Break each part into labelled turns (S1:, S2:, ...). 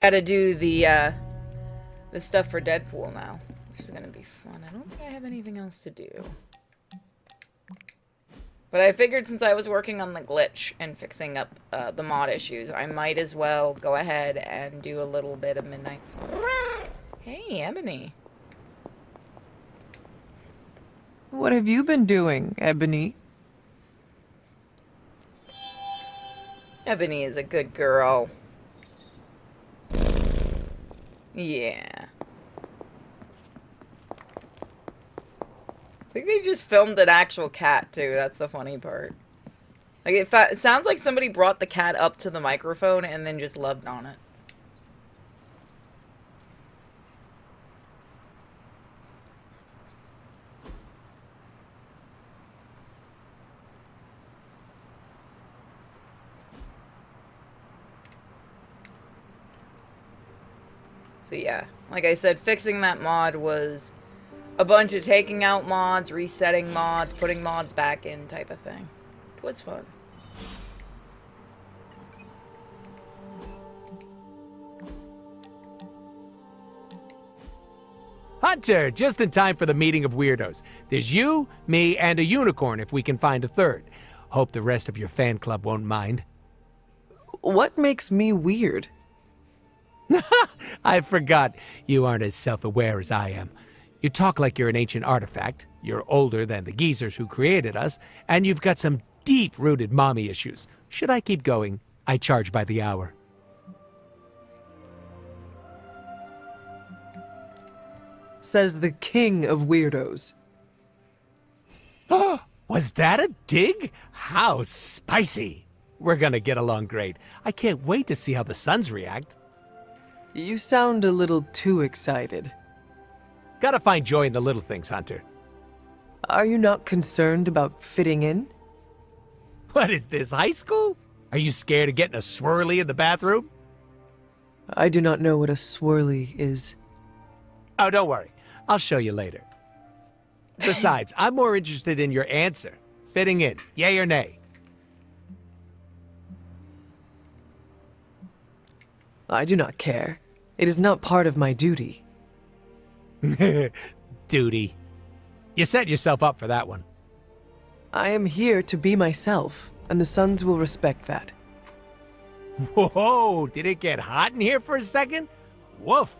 S1: Gotta do the stuff for Deadpool now, which is gonna be fun. I don't think I have anything else to do. But I figured since I was working on the glitch and fixing up the mod issues, I might as well go ahead and do a little bit of Midnight Suns. Hey, Ebony.
S2: What have you been doing, Ebony?
S1: Ebony is a good girl. Yeah. I think they just filmed an actual cat, too. That's the funny part. Like, it sounds like somebody brought the cat up to the microphone and then just loved on it. So yeah, like I said, fixing that mod was a bunch of taking out mods, resetting mods, putting mods back in type of thing. It was fun.
S3: Hunter, just in time for the meeting of weirdos. There's you, me, and a unicorn if we can find a third. Hope the rest of your fan club won't mind.
S2: What makes me weird?
S3: I forgot you aren't as self-aware as I am. You talk like you're an ancient artifact, you're older than the geezers who created us, and you've got some deep-rooted mommy issues. Should I keep going? I charge by the hour.
S2: Says the king of weirdos.
S3: Was that a dig? How spicy! We're gonna get along great. I can't wait to see how the Suns react.
S2: You sound a little too excited.
S3: Gotta find joy in the little things, Hunter.
S2: Are you not concerned about fitting in?
S3: What is this, high school? Are you scared of getting a swirly in the bathroom?
S2: I do not know what a swirly is.
S3: Oh, don't worry. I'll show you later. Besides, I'm more interested in your answer. Fitting in, yay or nay?
S2: I do not care. It is not part of my duty.
S3: Duty. You set yourself up for that one.
S2: I am here to be myself, and the Suns will respect that.
S3: Whoa, did it get hot in here for a second? Woof.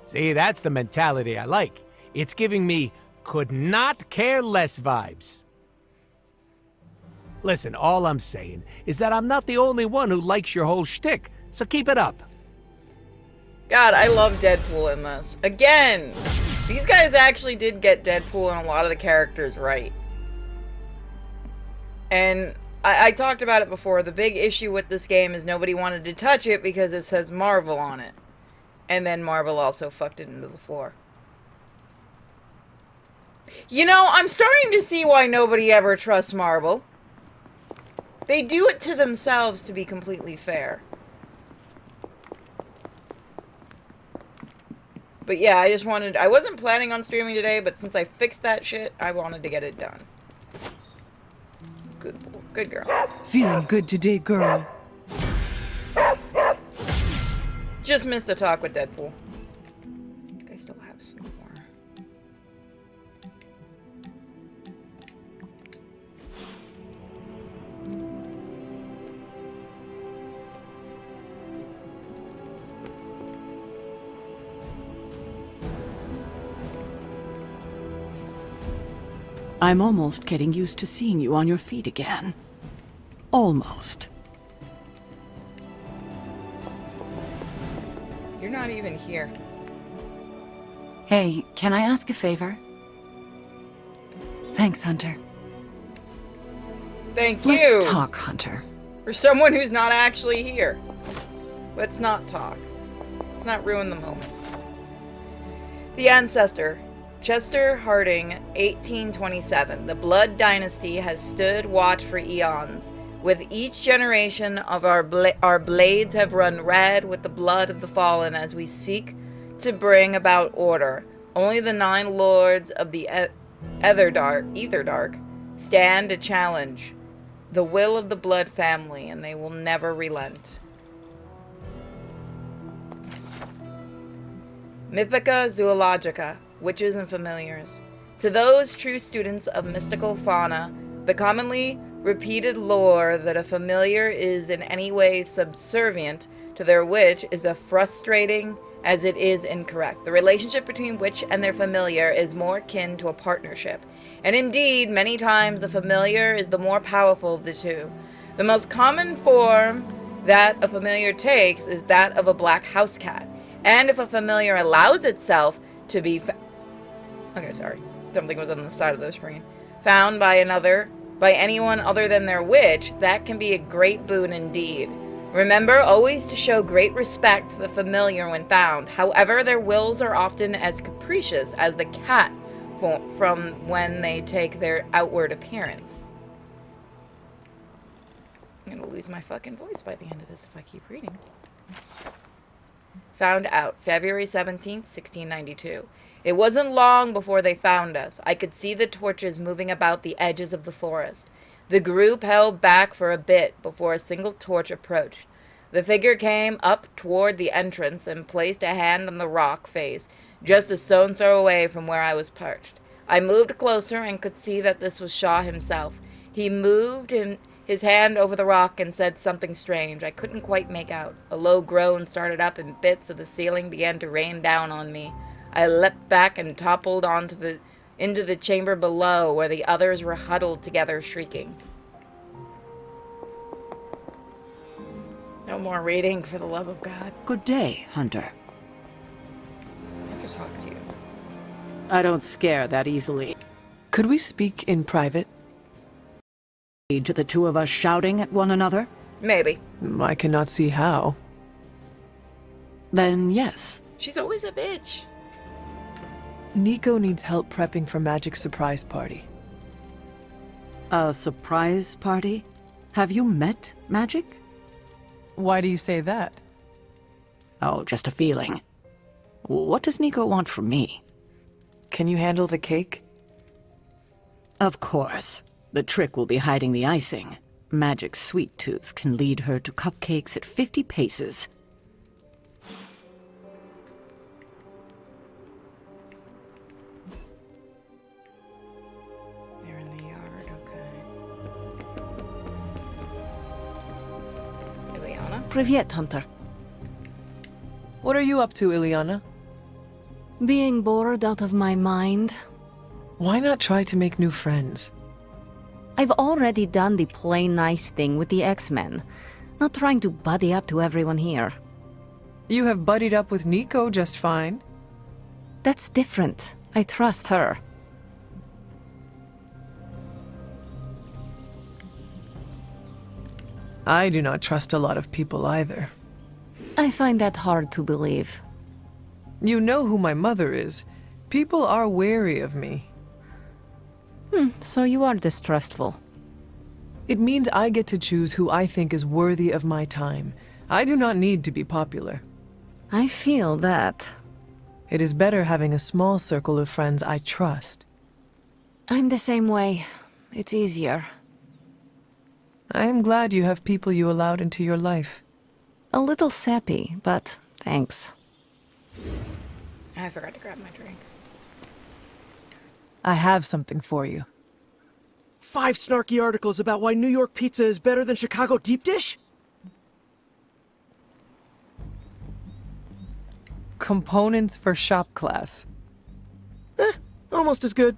S3: See, that's the mentality I like. It's giving me could not care less vibes. Listen, all I'm saying is that I'm not the only one who likes your whole shtick, so keep it up.
S1: God, I love Deadpool in this. Again, these guys actually did get Deadpool and a lot of the characters right. And I talked about it before. The big issue with this game is nobody wanted to touch it because it says Marvel on it. And then Marvel also fucked it into the floor. You know, I'm starting to see why nobody ever trusts Marvel. They do it to themselves, to be completely fair. But yeah, I wasn't planning on streaming today, but since I fixed that shit, I wanted to get it done. Good girl.
S2: Feeling good today, girl.
S1: Just missed a talk with Deadpool. I think I still have some more.
S4: I'm almost getting used to seeing you on your feet again. Almost.
S1: You're not even here.
S5: Hey, can I ask a favor? Thanks, Hunter.
S1: Thank you.
S5: Let's talk, Hunter.
S1: For someone who's not actually here. Let's not talk. Let's not ruin the moment. The Ancestor. Chester Harding, 1827. The Blood Dynasty has stood watch for eons. With each generation of our blades have run red with the blood of the fallen as we seek to bring about order. Only the 9 lords of the Etherdark stand to challenge the will of the Blood family, and they will never relent. Mythica Zoologica, Witches and Familiars. To those true students of mystical fauna, the commonly repeated lore that a familiar is in any way subservient to their witch is as frustrating as it is incorrect. The relationship between witch and their familiar is more akin to a partnership, and indeed, many times the familiar is the more powerful of the two. The most common form that a familiar takes is that of a black house cat, and if a familiar allows itself to be something was on the side of the screen, found by anyone other than their witch, that can be a great boon indeed. Remember always to show great respect to the familiar when found. However, their wills are often as capricious as the cat from when they take their outward appearance. I'm gonna lose my fucking voice by the end of this if I keep reading. Found out February 17th, 1692. It wasn't long before they found us. I could see the torches moving about the edges of the forest. The group held back for a bit before a single torch approached. The figure came up toward the entrance and placed a hand on the rock face, just a stone's throw away from where I was perched. I moved closer and could see that this was Shaw himself. He moved his hand over the rock and said something strange. I couldn't quite make out. A low groan started up and bits of the ceiling began to rain down on me. I leapt back and toppled into the chamber below, where the others were huddled together, shrieking. No more reading, for the love of God.
S4: Good day, Hunter.
S1: I have to talk to you.
S4: I don't scare that easily.
S2: Could we speak in private?
S4: To the two of us shouting at one another?
S1: Maybe.
S2: I cannot see how.
S4: Then yes.
S1: She's always a bitch.
S2: Nico needs help prepping for Magic's surprise party.
S4: A surprise party? Have you met Magic?
S2: Why do you say that?
S4: Oh, just a feeling. What does Nico want from me?
S2: Can you handle the cake?
S4: Of course. The trick will be hiding the icing. Magic's sweet tooth can lead her to cupcakes at 50 paces.
S1: They're in the yard, okay. Ileana?
S5: Привет, Hunter.
S2: What are you up to, Ileana?
S5: Being bored out of my mind.
S2: Why not try to make new friends?
S5: I've already done the plain nice thing with the X-Men. Not trying to buddy up to everyone here.
S2: You have buddied up with Nico just fine.
S5: That's different. I trust her.
S2: I do not trust a lot of people either.
S5: I find that hard to believe.
S2: You know who my mother is. People are wary of me.
S5: So you are distrustful.
S2: It means I get to choose who I think is worthy of my time. I do not need to be popular.
S5: I feel that.
S2: It is better having a small circle of friends I trust.
S5: I'm the same way. It's easier.
S2: I am glad you have people you allowed into your life.
S5: A little sappy, but thanks.
S1: I forgot to grab my drink.
S2: I have something for you.
S6: 5 snarky articles about why New York pizza is better than Chicago deep dish?
S2: Components for shop class.
S6: Almost as good.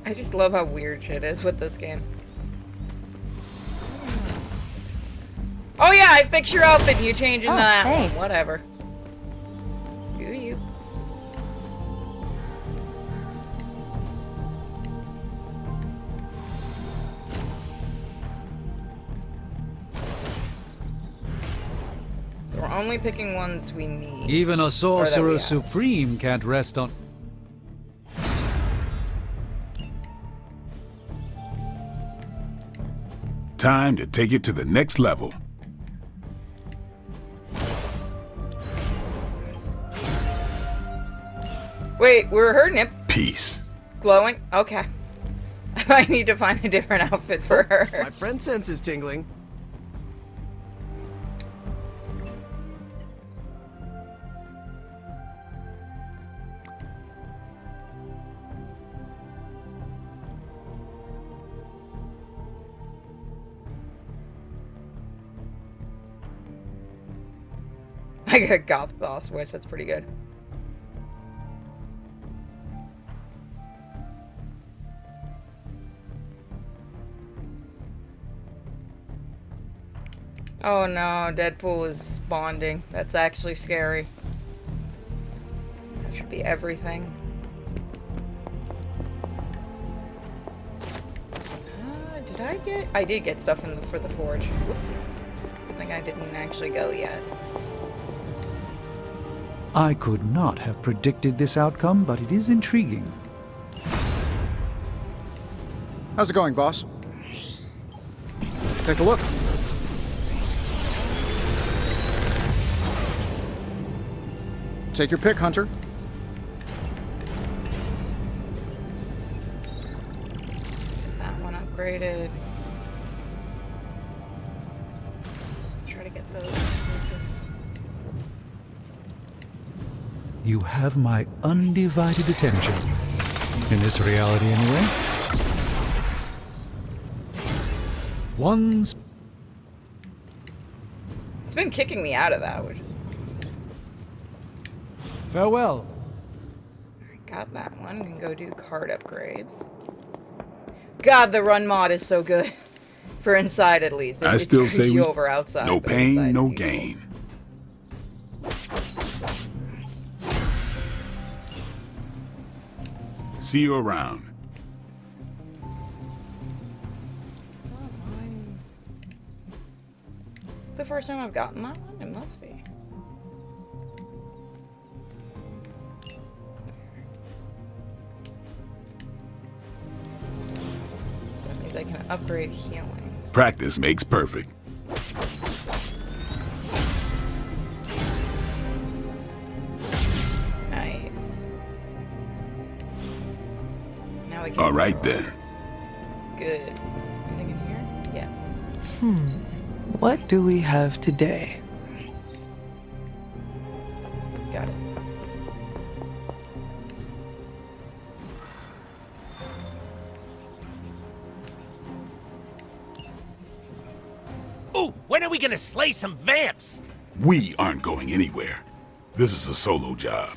S1: I just love how weird shit is with this game. Oh yeah, I fixed your outfit and you changed into that
S5: hey.
S1: one. Whatever. Do you? So we're only picking ones we need.
S7: Even a
S1: Or
S7: sorcerer
S1: that we have.
S7: supreme can't rest on...
S8: Time to take it to the next level.
S1: Wait, were her nip
S8: Peace.
S1: glowing? Okay. I might need to find a different outfit for her.
S6: My friend sense is tingling.
S1: I got Goth Boss Witch, that's pretty good. Oh no, Deadpool is bonding. That's actually scary. That should be everything. Did I get... I did get stuff for the forge. Whoopsie. Good thing I didn't actually go yet.
S7: I could not have predicted this outcome, but it is intriguing.
S6: How's it going, boss? Let's take a look. Take your pick, Hunter.
S1: That one upgraded. Try to get those.
S7: You have my undivided attention. In this reality, anyway. One's...
S1: It's been kicking me out of that, which is...
S7: Farewell.
S1: Alright, got that one. Can go do card upgrades. God, the run mod is so good. For inside, at least.
S8: I still say
S1: you
S8: we...
S1: over outside.
S8: No
S1: but inside
S8: pain, no
S1: is useful.
S8: gain. See you around.
S1: The first time I've gotten that one? It must be. So that means I can upgrade healing.
S8: Practice makes perfect.
S1: Nice. Now we can...
S8: All right, then.
S1: Good. Anything in here? Yes.
S2: What do we have today?
S1: Got it.
S3: Ooh, when are we gonna slay some vamps?
S8: We aren't going anywhere. This is a solo job.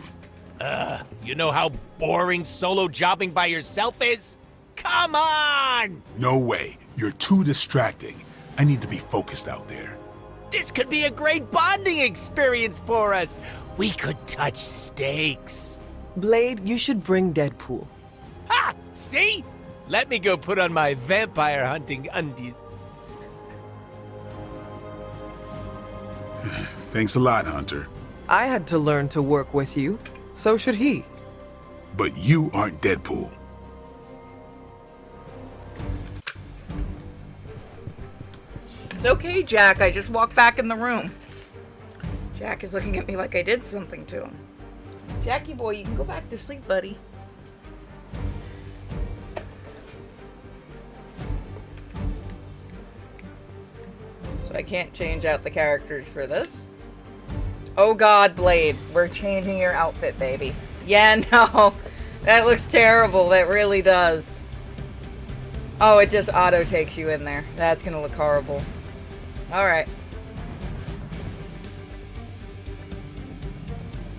S3: You know how boring solo jobbing by yourself is? Come on!
S8: No way. You're too distracting. I need to be focused out there.
S3: This could be a great bonding experience for us. We could touch steaks.
S2: Blade, you should bring Deadpool.
S3: Ha! See? Let me go put on my vampire hunting undies.
S8: Thanks a lot, Hunter.
S2: I had to learn to work with you. So should he.
S8: But you aren't Deadpool.
S1: It's okay, Jack. I just walked back in the room. Jack is looking at me like I did something to him. Jackie boy, you can go back to sleep, buddy. So I can't change out the characters for this. Oh god, Blade. We're changing your outfit, baby. Yeah, no. That looks terrible. That really does. Oh, it just auto takes you in there. That's gonna look horrible. Alright.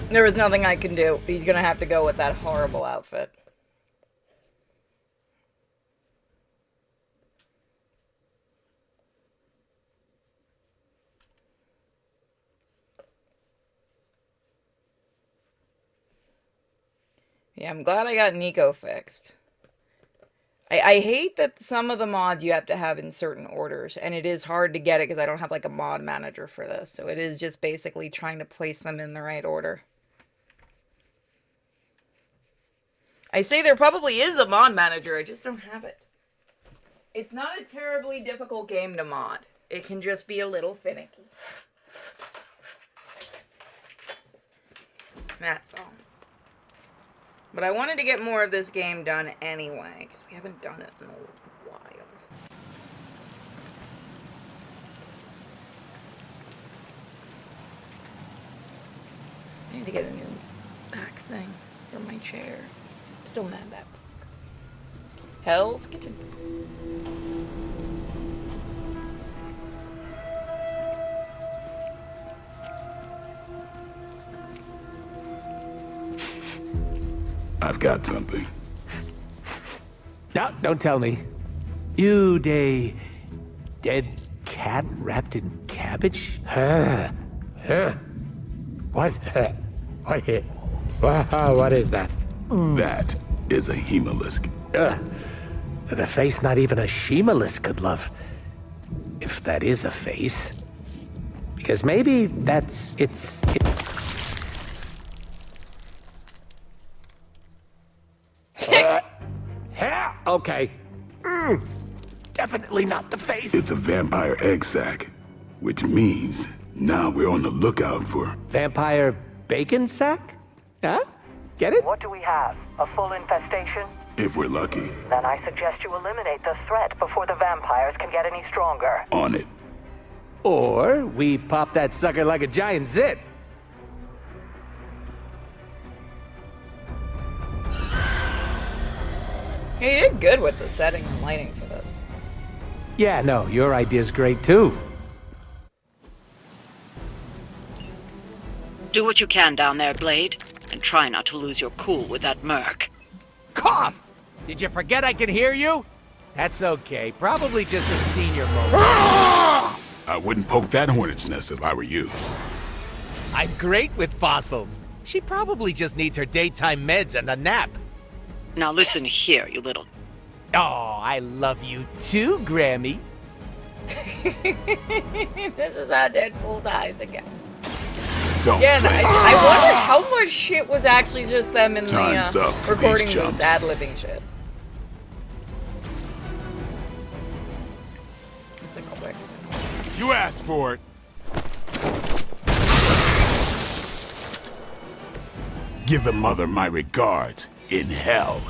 S1: There was nothing I can do. He's gonna have to go with that horrible outfit. Yeah, I'm glad I got Nico fixed. I hate that some of the mods you have to have in certain orders, and it is hard to get it because I don't have like a mod manager for this. So it is just basically trying to place them in the right order. I say there probably is a mod manager, I just don't have it. It's not a terribly difficult game to mod. It can just be a little finicky. That's all. But I wanted to get more of this game done anyway, because we haven't done it in a while. I need to get a new back thing for my chair. Still mad at that book. Hell's Kitchen.
S8: I've got something.
S3: No, don't tell me. Dead cat wrapped in cabbage? What? What is that?
S8: That is a hemolisk.
S3: The face not even a shemalisk could love. If that is a face. Because maybe it's... Okay. Definitely not the face.
S8: It's a vampire egg sac, which means now we're on the lookout for...
S3: Vampire bacon sack? Huh? Get it?
S9: What do we have? A full infestation?
S8: If we're lucky.
S9: Then I suggest you eliminate the threat before the vampires can get any stronger.
S8: On it.
S3: Or we pop that sucker like a giant zit.
S1: He did good with the setting and lighting for this.
S3: Yeah, no, your idea's great too.
S4: Do what you can down there, Blade, and try not to lose your cool with that merc.
S3: Cough! Did you forget I can hear you? That's okay. Probably just a senior moment.
S8: I wouldn't poke that hornet's nest if I were you.
S3: I'm great with fossils. She probably just needs her daytime meds and a nap.
S4: Now listen here, you little...
S3: Oh, I love you too, Grammy.
S1: This is how Deadpool dies again.
S8: Don't
S1: Again,
S8: play.
S1: I wonder how much shit was actually just them in
S8: Time's
S1: the
S8: up for
S1: recording
S8: these
S1: booths
S8: chumps.
S1: ad-libbing shit. It's a quick.
S8: You asked for it. Give the mother my regards in hell.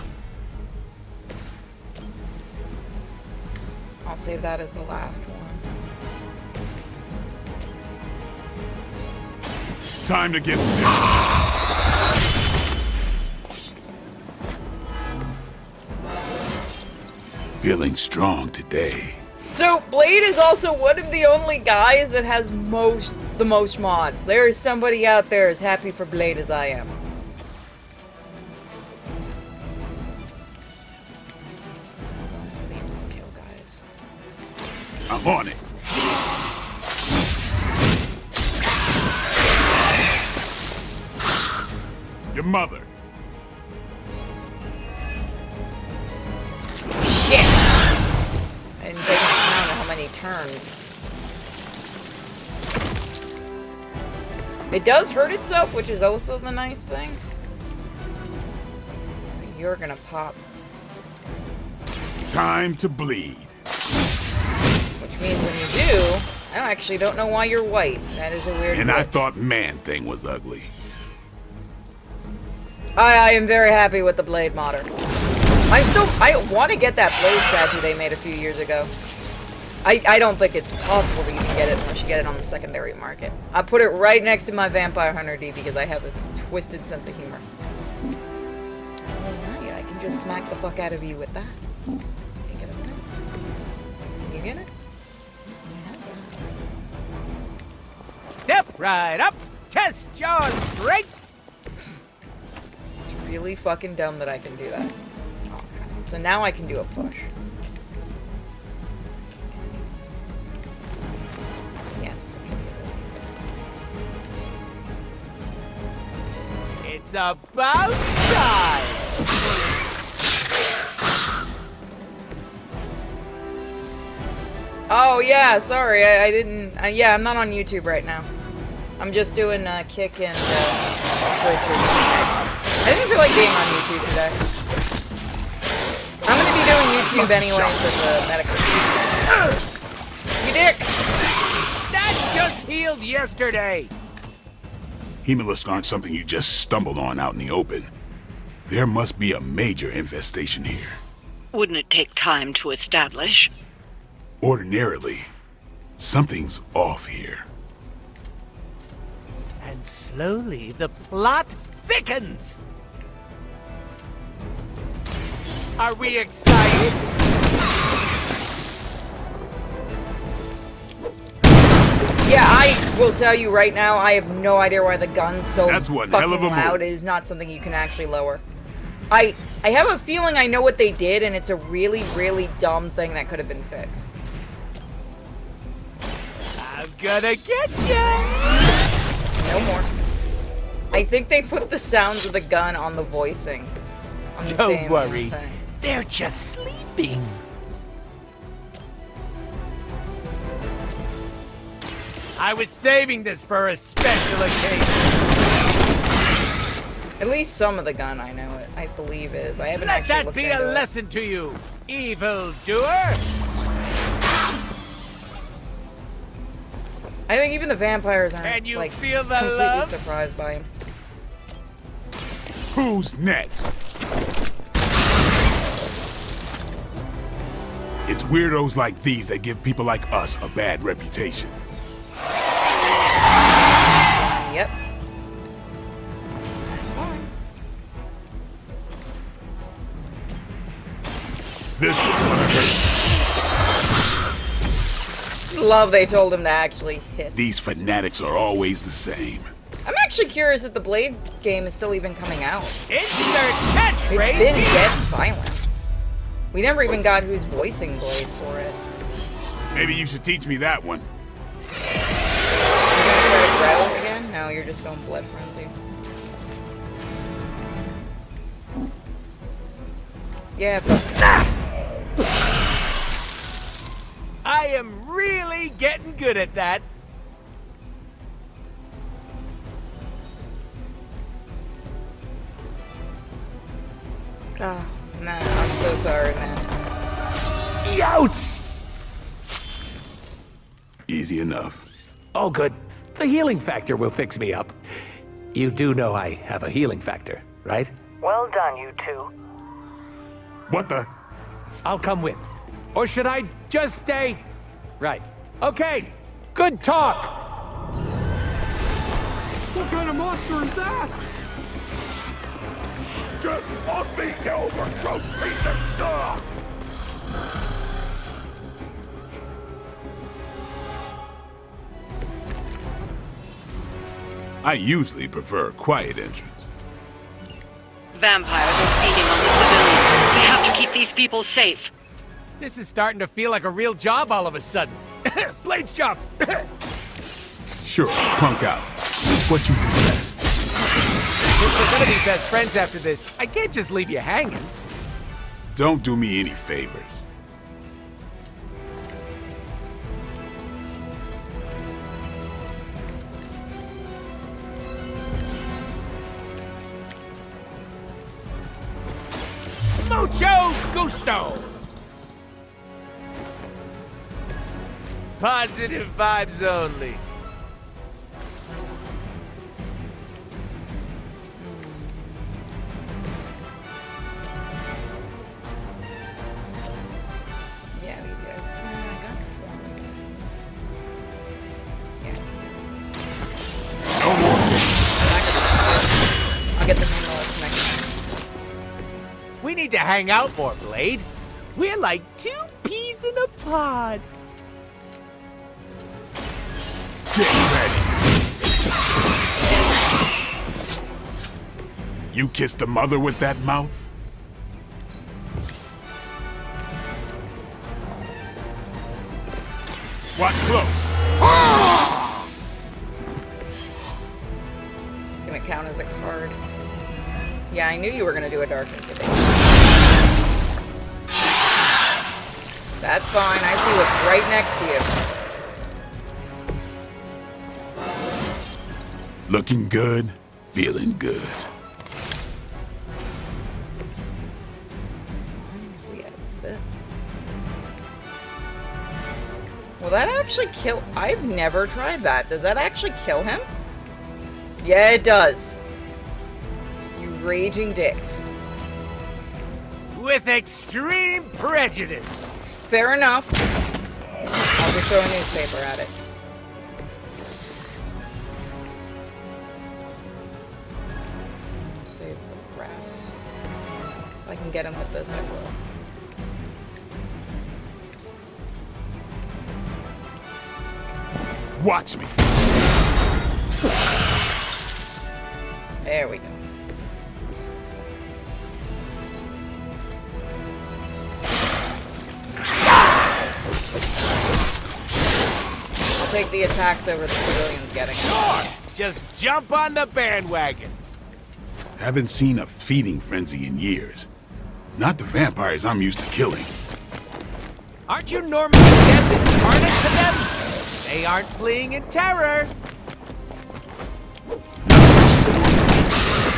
S1: I'll save that as the last one.
S8: Time to get sick. Feeling strong today.
S1: So Blade is also one of the only guys that has the most mods. There is somebody out there as happy for Blade as I am.
S8: I'm on it. Your mother.
S1: Shit! I didn't take into account of how many turns. It does hurt itself, which is also the nice thing. You're gonna pop.
S8: Time to bleed.
S1: Which means when you do, I actually don't know why you're white. That is a weird
S8: And I
S1: glitch.
S8: thought Man-Thing was ugly.
S1: I am very happy with the Blade modder. I want to get that Blade statue they made a few years ago. I don't think it's possible that you can get it unless you get it on the secondary market. I put it right next to my Vampire Hunter D because I have this twisted sense of humor. Alright, I can just smack the fuck out of you with that. You get it? You get it?
S3: Step right up. Test your strength.
S1: It's really fucking dumb that I can do that. Okay. So now I can do a push. Yes, I can do this.
S3: It's about time.
S1: Oh yeah, sorry, I didn't. Yeah, I'm not on YouTube right now. I'm just doing Kick and Twitch. I didn't feel like being on YouTube today. I'm gonna be doing YouTube anyway for the medical. You dick!
S3: That just healed yesterday.
S8: Hemolisks aren't something you just stumbled on out in the open. There must be a major infestation here.
S4: Wouldn't it take time to establish?
S8: Ordinarily, something's off here.
S3: And slowly the plot thickens. Are we excited?
S1: Yeah, I will tell you right now, I have no idea why the gun's so
S8: That's one
S1: fucking
S8: hell of a move.
S1: loud. It is not something you can actually lower. I have a feeling I know what they did, and it's a really, really dumb thing that could have been fixed.
S3: I'm gonna get ya!
S1: No more. I think they put the sounds of the gun on the voicing. On the
S3: Don't
S1: same
S3: worry.
S1: thing.
S3: They're just sleeping. I was saving this for a special occasion.
S1: At least some of the gun I know it. I believe is. I haven't
S3: Let
S1: actually
S3: that
S1: looked
S3: be
S1: into
S3: a
S1: it.
S3: lesson to you, evildoer.
S1: I think even the vampires aren't
S3: Can you
S1: like
S3: feel the
S1: completely
S3: love?
S1: surprised by him.
S8: Who's next? It's weirdos like these that give people like us a bad reputation.
S1: Yep. That's fine.
S8: This is gonna hurt.
S1: Love they told him to actually hiss.
S8: These fanatics are always the same.
S1: I'm actually curious if the Blade game is still even coming out.
S3: Insert
S1: It's
S3: catchphrase.
S1: been dead silent. We never even got who's voicing Blade for it.
S8: Maybe you should teach me that one.
S1: You gonna try to grab him again? No, you're just going Blood Frenzy. Yeah, fuck.
S3: I am really getting good at that.
S1: Oh, man, I'm so sorry, man.
S3: Ouch!
S8: Easy enough.
S3: Oh, good. The healing factor will fix me up. You do know I have a healing factor, right?
S9: Well done, you two.
S8: What the?
S3: I'll come with. Or should I just stay? Right. Okay. Good talk.
S6: What kind of monster is that?
S8: Just off me, you overgrown piece of dog! I usually prefer a quiet entrance.
S10: Vampires are feeding on the civilians. We have to keep these people safe.
S3: This is starting to feel like a real job all of a sudden. Blade's job.
S8: Sure, punk out. It's what you do best.
S3: If we're gonna be best friends after this, I can't just leave you hanging.
S8: Don't do me any favors.
S3: Mucho gusto. Positive vibes only.
S1: Yeah, these guys. I got four. Yeah.
S8: No more.
S1: I'll get the Minimalist next time.
S3: We need to hang out more, Blade. We're like two peas in a pod.
S8: Get ready. You kissed the mother with that mouth? Watch close.
S1: It's gonna count as a card. Yeah, I knew you were gonna do a dark today. That's fine. I see what's right next to you.
S8: Looking good, feeling good.
S1: We have this. Will that actually kill? I've never tried that. Does that actually kill him? Yeah, it does. You raging dicks.
S3: With extreme prejudice.
S1: Fair enough. I'll just throw a newspaper at it. Save the grass. If I can get him with this, I will.
S8: Watch me.
S1: There we go. take the attacks over the civilians getting it.
S3: Sure! Just jump on the bandwagon.
S8: Haven't seen a feeding frenzy in years. Not the vampires I'm used to killing.
S3: Aren't you normally dead incarnate to them? They aren't fleeing in terror.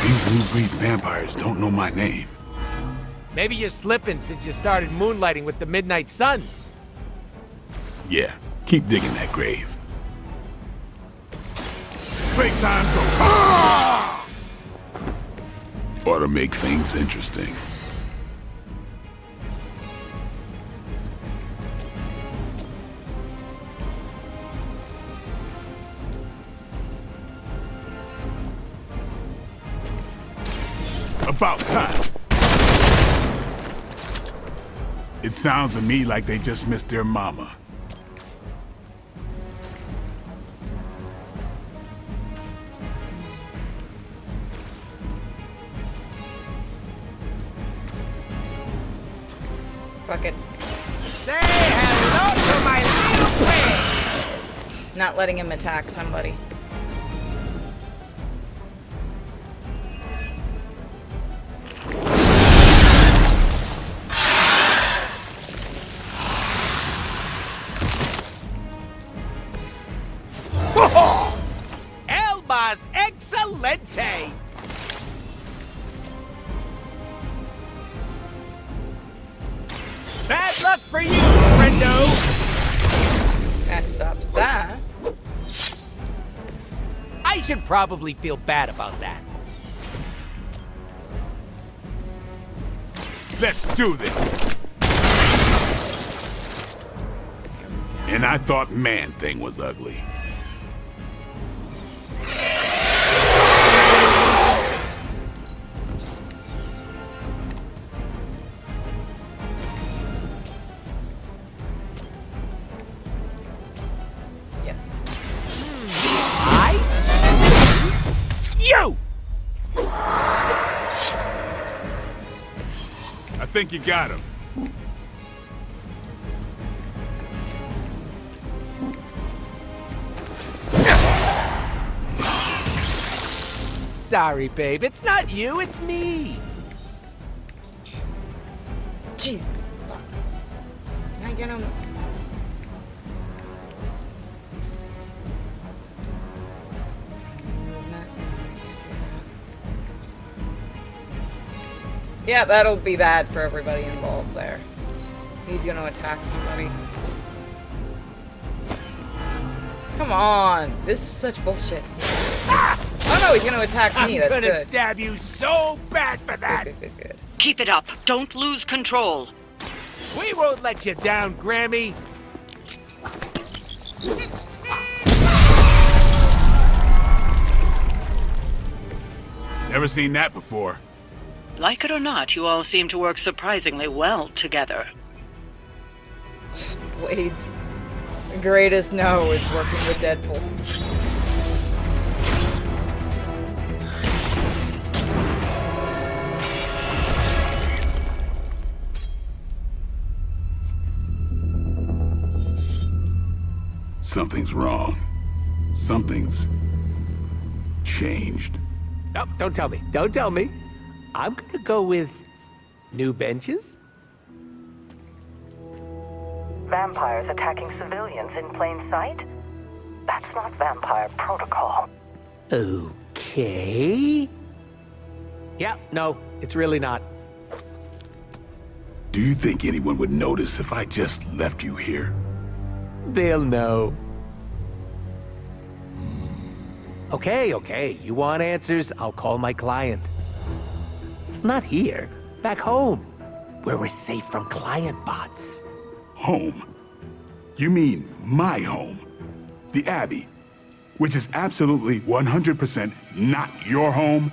S8: These new breed vampires don't know my name.
S3: Maybe you're slipping since you started moonlighting with the Midnight Suns.
S8: Yeah, keep digging that grave. Break time to ought to make things interesting. About time. It sounds to me like they just missed their mama.
S1: Fuck it.
S3: Say hello to my little friend.
S1: Not letting him attack somebody.
S3: El más excelente. Bad luck for you, friendo.
S1: That stops that.
S3: I should probably feel bad about that.
S8: Let's do this. And I thought Man-Thing was ugly.
S1: Yes.
S3: I choose you.
S8: I think you got him.
S3: Sorry, babe. It's not you, it's me.
S1: Jeez. Can I get him? Yeah, that'll be bad for everybody involved there. He's gonna attack somebody. Come on, this is such bullshit. Oh no, he's gonna attack me. That's
S3: I'm gonna
S1: good.
S3: stab you so bad for that.
S1: Good.
S10: Keep it up. Don't lose control.
S3: We won't let you down, Grammy.
S8: Never seen that before.
S10: Like it or not, you all seem to work surprisingly well together.
S1: Blade's greatest no is working with Deadpool.
S8: Something's wrong. Something's changed.
S3: No, don't tell me. Don't tell me. I'm gonna go with new benches.
S9: Vampires attacking civilians in plain sight? That's not vampire protocol.
S3: Okay. Yeah, no, it's really not.
S8: Do you think anyone would notice if I just left you here?
S3: They'll know. Okay. You want answers? I'll call my client. Not here. Back home. Where we're safe from client bots.
S8: Home? You mean my home? The Abbey, which is absolutely 100% not your home?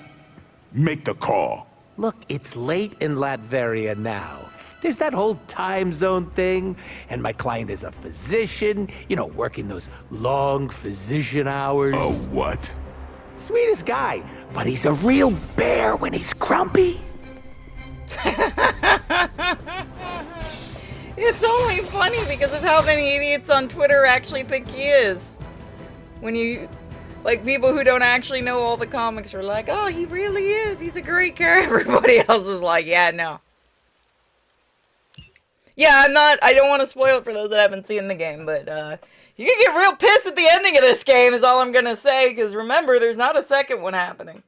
S8: Make the call.
S3: Look, it's late in Latveria now. There's that whole time zone thing, and my client is a physician, you know, working those long physician hours.
S8: Oh, what?
S3: Sweetest guy, but he's a real bear when he's grumpy.
S1: It's only funny because of how many idiots on Twitter actually think he is. When you, like, people who don't actually know all the comics are like, oh, he really is. He's a great character. Everybody else is like, yeah, no. Yeah, I don't want to spoil it for those that haven't seen the game, but, you're gonna get real pissed at the ending of this game is all I'm gonna say, because remember, there's not a second one happening.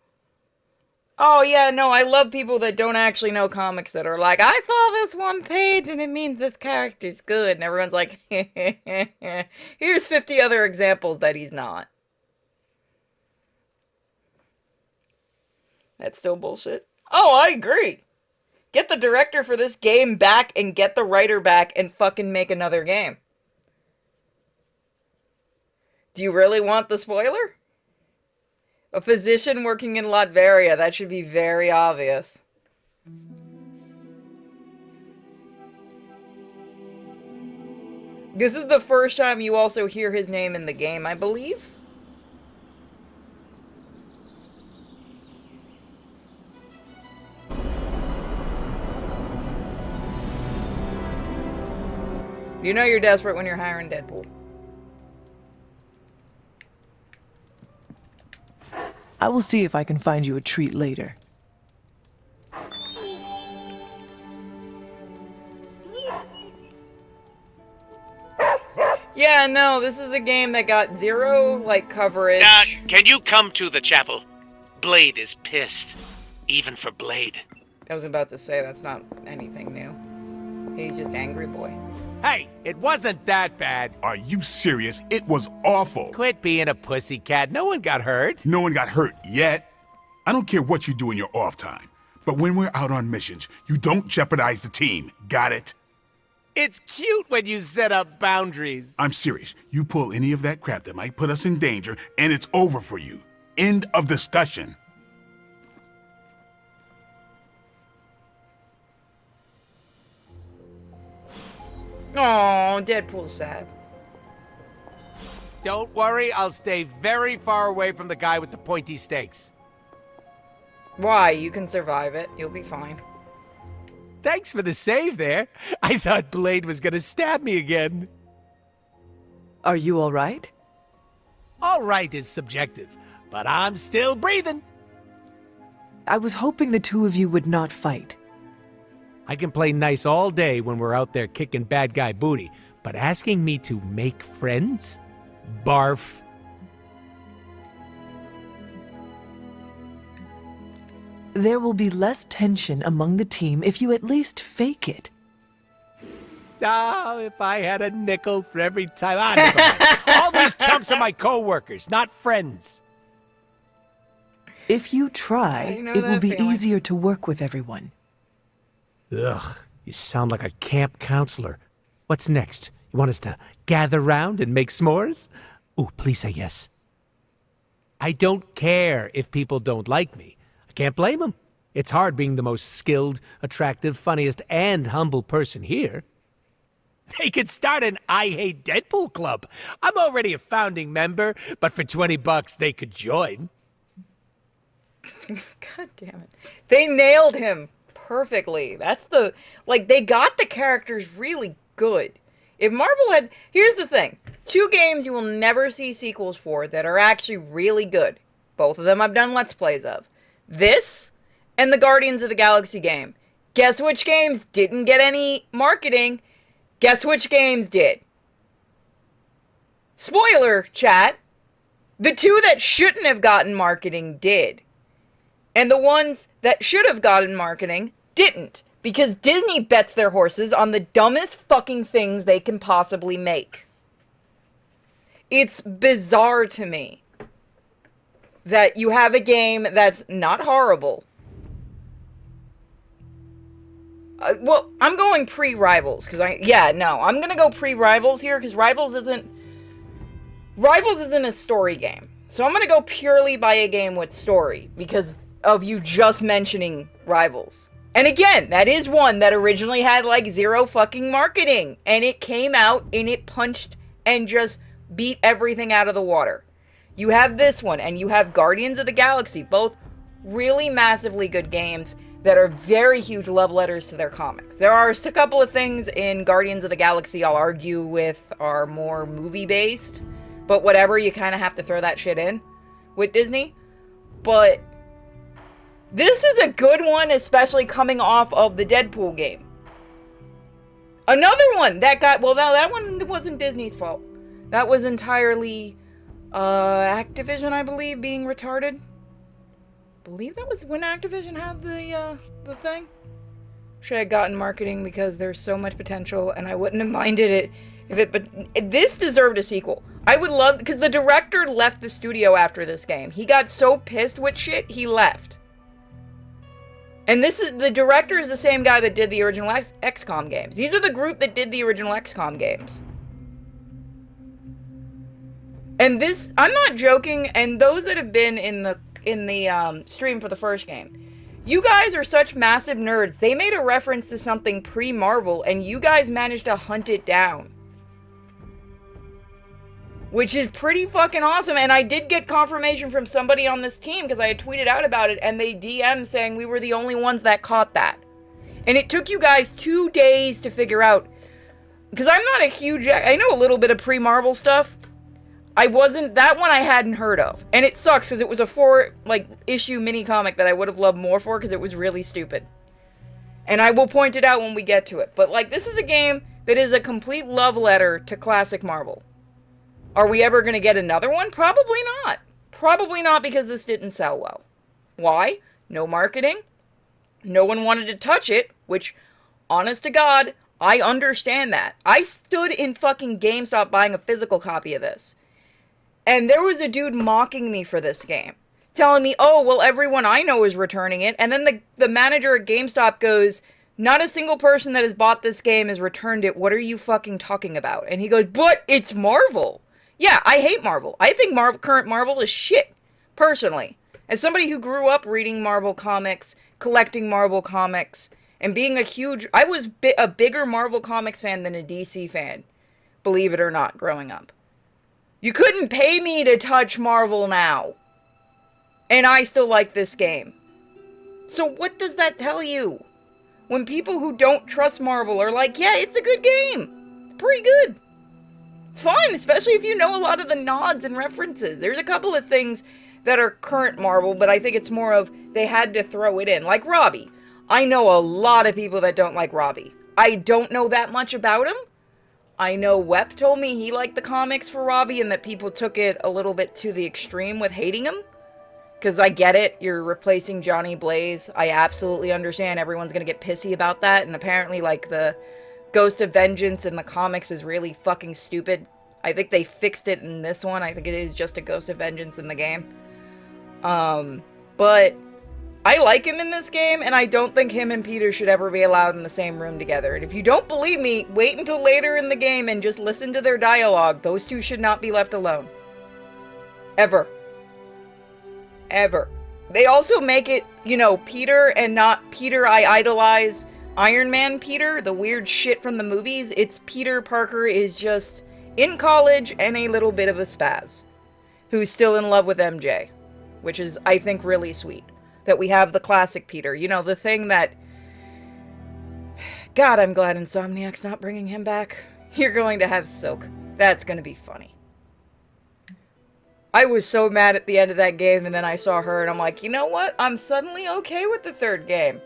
S1: Oh, yeah, no, I love people that don't actually know comics that are like, I saw this one page and it means this character's good. And everyone's like, here's 50 other examples that he's not. That's still bullshit. Oh, I agree. Get the director for this game back and get the writer back and fucking make another game. Do you really want the spoiler? A physician working in Latveria. That should be very obvious. This is the first time you also hear his name in the game, I believe. You know you're desperate when you're hiring Deadpool.
S2: I will see if I can find you a treat later.
S1: Yeah, no, this is a game that got zero, like, coverage.
S3: Can you come to the chapel? Blade is pissed. Even for Blade.
S1: I was about to say, that's not anything new. He's just angry boy.
S3: Hey, it wasn't that bad.
S8: Are you serious? It was awful.
S3: Quit being a pussycat. No one got hurt.
S8: No one got hurt yet. I don't care what you do in your off time, but when we're out on missions, you don't jeopardize the team. Got it?
S3: It's cute when you set up boundaries.
S8: I'm serious. You pull any of that crap that might put us in danger, and it's over for you. End of discussion.
S1: Oh, Deadpool's sad.
S3: Don't worry, I'll stay very far away from the guy with the pointy stakes.
S1: Why? You can survive it. You'll be fine.
S3: Thanks for the save there. I thought Blade was gonna stab me again.
S2: Are you all right?
S3: All right is subjective, but I'm still breathing.
S2: I was hoping the two of you would not fight.
S3: I can play nice all day when we're out there kicking bad guy booty, but asking me to make friends? Barf.
S2: There will be less tension among the team if you at least fake it.
S3: Oh, if I had a nickel for every time. Never mind. All these chumps are my co-workers, not friends.
S2: If you try, it will be easier to work with everyone.
S3: Ugh, you sound like a camp counselor. What's next? You want us to gather round and make s'mores? Ooh, please say yes. I don't care if people don't like me. I can't blame them. It's hard being the most skilled, attractive, funniest, and humble person here. They could start an I Hate Deadpool club. I'm already a founding member, but for $20 they could join.
S1: God damn it. They nailed him perfectly. That's the, like, they got the characters really good. If Marvel had, here's the thing. 2 games you will never see sequels for that are actually really good. Both of them I've done Let's Plays of. This and the Guardians of the Galaxy game. Guess which games didn't get any marketing? Guess which games did? Spoiler, chat. The 2 that shouldn't have gotten marketing did. And the ones that should have gotten marketing didn't. Because Disney bets their horses on the dumbest fucking things they can possibly make. It's bizarre to me that you have a game that's not horrible. Well, I'm going pre-Rivals, because I'm gonna go pre-Rivals here, because Rivals isn't a story game. So I'm gonna go purely by a game with story, because of you just mentioning Rivals. And again, that is one that originally had like 0 fucking marketing, and it came out and it punched and just beat everything out of the water. You have this one, and you have Guardians of the Galaxy, both really massively good games that are very huge love letters to their comics. There are a couple of things in Guardians of the Galaxy I'll argue with are more movie-based, but whatever, you kind of have to throw that shit in with Disney. But this is a good one, especially coming off of the Deadpool game. Another one that got, well, now that one wasn't Disney's fault. That was entirely Activision, I believe, being retarded. I believe that was when Activision had the thing. Should have gotten marketing because there's so much potential, and I wouldn't have minded it if it. But this deserved a sequel. I would love, because the director left the studio after this game. He got so pissed with shit, he left. And the director is the same guy that did the original XCOM games. These are the group that did the original XCOM games. And this, I'm not joking, and those that have been in the stream for the first game, you guys are such massive nerds. They made a reference to something pre-Marvel, and you guys managed to hunt it down. Which is pretty fucking awesome, and I did get confirmation from somebody on this team, because I had tweeted out about it, and they DM'd saying we were the only ones that caught that. And it took you guys 2 days to figure out, because I'm not a huge, I know a little bit of pre-Marvel stuff. That one I hadn't heard of. And it sucks because it was a 4-issue mini comic that I would have loved more for because it was really stupid. And I will point it out when we get to it. But, this is a game that is a complete love letter to classic Marvel. Are we ever going to get another one? Probably not. Probably not because this didn't sell well. Why? No marketing. No one wanted to touch it, which, honest to God, I understand that. I stood in fucking GameStop buying a physical copy of this. And there was a dude mocking me for this game. Telling me, oh, well, everyone I know is returning it. And then the manager at GameStop goes, not a single person that has bought this game has returned it. What are you fucking talking about? And he goes, but it's Marvel. Yeah, I hate Marvel. I think current Marvel is shit, personally. As somebody who grew up reading Marvel comics, collecting Marvel comics, and being I was a bigger Marvel comics fan than a DC fan, believe it or not, growing up. You couldn't pay me to touch Marvel now. And I still like this game. So what does that tell you? When people who don't trust Marvel are like, yeah, it's a good game. It's pretty good. It's fun, especially if you know a lot of the nods and references. There's a couple of things that are current Marvel, but I think it's more of they had to throw it in. Like Robbie. I know a lot of people that don't like Robbie. I don't know that much about him. I know Wep told me he liked the comics for Robbie and that people took it a little bit to the extreme with hating him. Because I get it, you're replacing Johnny Blaze. I absolutely understand everyone's going to get pissy about that. And apparently, the Ghost of Vengeance in the comics is really fucking stupid. I think they fixed it in this one. I think it is just a Ghost of Vengeance in the game. But I like him in this game, and I don't think him and Peter should ever be allowed in the same room together. And if you don't believe me, wait until later in the game and just listen to their dialogue. Those two should not be left alone. Ever. Ever. They also make it, Peter and not Peter I idolize Iron Man Peter, the weird shit from the movies. It's Peter Parker is just in college and a little bit of a spaz, who's still in love with MJ, which is, I think, really sweet. That we have the classic Peter. The thing that... God, I'm glad Insomniac's not bringing him back. You're going to have Silk. That's going to be funny. I was so mad at the end of that game, and then I saw her, and I'm like, you know what? I'm suddenly okay with the third game.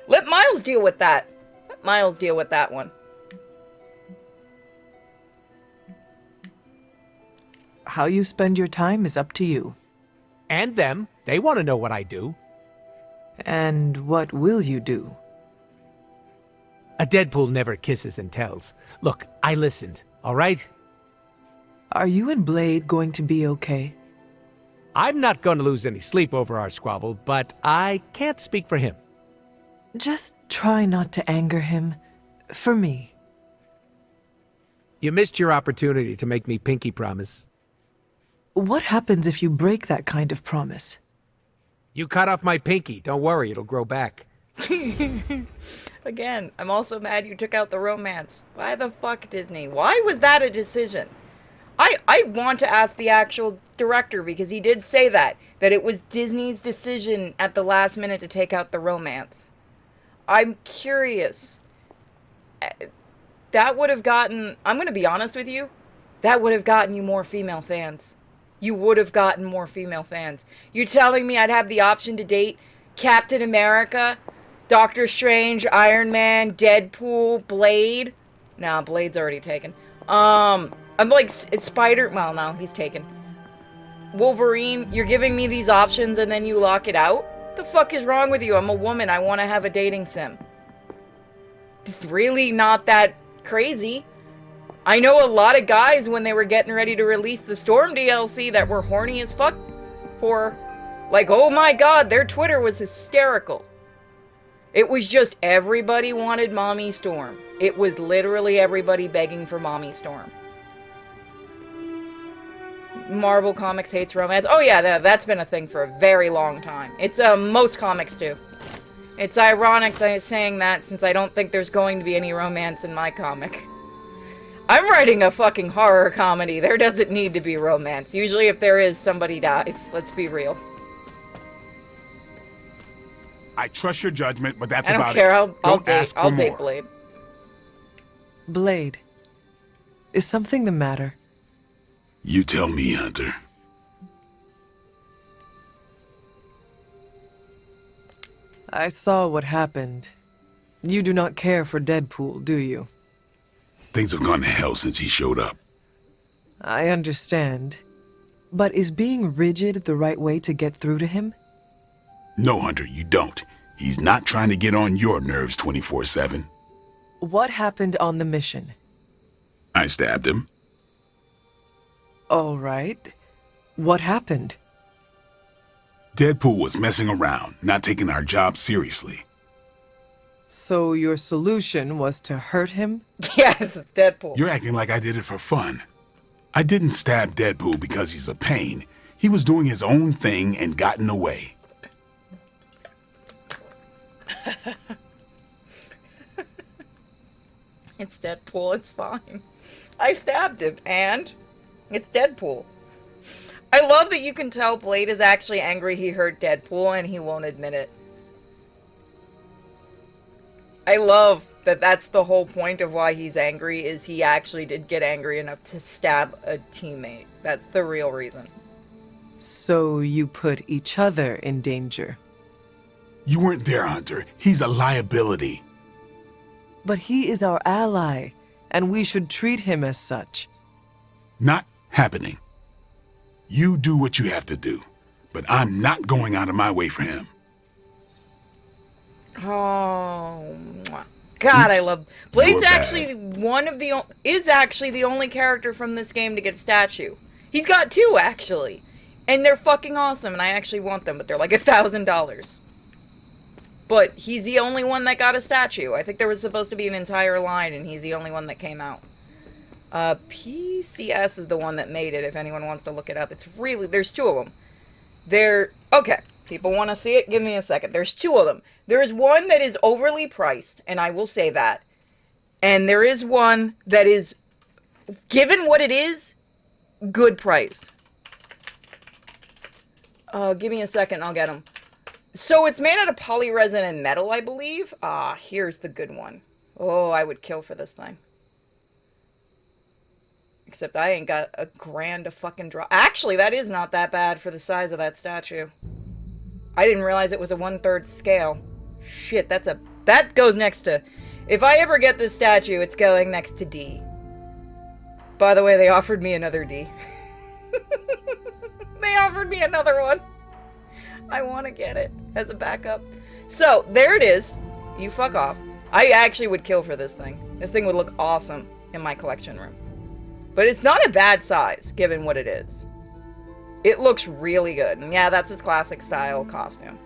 S1: Let Miles deal with that. Let Miles deal with that one.
S2: How you spend your time is up to you.
S3: And them. They want to know what I do.
S2: And what will you do?
S3: A Deadpool never kisses and tells. Look, I listened, all right?
S2: Are you and Blade going to be okay?
S3: I'm not going to lose any sleep over our squabble, but I can't speak for him.
S2: Just try not to anger him. For me.
S3: You missed your opportunity to make me pinky promise.
S2: What happens if you break that kind of promise?
S3: You cut off my pinky. Don't worry, it'll grow back.
S1: Again, I'm also mad you took out the romance. Why the fuck, Disney? Why was that a decision? I want to ask the actual director, because he did say that that it was Disney's decision at the last minute to take out the romance. I'm curious. That would have gotten, I'm going to be honest with you, that would have gotten you more female fans. You would have gotten more female fans. You're telling me I'd have the option to date Captain America, Doctor Strange, Iron Man, Deadpool, Blade? Nah, Blade's already taken. I'm like, it's Spider, well, no, he's taken. Wolverine, you're giving me these options and then you lock it out? What the fuck is wrong with you? I'm a woman, I want to have a dating sim. It's really not that crazy. I know a lot of guys when they were getting ready to release the Storm DLC that were horny as fuck for, like, oh my god, their Twitter was hysterical. It was just everybody wanted Mommy Storm. It was literally everybody begging for Mommy Storm. Marvel Comics hates romance. Oh yeah, that's been a thing for a very long time. It's most comics do. It's ironic that I'm saying that since I don't think there's going to be any romance in my comic. I'm writing a fucking horror comedy. There doesn't need to be romance. Usually if there is, somebody dies. Let's be real.
S8: I trust your judgment, but that's
S1: I don't
S8: about
S1: care.
S8: it.
S1: I'll date Blade.
S2: Blade, is something the matter?
S8: You tell me, Hunter.
S2: I saw what happened. You do not care for Deadpool, do you?
S8: Things have gone to hell since he showed up.
S2: I understand. But is being rigid the right way to get through to him?
S8: No, Hunter, you don't. He's not trying to get on your nerves 24/7.
S2: What happened on the mission?
S8: I stabbed him.
S2: All right. What happened?
S8: Deadpool was messing around, not taking our job seriously.
S2: So your solution was to hurt him?
S1: Yes, Deadpool.
S8: You're acting like I did it for fun. I didn't stab Deadpool because he's a pain. He was doing his own thing and got in the way.
S1: It's Deadpool, it's fine. I stabbed him, and it's Deadpool. I love that you can tell Blade is actually angry he hurt Deadpool and he won't admit it. I love that that's the whole point of why he's angry, is he actually did get angry enough to stab a teammate. That's the real reason.
S2: So you put each other in danger.
S8: You weren't there, Hunter. He's a liability.
S2: But he is our ally, and we should treat him as such.
S8: Not happening. You do what you have to do, but I'm not going out of my way for him.
S1: Oh, God,
S8: Oops,
S1: I love Blade's
S8: you're
S1: actually actually the only character from this game to get a statue. He's got two actually, and they're fucking awesome. And I actually want them, but they're like $1,000. But he's the only one that got a statue. I think there was supposed to be an entire line, and he's the only one that came out. PCS is the one that made it. If anyone wants to look it up, it's really there's two of them. Okay. People want to see it? Give me a second. There's two of them. There is one that is overly priced, and I will say that. And there is one that is, given what it is, good price. Give me a second. I'll get them. So it's made out of polyresin and metal, I believe. Here's the good one. Oh, I would kill for this thing. Except I ain't got a grand to fucking draw. Actually, that is not that bad for the size of that statue. I didn't realize it was a 1/3 scale. Shit, that goes next to... If I ever get this statue, it's going next to D. By the way, they offered me another D. They offered me another one. I want to get it as a backup. So, there it is. You fuck off. I actually would kill for this thing. This thing would look awesome in my collection room. But it's not a bad size, given what it is. It looks really good. And yeah, that's his classic style costume.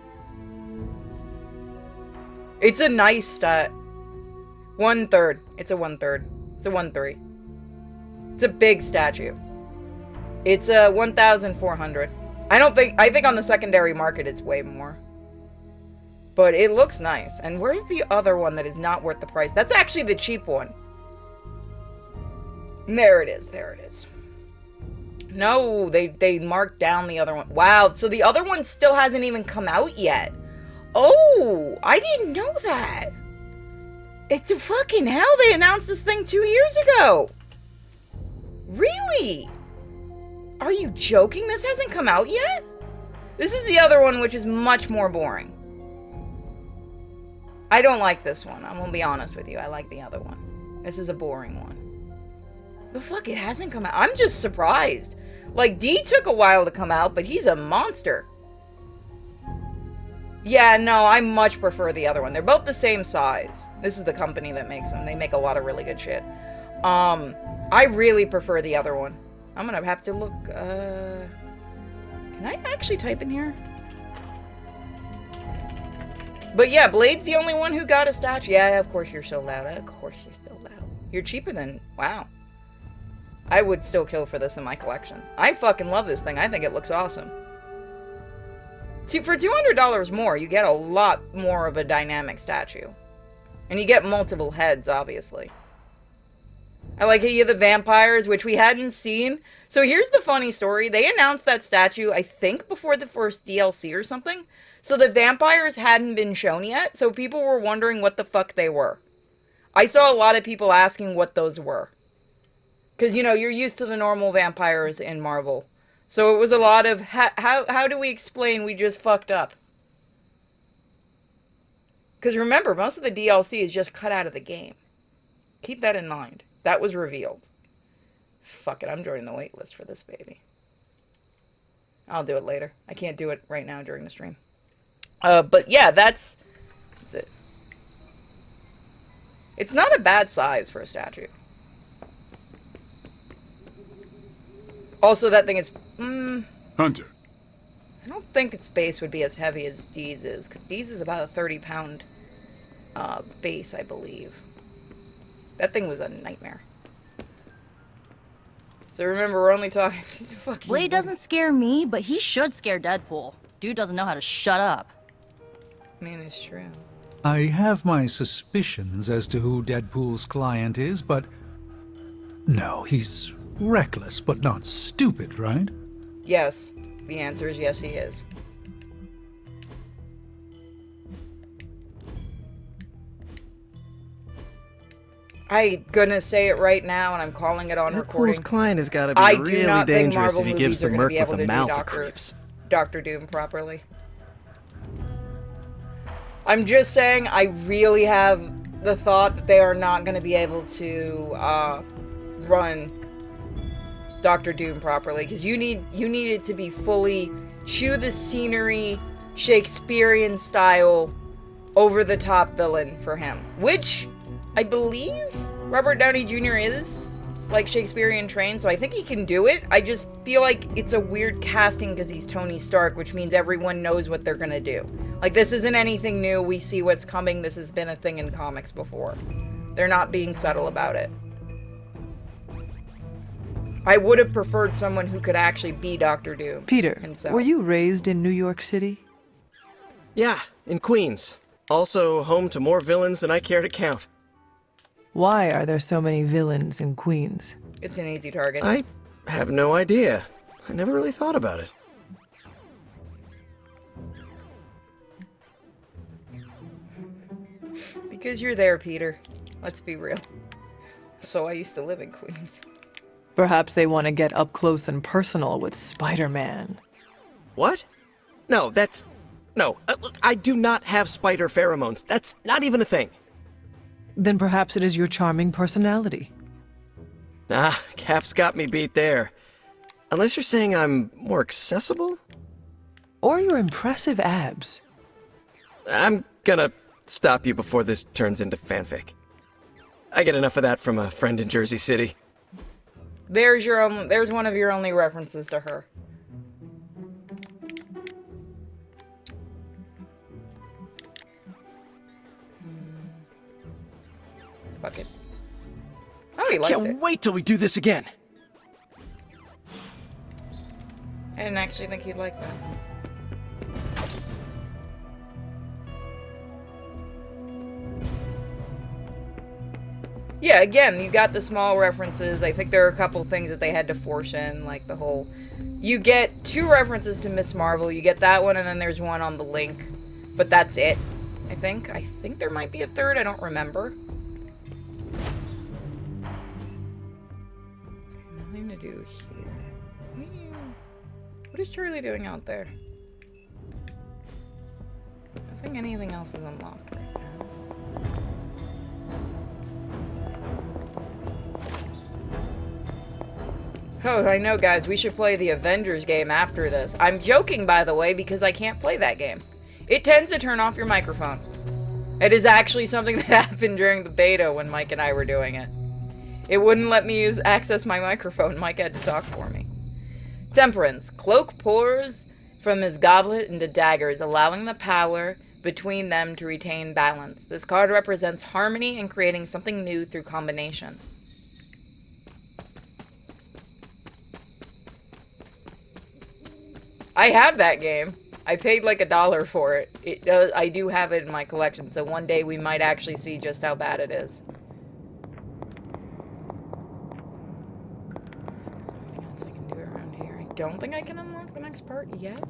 S1: It's a nice 1/3. It's a 1/3. It's a 1/3. It's a big statue. It's a 1,400. I think on the secondary market it's way more. But it looks nice. And where's the other one that is not worth the price? That's actually the cheap one. There it is. There it is. No, they marked down the other one. Wow, so the other one still hasn't even come out yet. Oh, I didn't know that. It's a fucking hell. They announced this thing 2 years ago. Really? Are you joking? This hasn't come out yet? This is the other one, which is much more boring. I don't like this one. I'm gonna be honest with you. I like the other one. This is a boring one. The fuck, it hasn't come out. I'm just surprised. Like, D took a while to come out, but he's a monster. Yeah, no, I much prefer the other one. They're both the same size. This is the company that makes them. They make a lot of really good shit. I really prefer the other one. I'm gonna have to look, can I actually type in here? But yeah, Blade's the only one who got a statue. Yeah, of course you're sold out. Of course you're sold out. You're cheaper than... Wow. I would still kill for this in my collection. I fucking love this thing. I think it looks awesome. See, for $200 more, you get a lot more of a dynamic statue. And you get multiple heads, obviously. I like how you have the vampires, which we hadn't seen. So here's the funny story. They announced that statue, I think, before the first DLC or something. So the vampires hadn't been shown yet, so people were wondering what the fuck they were. I saw a lot of people asking what those were. Because, you know, you're used to the normal vampires in Marvel. So it was a lot of, how do we explain we just fucked up? Because remember, most of the DLC is just cut out of the game. Keep that in mind. That was revealed. Fuck it, I'm joining the waitlist for this baby. I'll do it later. I can't do it right now during the stream. But yeah, that's it. It's not a bad size for a statue. Also, that thing is...
S8: Hunter.
S1: I don't think its base would be as heavy as D's is, because D's is about a 30-pound base, I believe. That thing was a nightmare. So remember, we're only talking... fucking
S11: Blade doesn't scare me, but he should scare Deadpool. Dude doesn't know how to shut up.
S1: I mean, it's true.
S7: I have my suspicions as to who Deadpool's client is, but... No, he's reckless, but not stupid, right?
S1: Yes. The answer is yes, he is. I'm gonna say it right now, and I'm calling it on recording.
S6: Deadpool's client has got to be really dangerous if he gives the
S1: movies are
S6: merc
S1: gonna be
S6: with
S1: able
S6: a
S1: to
S6: mouth
S1: do
S6: of creeps.
S1: Dr. Doom properly. I'm just saying, I really have the thought that they are not going to be able to run Dr. Doom properly, because you need it to be fully chew the scenery, Shakespearean style, over the top villain for him, which I believe Robert Downey Jr. is like Shakespearean trained, so I think he can do it. I just feel like it's a weird casting because he's Tony Stark, which means everyone knows what they're gonna do. Like, this isn't anything new. We see what's coming. This has been a thing in comics before. They're not being subtle about it. I would have preferred someone who could actually be Dr. Doom
S2: Peter,
S1: himself.
S2: were you raised in New York City?
S6: Yeah, in Queens. Also home to more villains than I care to count.
S2: Why are there so many villains in Queens?
S1: It's an easy target.
S6: I have no idea. I never really thought about it.
S1: Because you're there, Peter. Let's be real. So I used to live in Queens.
S2: Perhaps they want to get up close and personal with Spider-Man.
S6: What? No, that's... No, look, I do not have spider pheromones. That's not even a thing.
S2: Then perhaps it is your charming personality.
S6: Ah, Cap's got me beat there. Unless you're saying I'm more accessible?
S2: Or your impressive abs.
S6: I'm gonna stop you before this turns into fanfic. I get enough of that from a friend in Jersey City.
S1: There's one of your only references to her. Fuck it. Oh, he liked it.
S6: Can't wait till we do this again.
S1: I didn't actually think he'd like that. Yeah, again, you got the small references. I think there are a couple things that they had to force in, like the whole... You get 2 references to Miss Marvel. You get that one, and then there's one on the link. But that's it, I think. I think there might be a third. I don't remember. Nothing to do here. What is Charlie doing out there? I don't think anything else is unlocked right now. Oh, I know, guys. We should play the Avengers game after this. I'm joking, by the way, because I can't play that game. It tends to turn off your microphone. It is actually something that happened during the beta when Mike and I were doing it. It wouldn't let me access my microphone. Mike had to talk for me. Temperance. Cloak pours from his goblet into daggers, allowing the power between them to retain balance. This card represents harmony and creating something new through combination. I have that game. I paid like $1 for it. I do have it in my collection, so one day we might actually see just how bad it is. Is there anything else I can do around here? I don't think I can unlock the next part yet. I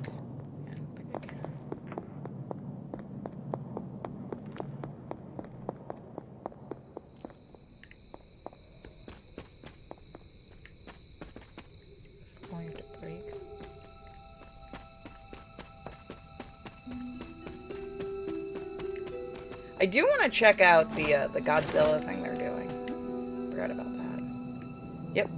S1: don't think I can. Going to break. I do want to check out the Godzilla thing they're doing. Forgot about that. Yep.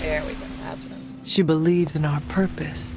S1: There we go. That's what I'm...
S2: She believes in our purpose.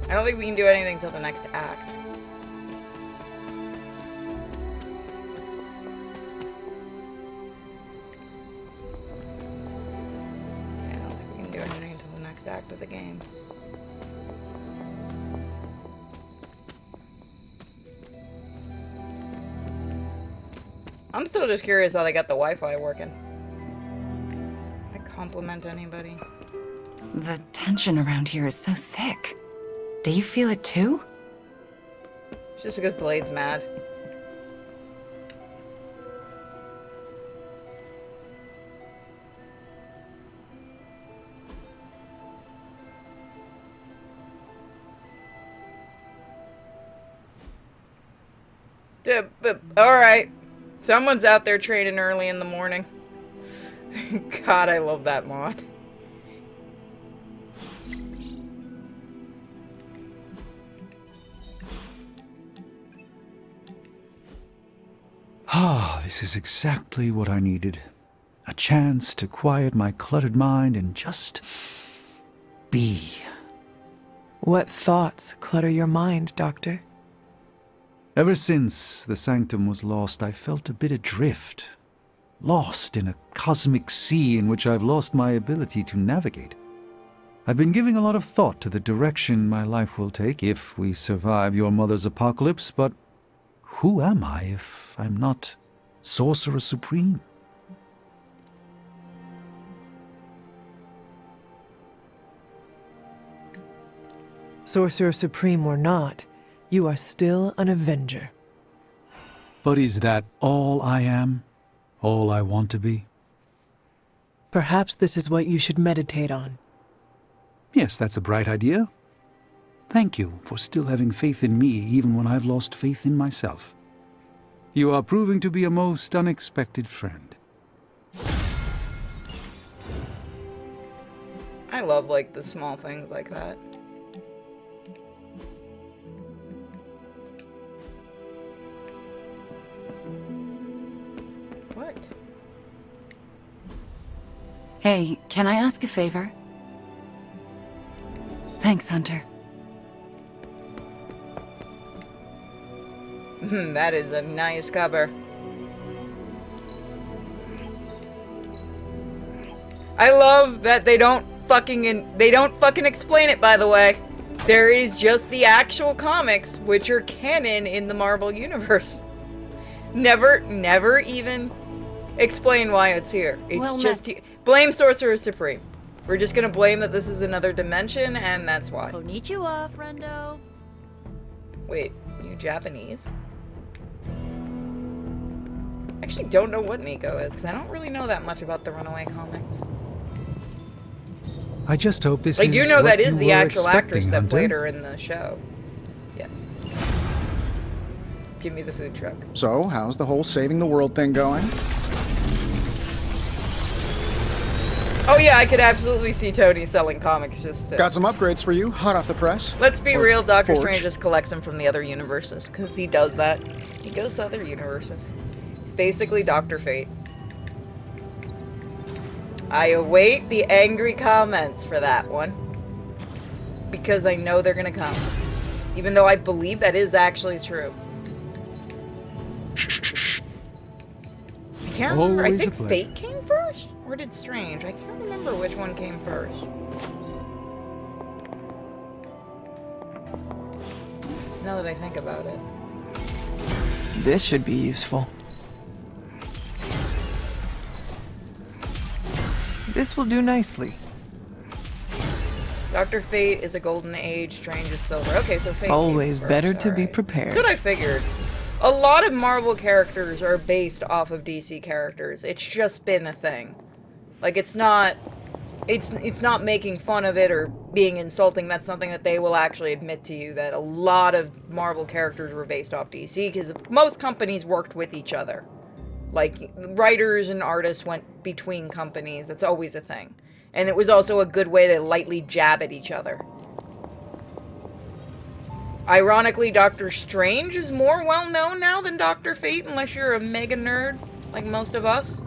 S1: I don't think we can do anything till the next act. I don't think we can do anything until the next act of the game. I'm still just curious how they got the Wi-Fi working. I compliment anybody.
S12: The tension around here is so thick. Do you feel it too?
S1: It's just because Blade's mad. Yeah, but alright. Someone's out there training early in the morning. God, I love that mod.
S7: Ah, this is exactly what I needed. A chance to quiet my cluttered mind and just be.
S2: What thoughts clutter your mind, Doctor?
S7: Ever since the sanctum was lost, I felt a bit adrift. Lost in a cosmic sea in which I've lost my ability to navigate. I've been giving a lot of thought to the direction my life will take if we survive your mother's apocalypse, but who am I if I'm not Sorcerer Supreme?
S2: Sorcerer Supreme or not, you are still an Avenger.
S7: But is that all I am? All I want to be?
S2: Perhaps this is what you should meditate on.
S7: Yes, that's a bright idea. Thank you for still having faith in me even when I've lost faith in myself. You are proving to be a most unexpected friend.
S1: I love, like, the small things like that. What?
S12: Hey, can I ask a favor? Thanks, Hunter.
S1: That is a nice cover. I love that they don't fucking explain it, by the way. There is just the actual comics, which are canon in the Marvel Universe. Never even explain why it's here. It's
S11: Well
S1: just
S11: met.
S1: blame Sorcerer Supreme. We're just gonna blame that this is another dimension, and that's why.
S11: Konnichiwa, friendo.
S1: Wait, you Japanese? I actually don't know what Nico is, because I don't really know that much about the Runaway comics.
S7: I just hope this
S1: I
S7: is
S1: do know
S7: what
S1: that is
S7: you
S1: the
S7: were
S1: actual actress
S7: expecting,
S1: that
S7: Hunter.
S1: played her in the show. Yes. Give me the food truck.
S13: So, how's the whole saving the world thing going?
S1: Oh yeah, I could absolutely see Tony selling comics just to...
S13: Got some upgrades for you, hot off the press.
S1: Let's be
S13: Or
S1: real, Doctor
S13: forged.
S1: Strange just collects them from the other universes, because he does that. He goes to other universes. It's basically Dr. Fate. I await the angry comments for that one, because I know they're gonna come. Even though I believe that is actually true. I can't remember. I
S7: Always a
S1: think
S7: pleasure.
S1: Fate came first? Or did Strange? I can't remember which one came first. Now that I think about it.
S2: This should be useful. This will do nicely.
S1: Dr. Fate is a golden age, Strange is silver. Okay, so Fate
S2: Always
S1: came
S2: better
S1: first,
S2: to be
S1: alright.
S2: prepared.
S1: That's what I figured. A lot of Marvel characters are based off of DC characters. It's just been a thing. Like, it's not making fun of it or being insulting. That's something that they will actually admit to you, that a lot of Marvel characters were based off DC, because most companies worked with each other. Like, writers and artists went between companies. That's always a thing. And it was also a good way to lightly jab at each other. Ironically, Doctor Strange is more well-known now than Dr. Fate, unless you're a mega nerd, like most of us.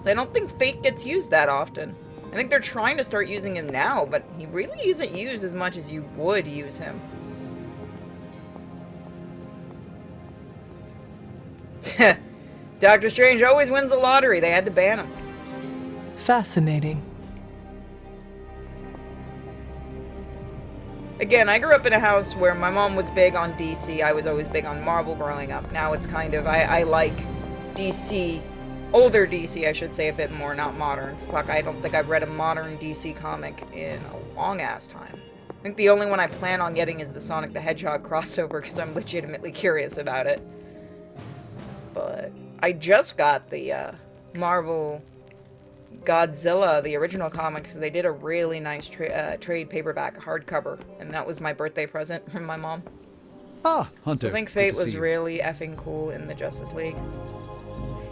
S1: So I don't think Fate gets used that often. I think they're trying to start using him now, but he really isn't used as much as you would use him. Doctor Strange always wins the lottery. They had to ban him.
S2: Fascinating.
S1: Again, I grew up in a house where my mom was big on DC. I was always big on Marvel growing up. Now it's kind of, I like DC, older DC, I should say, a bit more, not modern. Fuck, I don't think I've read a modern DC comic in a long-ass time. I think the only one I plan on getting is the Sonic the Hedgehog crossover, because I'm legitimately curious about it. But I just got the Marvel Godzilla, the original comics, because they did a really nice trade paperback hardcover, and that was my birthday present from my mom.
S7: Ah, Hunter.
S1: So I think
S7: good
S1: Fate
S7: to see
S1: was
S7: you.
S1: really effing cool in the Justice League.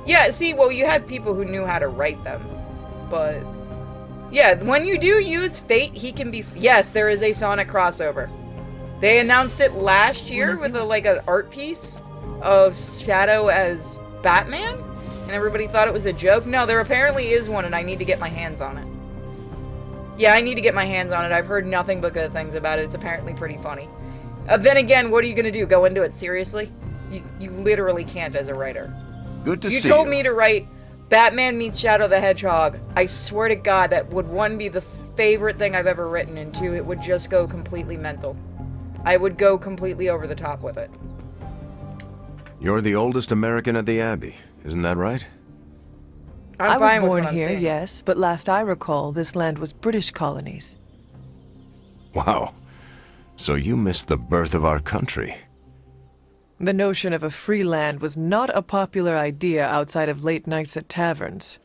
S1: Yeah, see, well, you had people who knew how to write them, but yeah, when you do use Fate, he can be. Yes, there is a Sonic crossover. They announced it last year with like an art piece of Shadow as Batman. And everybody thought it was a joke. No, there apparently is one, and I need to get my hands on it. Yeah, I need to get my hands on it. I've heard nothing but good things about it. It's apparently pretty funny. Then again, what are you going to do? Go into it seriously? You literally can't as a writer.
S14: Good to see you.
S1: You told me to write Batman meets Shadow the Hedgehog. I swear to God, that would, one, be the favorite thing I've ever written, and two, it would just go completely mental. I would go completely over the top with it.
S14: You're the oldest American at the Abbey, isn't that right?
S2: I was
S1: fine with
S2: born
S1: what I'm
S2: here,
S1: saying.
S2: yes, but last I recall, this land was British colonies.
S14: Wow. So you missed the birth of our country.
S2: The notion of a free land was not a popular idea outside of late nights at taverns.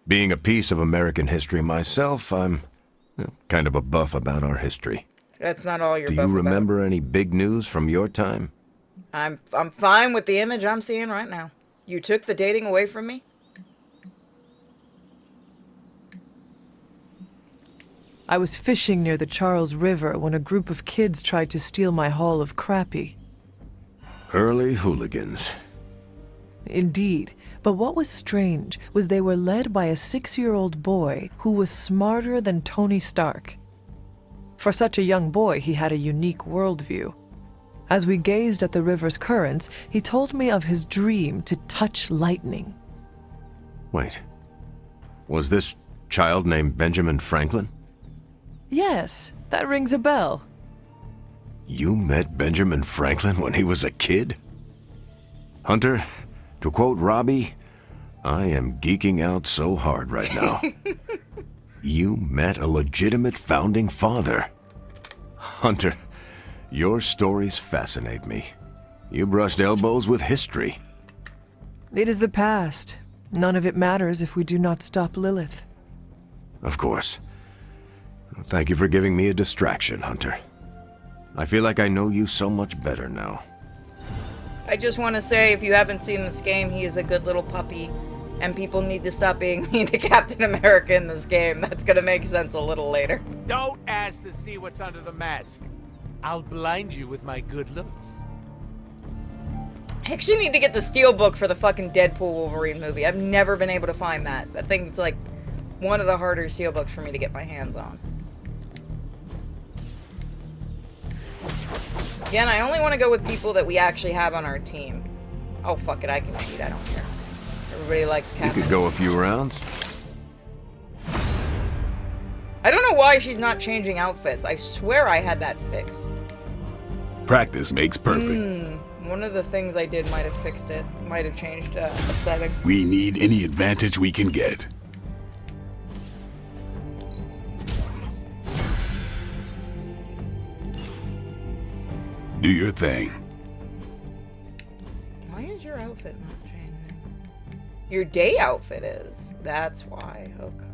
S14: Being a piece of American history myself, I'm kind of a buff about our history.
S1: That's not all you're
S14: Do
S1: buff
S14: you
S1: about.
S14: remember any big news from your time?
S1: I'm fine with the image I'm seeing right now. You took the dating away from me?
S2: I was fishing near the Charles River when a group of kids tried to steal my haul of crappie.
S14: Early hooligans.
S2: Indeed, but what was strange was they were led by a 6-year-old boy who was smarter than Tony Stark. For such a young boy, he had a unique worldview. As we gazed at the river's currents, he told me of his dream to touch lightning.
S14: Wait. Was this child named Benjamin Franklin?
S2: Yes, that rings a bell.
S14: You met Benjamin Franklin when he was a kid? Hunter, to quote Robbie, I am geeking out so hard right now. You met a legitimate founding father. Hunter, your stories fascinate me. You brushed elbows with history.
S2: It is the past. None of it matters if we do not stop Lilith.
S14: Of course. Thank you for giving me a distraction, Hunter. I feel like I know you so much better now.
S1: I just want to say, if you haven't seen this game, he is a good little puppy, and people need to stop being mean to Captain America in this game. That's gonna make sense a little later.
S3: Don't ask to see what's under the mask. I'll blind you with my good looks.
S1: I actually need to get the steelbook for the fucking Deadpool Wolverine movie. I've never been able to find that. I think it's like one of the harder steelbooks for me to get my hands on. Again, I only want to go with people that we actually have on our team. Oh, fuck it, I can cheat, I don't care. Everybody likes Captain.
S14: You could go a few rounds.
S1: I don't know why she's not changing outfits. I swear I had that fixed.
S8: Practice makes perfect.
S1: One of the things I did might have fixed it. Might have changed a setting.
S8: We need any advantage we can get. Do your thing.
S1: Why is your outfit not changing? Your day outfit is. That's why. Okay.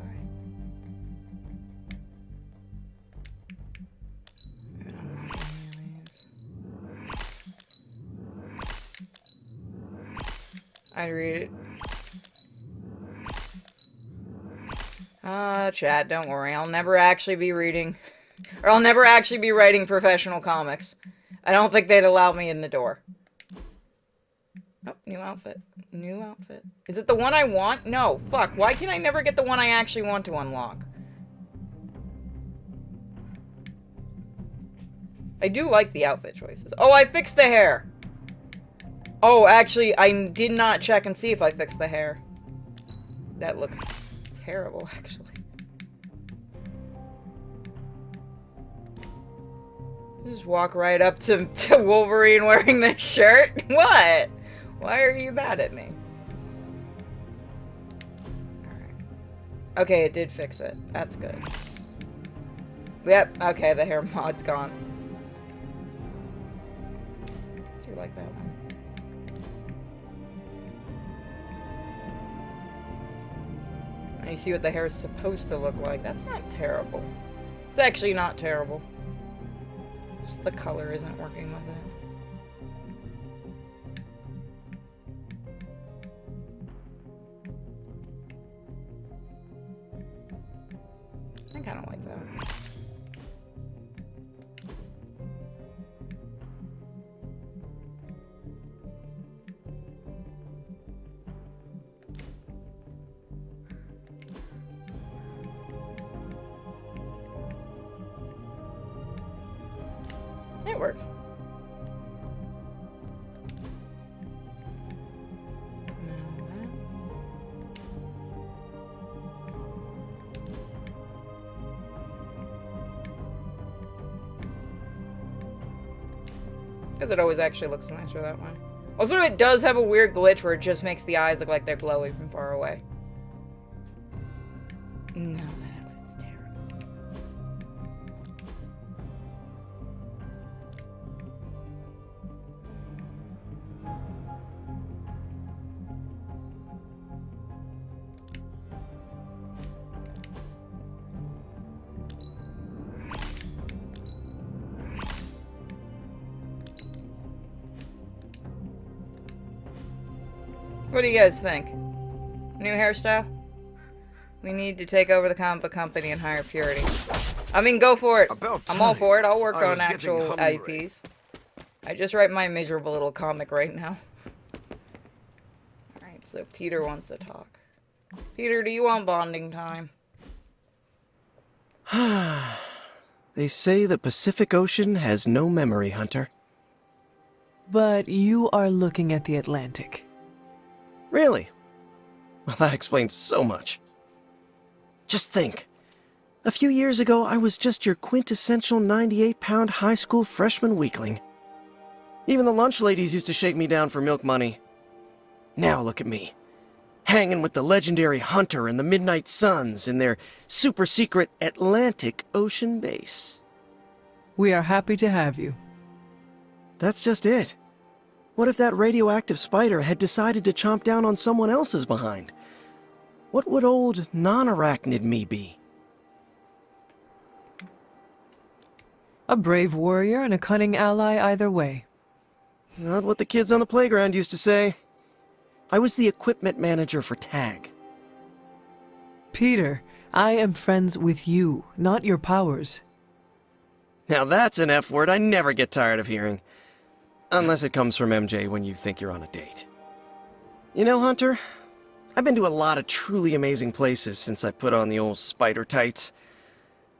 S1: I'd read it. Chat, don't worry. I'll never actually be reading. Or I'll never actually be writing professional comics. I don't think they'd allow me in the door. Oh, new outfit. New outfit. Is it the one I want? No. Fuck. Why can I never get the one I actually want to unlock? I do like the outfit choices. Oh, I fixed the hair. Oh, actually, I did not check and see if I fixed the hair. That looks terrible, actually. Just walk right up to Wolverine wearing this shirt? What? Why are you mad at me? Alright. Okay, it did fix it. That's good. Yep, okay, the hair mod's gone. Do you like that one? You see what the hair is supposed to look like. That's not terrible. It's actually not terrible. Just the color isn't working with it. I kind of like that. It worked. Because it always actually looks nicer that way. Also, it does have a weird glitch where it just makes the eyes look like they're glowy from far away. No, that outfit's terrible. What do you guys think? New hairstyle? We need to take over the comic book company and hire Purity. I mean, go for it. I'm all for it. I'll work on actual IPs. I just write my miserable little comic right now. So Peter wants to talk. Peter, do you want bonding time?
S15: They say the Pacific Ocean has no memory, Hunter.
S2: But you are looking at the Atlantic.
S15: Really? Well, that explains so much. Just think. A few years ago, I was just your quintessential 98-pound high school freshman weakling. Even the lunch ladies used to shake me down for milk money. Now look at me. Hanging with the legendary Hunter and the Midnight Suns in their super-secret Atlantic Ocean base.
S2: We are happy to have you.
S15: That's just it. What if that radioactive spider had decided to chomp down on someone else's behind? What would old non-arachnid me be?
S2: A brave warrior and a cunning ally either way.
S15: Not what the kids on the playground used to say. I was the equipment manager for TAG.
S2: Peter, I am friends with you, not your powers.
S15: Now that's an F word I never get tired of hearing. Unless it comes from MJ when you think you're on a date. You know, Hunter, I've been to a lot of truly amazing places since I put on the old spider tights.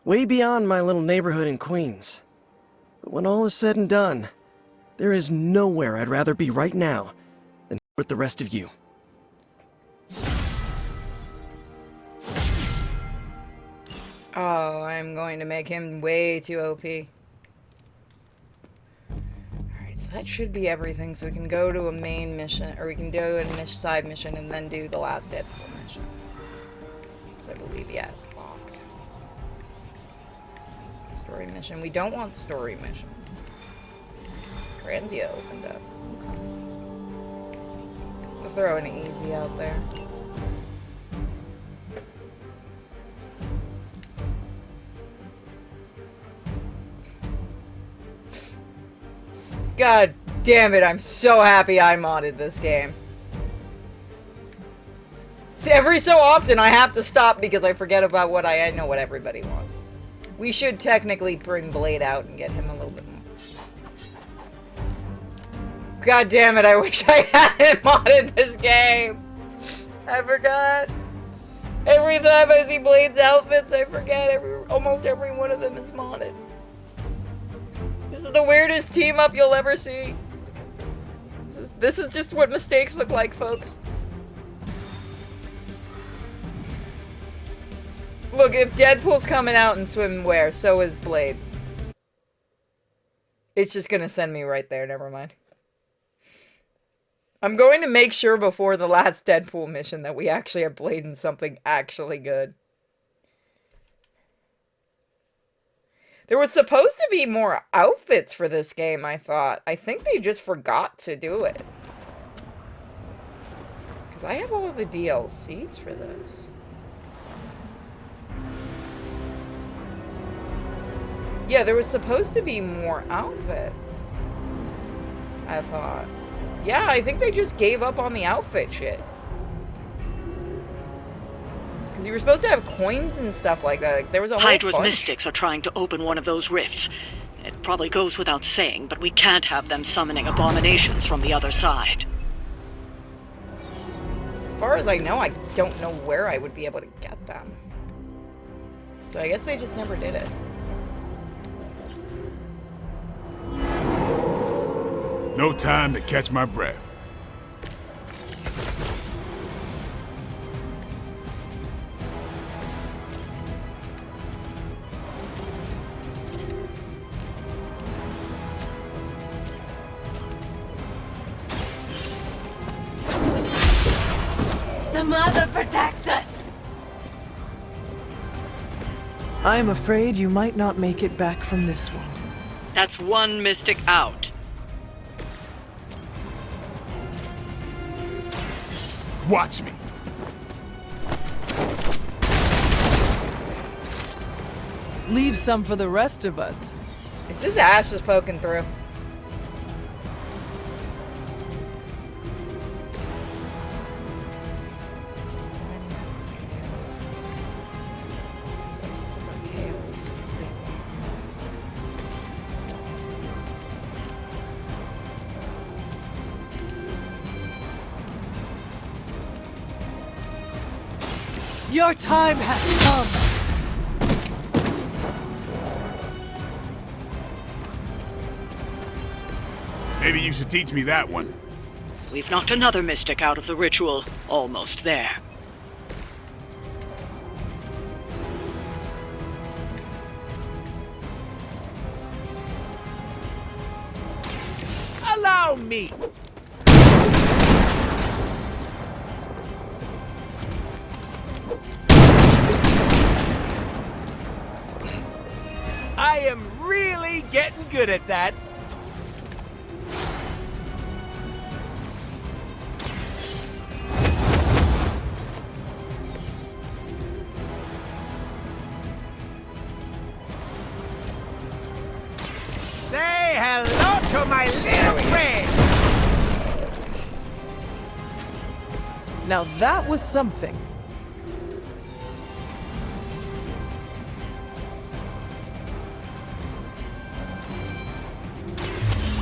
S15: Way beyond my little neighborhood in Queens. But when all is said and done, there is nowhere I'd rather be right now than with the rest of you.
S1: Oh, I'm going to make him way too OP. Alright, so that should be everything. So we can go to a main mission, or we can do a side mission and then do the last Deadpool mission. I believe, yeah, it's locked. Story mission. We don't want story mission. Granzia opened up. We'll throw an easy out there. God damn it, I'm so happy I modded this game. See, every so often I have to stop because I forget about what I know what everybody wants. We should technically bring Blade out and get him a little bit more. God damn it, I wish I hadn't modded this game. I forgot. Every time I see Blade's outfits, I forget almost every one of them is modded. This is the weirdest team up you'll ever see. This is just what mistakes look like, folks. Look, if Deadpool's coming out in swimwear, so is Blade. It's just gonna send me right there, never mind. I'm going to make sure before the last Deadpool mission that we actually have Blade in something actually good. There was supposed to be more outfits for this game, I thought. I think they just forgot to do it. Because I have all of the DLCs for this. Yeah, there was supposed to be more outfits. I thought. Yeah, I think they just gave up on the outfit shit. Because you were supposed to have coins and stuff like that. Like, there was a whole
S10: Hydra's
S1: bunch.
S10: mystics are trying to open one of those rifts. It probably goes without saying, but we can't have them summoning abominations from the other side.
S1: As far as I know, I don't know where I would be able to get them. So I guess they just never did it.
S8: No time to catch my breath.
S16: The mother protects us!
S2: I am afraid you might not make it back from this one.
S10: That's one mystic out.
S8: Watch me.
S2: Leave some for the rest of us.
S1: Is his ass just poking through?
S2: Your time has come.
S8: Maybe you should teach me that one.
S10: We've knocked another mystic out of the ritual. Almost there.
S3: Allow me! I am really getting good at that. Say hello to my little friend!
S2: Now that was something.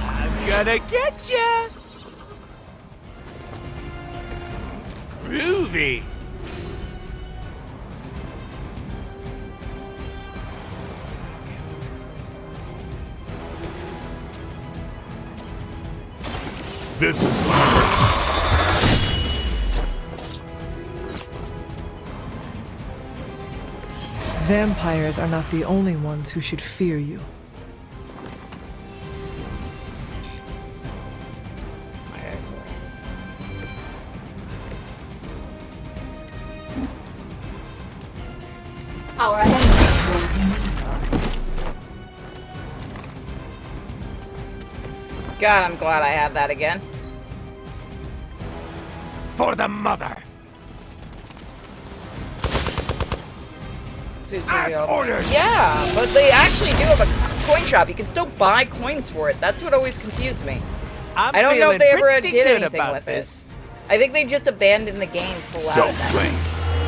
S3: I'm gonna get ya! Groovy!
S8: This is gonna hurt.
S2: Vampires are not the only ones who should fear you.
S16: Our enemy is in need.
S1: God, I'm glad I have that again.
S3: For the mother! As ordered!
S1: Yeah, but they actually do have a coin shop. You can still buy coins for it. That's what always confused me. I don't know if they ever did anything with this. I think they just abandoned the game full out.
S8: Don't blame.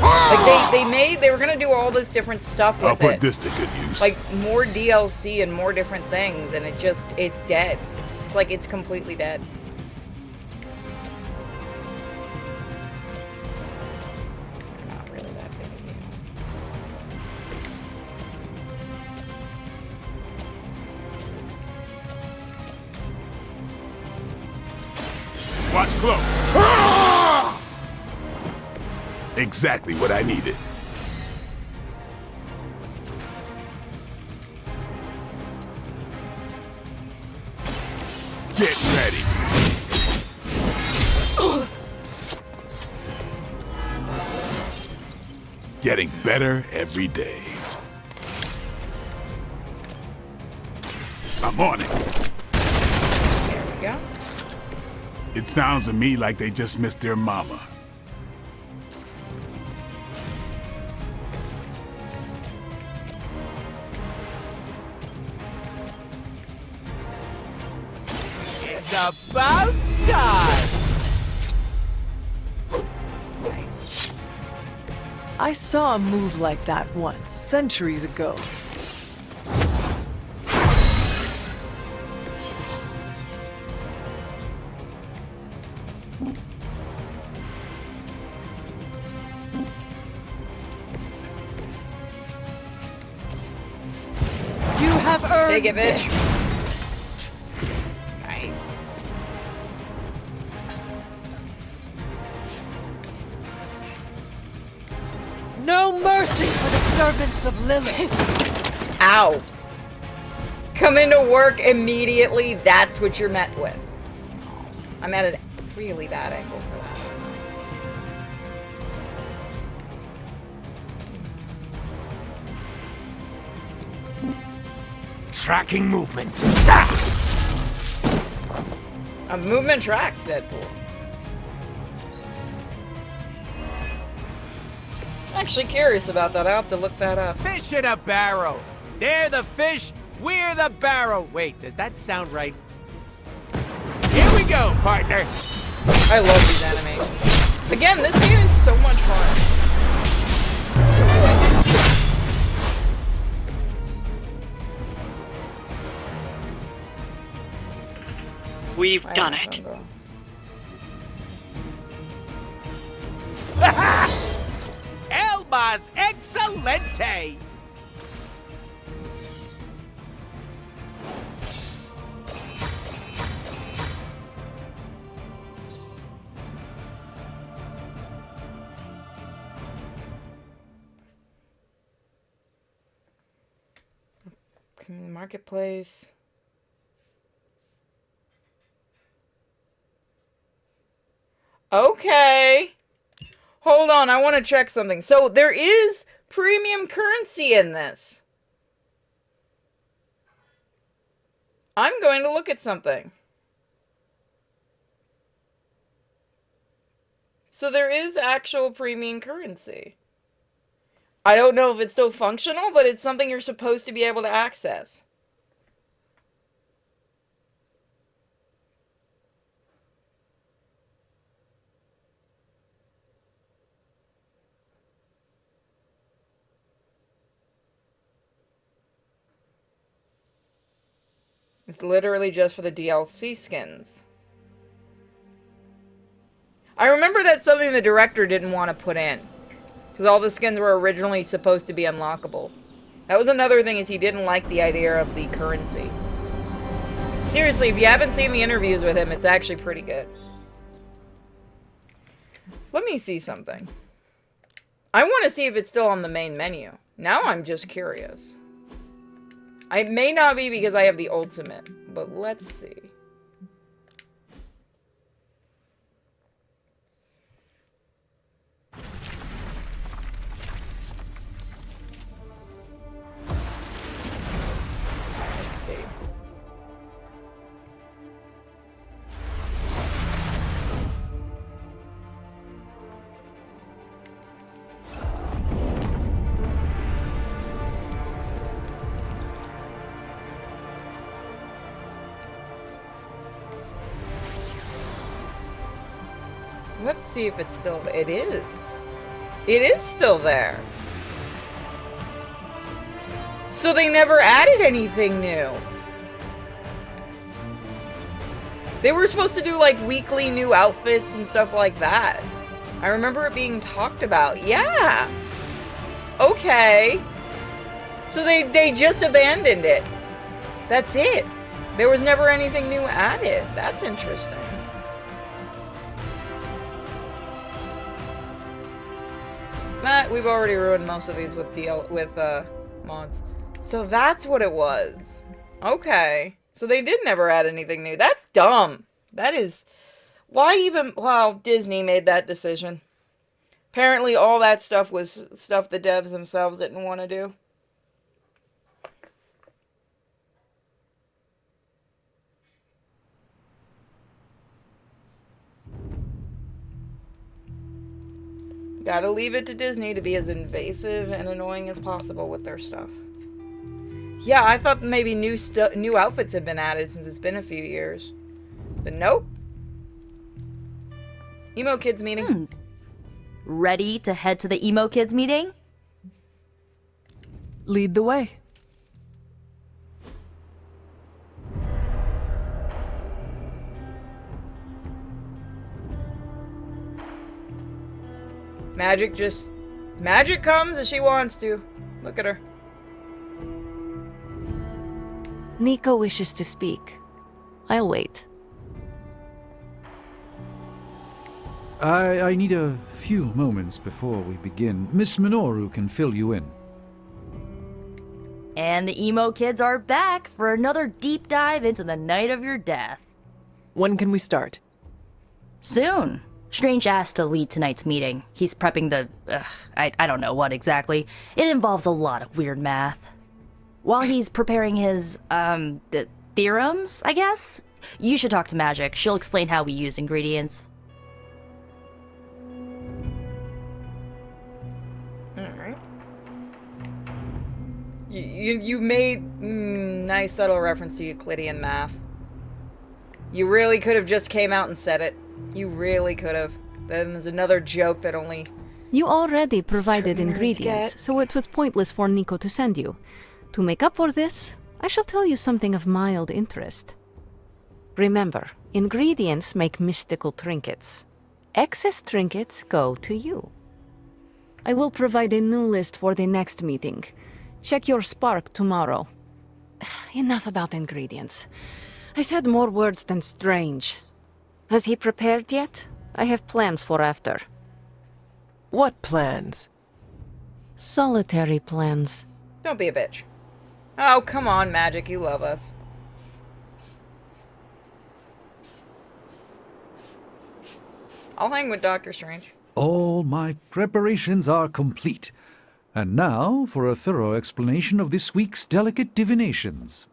S1: Like they were gonna do all this different stuff with it.
S8: I'll put this to good use.
S1: Like more DLC and more different things, and it's dead. It's like it's completely dead. Not really that big a deal.
S8: Watch close. Exactly what I needed. Get ready. Getting better every day. I'm on it.
S1: There we go.
S8: It sounds to me like they just missed their mama.
S3: It's about time!
S2: I saw a move like that once, centuries ago. You have earned
S1: Take it, bitch.
S2: this.
S1: Nice.
S2: No mercy for the servants of Lilith.
S1: Ow. Come into work immediately, that's what you're met with. I'm at a really bad angle for that.
S3: Tracking movement.
S1: A movement track, Deadpool. Actually curious about that. I'll have to look that up.
S3: Fish in a barrel. They're the fish, we're the barrel. Wait, does that sound right? Here we go, partner.
S1: I love these animations. Again, this game is so much fun.
S10: We've done it.
S3: mas excelente!
S1: Marketplace. Okay. Hold on, I want to check something. So there is premium currency in this. I'm going to look at something. So there is actual premium currency. I don't know if it's still functional, but it's something you're supposed to be able to access. It's literally just for the DLC skins. I remember that's something the director didn't want to put in. Because all the skins were originally supposed to be unlockable. That was another thing, is he didn't like the idea of the currency. Seriously, if you haven't seen the interviews with him, it's actually pretty good. Let me see something. I want to see if it's still on the main menu. Now I'm just curious. It may not be because I have the ultimate, but let's see. Let's see. Let's see if it's still... It is. It is still there. So they never added anything new. They were supposed to do like weekly new outfits and stuff like that. I remember it being talked about. Yeah. Okay. So they just abandoned it. That's it. There was never anything new added. That's interesting. We've already ruined most of these with mods. So that's what it was. Okay. So they did never add anything new. That's dumb. That is... Why even... Well, Disney made that decision. Apparently all that stuff was stuff the devs themselves didn't want to do. Gotta leave it to Disney to be as invasive and annoying as possible with their stuff. Yeah, I thought maybe new outfits had been added since it's been a few years. But nope. Emo Kids meeting.
S11: Ready to head to the Emo Kids meeting?
S2: Lead the way.
S1: Magic comes as she wants to. Look at her.
S5: Nico wishes to speak. I'll wait.
S7: I need a few moments before we begin. Miss Minoru can fill you in.
S11: And the Emo Kids are back for another deep dive into the night of your death.
S2: When can we start?
S11: Soon. Strange asked to lead tonight's meeting. He's prepping the... I don't know what exactly. It involves a lot of weird math. While he's preparing his, the theorems, I guess? You should talk to Magic. She'll explain how we use ingredients.
S1: Alright. You made nice subtle reference to Euclidean math. You really could have just came out and said it. You really could have. Then there's another joke that only...
S5: You already provided
S1: certain nerds
S5: ingredients,
S1: get.
S5: so it was pointless for Nico to send you. To make up for this, I shall tell you something of mild interest. Remember, ingredients make mystical trinkets. Excess trinkets go to you. I will provide a new list for the next meeting. Check your spark tomorrow. Enough about ingredients. I said more words than strange. Has he prepared yet? I have plans for after.
S2: What plans?
S5: Solitary plans.
S1: Don't be a bitch. Oh, come on, Magic. You love us. I'll hang with Doctor Strange.
S7: All my preparations are complete. And now for a thorough explanation of this week's delicate divinations.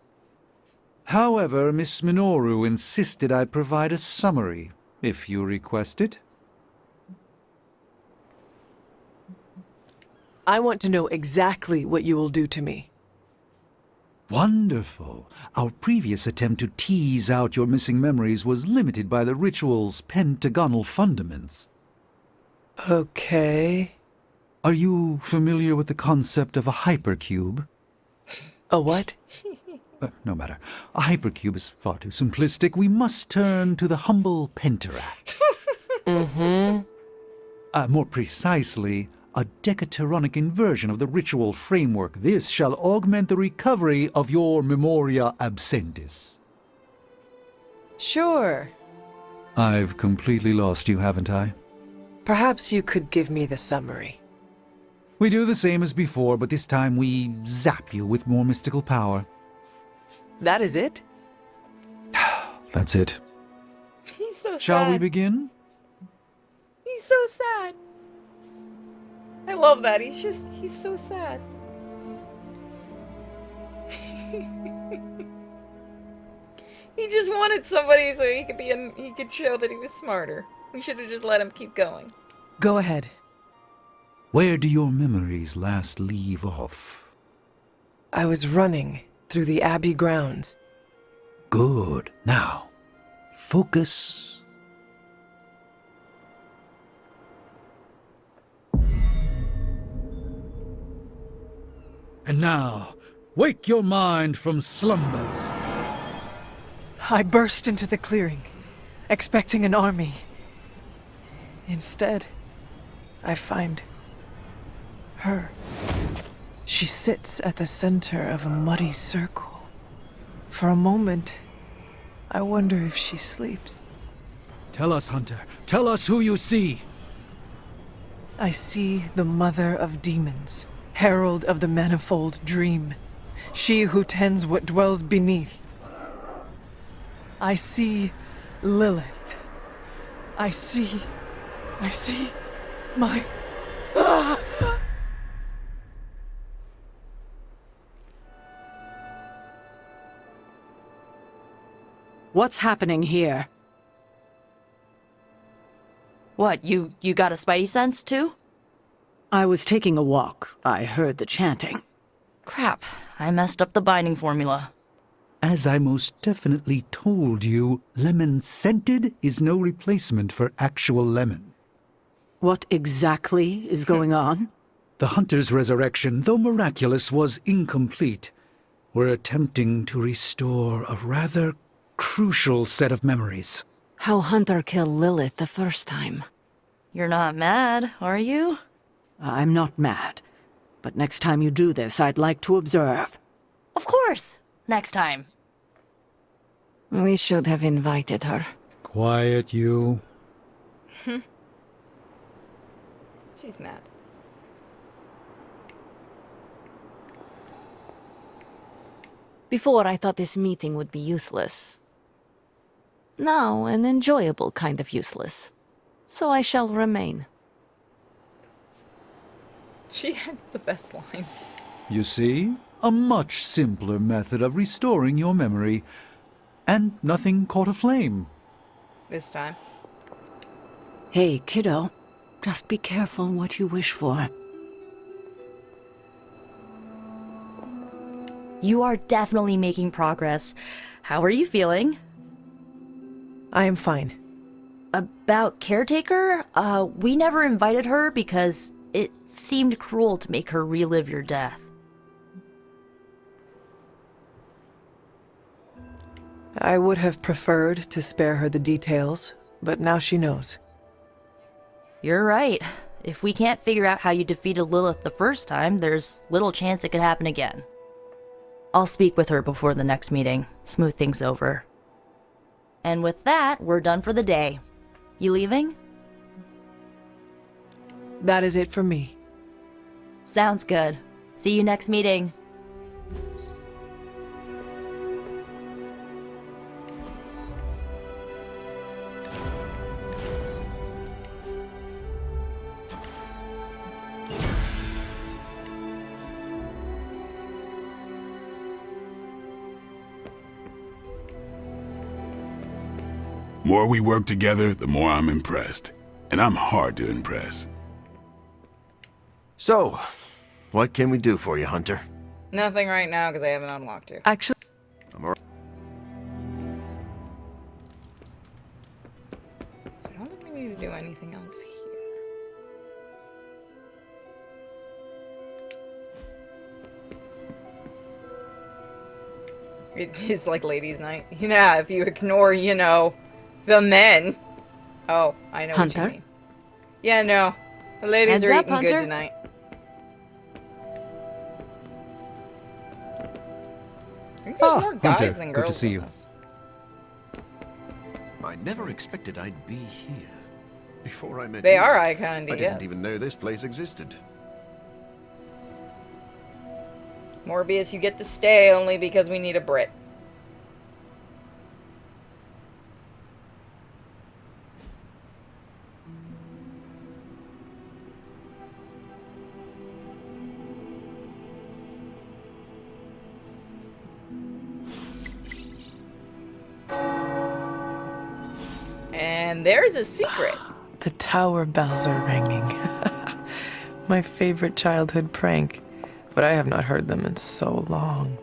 S7: However, Miss Minoru insisted I provide a summary, if you request it.
S2: I want to know exactly what you will do to me.
S7: Wonderful. Our previous attempt to tease out your missing memories was limited by the ritual's pentagonal fundaments.
S2: Okay.
S7: Are you familiar with the concept of a hypercube?
S2: A what?
S7: No matter. A hypercube is far too simplistic. We must turn to the humble pentaract. More precisely, a decaturonic inversion of the ritual framework. This shall augment the recovery of your memoria absentis.
S2: Sure.
S7: I've completely lost you, haven't I?
S2: Perhaps you could give me the summary.
S7: We do the same as before, but this time we zap you with more mystical power.
S2: That is it?
S7: That's it.
S1: He's so sad.
S7: Shall we begin?
S1: He's so sad. I love that. He's so sad. He just wanted somebody so he could show that he was smarter. We should have just let him keep going.
S2: Go ahead.
S7: Where do your memories last leave off?
S2: I was running through the Abbey grounds.
S7: Good. Now, focus. And now, wake your mind from slumber.
S2: I burst into the clearing, expecting an army. Instead, I find her. She sits at the center of a muddy circle. For a moment, I wonder if she sleeps.
S7: Tell us, Hunter. Tell us who you see.
S2: I see the mother of demons, herald of the manifold dream, she who tends what dwells beneath. I see Lilith. I see my...
S4: What's happening here?
S11: What, you got a spidey sense, too?
S4: I was taking a walk. I heard the chanting.
S11: Crap, I messed up the binding formula.
S7: As I most definitely told you, lemon-scented is no replacement for actual lemon.
S4: What exactly is going on?
S7: The Hunter's resurrection, though miraculous, was incomplete. We're attempting to restore a rather crucial set of memories.
S5: How Hunter killed Lilith the first time.
S11: You're not mad, are you?
S4: I'm not mad. But next time you do this, I'd like to observe.
S11: Of course! Next time.
S5: We should have invited her.
S7: Quiet, you.
S1: She's mad.
S5: Before, I thought this meeting would be useless. Now, an enjoyable kind of useless. So I shall remain.
S1: She had the best lines.
S7: You see? A much simpler method of restoring your memory. And nothing caught aflame.
S1: This time.
S4: Hey, kiddo. Just be careful what you wish for.
S11: You are definitely making progress. How are you feeling?
S2: I am fine.
S11: About Caretaker? We never invited her because it seemed cruel to make her relive your death.
S2: I would have preferred to spare her the details, but now she knows.
S11: You're right. If we can't figure out how you defeated Lilith the first time, there's little chance it could happen again. I'll speak with her before the next meeting, smooth things over. And with that, we're done for the day. You leaving?
S2: That is it for me.
S11: Sounds good. See you next meeting.
S8: More we work together, the more I'm impressed. And I'm hard to impress.
S14: So, what can we do for you, Hunter?
S1: Nothing right now because I haven't unlocked her.
S2: Actually,
S14: I'm all
S1: So I don't think we need to do anything else here. It's like ladies' night. Yeah, if you ignore, you know, the men. Oh, I know what you
S5: Hunter?
S1: mean. Yeah, no. The ladies
S11: Heads
S1: are
S11: up,
S1: eating
S11: Hunter.
S1: good tonight. I think there's more guys
S7: Hunter,
S1: than
S7: good
S1: girls
S7: to see
S1: in
S7: you.
S1: this.
S14: I never expected I'd be here. Before I met
S1: They
S14: you,
S1: are eye candy,
S14: I didn't
S1: yes.
S14: even know this place existed.
S1: Morbius, you get to stay only because we need a Brit. And there's a secret.
S2: the tower bells are ringing. My favorite childhood prank, but I have not heard them in so long.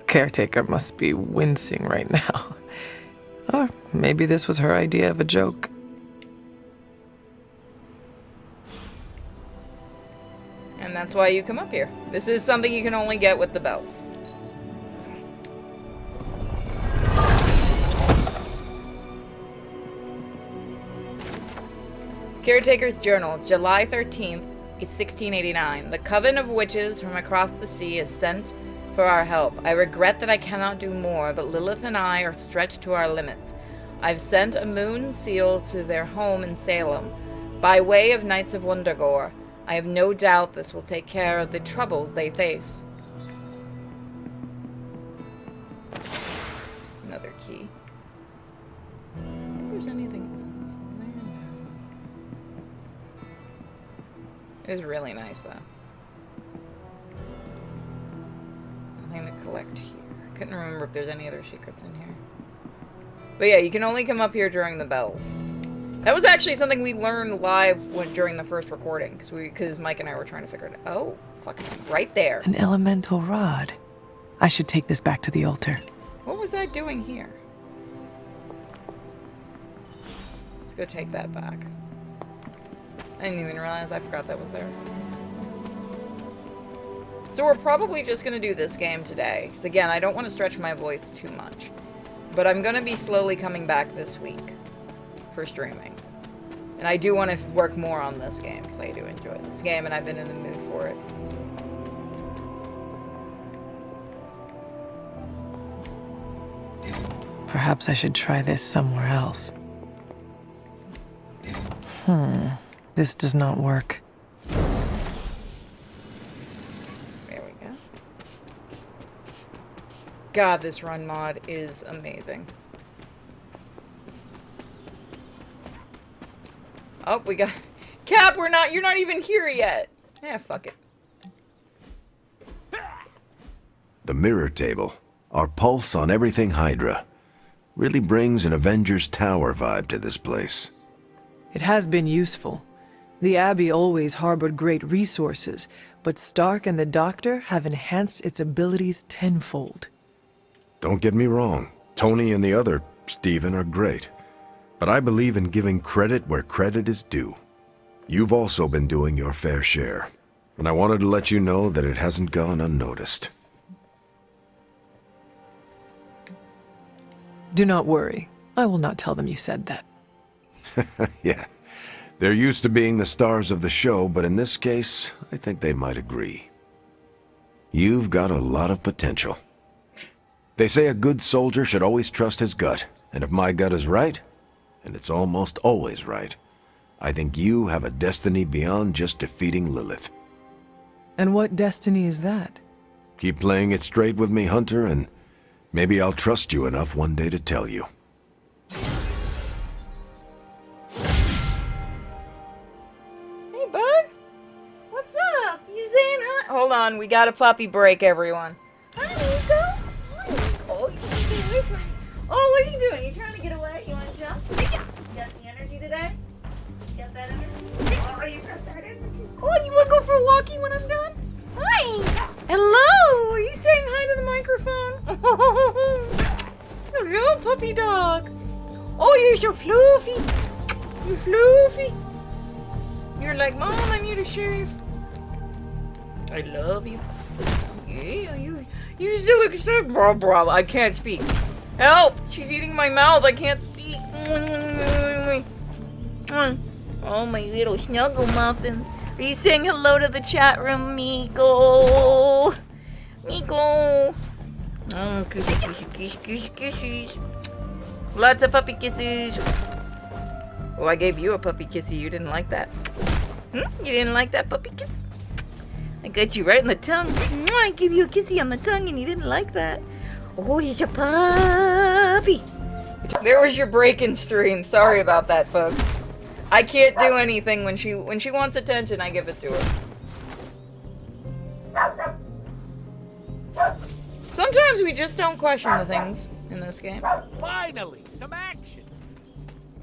S2: Caretaker must be wincing right now. Or maybe this was her idea of a joke.
S1: And that's why you come up here. This is something you can only get with the bells. Caretaker's Journal, July 13th, 1689. The coven of witches from across the sea is sent for our help. I regret that I cannot do more, but Lilith and I are stretched to our limits. I've sent a moon seal to their home in Salem, by way of Knights of Wundagore. I have no doubt this will take care of the troubles they face. Another key. I wonder if there's anything else in there. It's really nice, though. Nothing to collect here. I couldn't remember if there's any other secrets in here. But yeah, you can only come up here during the bells. That was actually something we learned live during the first recording, because Mike and I were trying to figure it out. Oh, fuck, it's right there.
S2: An elemental rod. I should take this back to the altar.
S1: What was I doing here? Let's go take that back. I didn't even realize I forgot that was there. So we're probably just going to do this game today. Because again, I don't want to stretch my voice too much. But I'm going to be slowly coming back this week for streaming. And I do want to work more on this game, because I do enjoy this game, and I've been in the mood for it.
S2: Perhaps I should try this somewhere else. This does not work.
S1: There we go. God, this run mod is amazing. Oh, we got... Cap, you're not even here yet. Yeah, fuck it.
S14: The mirror table, our pulse on everything Hydra, really brings an Avengers Tower vibe to this place.
S2: It has been useful. The Abbey always harbored great resources, but Stark and the Doctor have enhanced its abilities tenfold.
S14: Don't get me wrong, Tony and the other Stephen are great. But I believe in giving credit where credit is due. You've also been doing your fair share, and I wanted to let you know that it hasn't gone unnoticed.
S2: Do not worry. I will not tell them you said that.
S14: Yeah, They're used to being the stars of the show, but in this case, I think they might agree. You've got a lot of potential. They say a good soldier should always trust his gut, and if my gut is right, and it's almost always right, I think you have a destiny beyond just defeating Lilith.
S2: And what destiny is that?
S14: Keep playing it straight with me, Hunter, and maybe I'll trust you enough one day to tell you.
S1: Hey, bud. What's up? You saying hi? Hold on, we got a puppy break, everyone. Hi, Nico. Hi, Nico. You want to get away from me? Oh, what are you doing? You trying to get away? You want to jump? You got the energy today? You got that energy? Oh, you got that energy? Oh, you want to go for a walkie when I'm done? Hi. Hello. Are you saying hi to the microphone? Hello, puppy dog. Oh, you're so fluffy. You're fluffy. You're like, Mom, I need a shave. I love you. Yeah, you're so excited. Bro, I can't speak. Help! She's eating my mouth. I can't speak. Oh, my little snuggle muffins. Are you saying hello to the chat room, Miko? Miko. Oh, kisses. Lots of puppy kisses. Oh, I gave you a puppy kissy. You didn't like that. You didn't like that puppy kiss? I got you right in the tongue. I gave you a kissy on the tongue and you didn't like that. Oh, he's a puppy. There was your break in stream. Sorry about that, folks. I can't do anything when she wants attention. I give it to her. Sometimes we just don't question the things in this game.
S3: Finally, some action.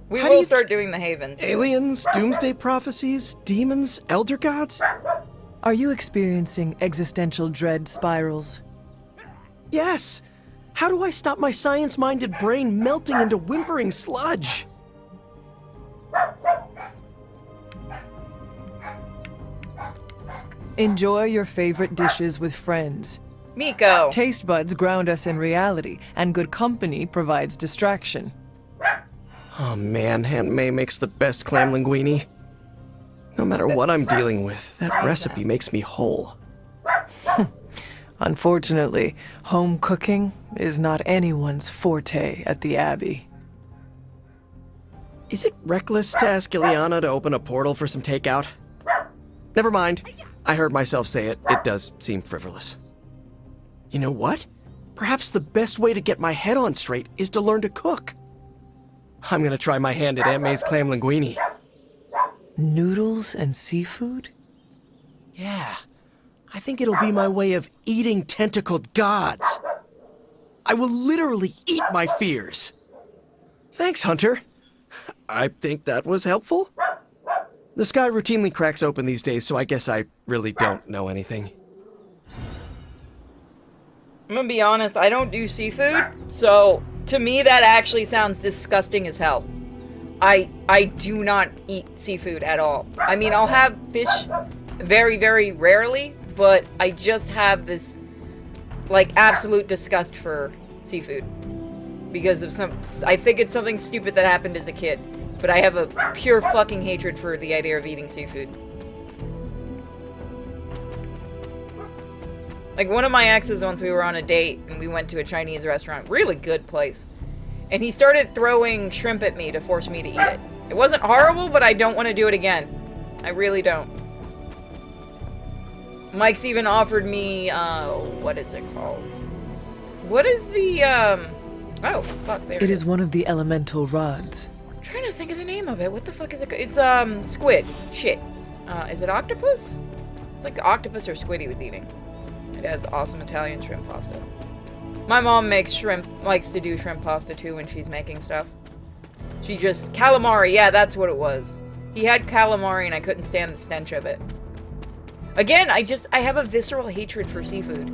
S1: We will start doing the havens.
S15: Aliens, doomsday prophecies, demons, elder gods?
S2: Are you experiencing existential dread spirals?
S15: Yes. How do I stop my science-minded brain melting into whimpering sludge?
S2: Enjoy your favorite dishes with friends.
S1: Miko.
S2: Taste buds ground us in reality, and good company provides distraction.
S6: Oh man, Aunt May makes the best clam linguine. No matter what I'm dealing with, that recipe makes me whole.
S2: Unfortunately, home cooking is not anyone's forte at the Abbey.
S6: Is it reckless to ask Ileana to open a portal for some takeout? Never mind. I heard myself say it. It does seem frivolous. You know what? Perhaps the best way to get my head on straight is to learn to cook. I'm gonna try my hand at Aunt May's clam linguine.
S2: Noodles and seafood?
S6: Yeah. I think it'll be my way of eating tentacled gods. I will literally eat my fears. Thanks, Hunter. I think that was helpful. The sky routinely cracks open these days, so I guess I really don't know anything.
S1: I'm gonna be honest, I don't do seafood, so to me that actually sounds disgusting as hell. I do not eat seafood at all. I mean, I'll have fish very, very rarely, but I just have this, like, absolute disgust for seafood. Because of I think it's something stupid that happened as a kid. But I have a pure fucking hatred for the idea of eating seafood. Like, one of my exes, once we were on a date, and we went to a Chinese restaurant, really good place. And he started throwing shrimp at me to force me to eat it. It wasn't horrible, but I don't want to do it again. I really don't. Mike's even offered me, what is it called? What is the, oh, fuck, there it is.
S2: It is one of the elemental rods.
S1: I'm trying to think of the name of it. What the fuck is it called? It's, squid. Shit. Is it octopus? It's like the octopus or squid he was eating. My dad's awesome Italian shrimp pasta. My mom likes to do shrimp pasta too when she's making stuff. She just, calamari, yeah, that's what it was. He had calamari and I couldn't stand the stench of it. Again, I have a visceral hatred for seafood.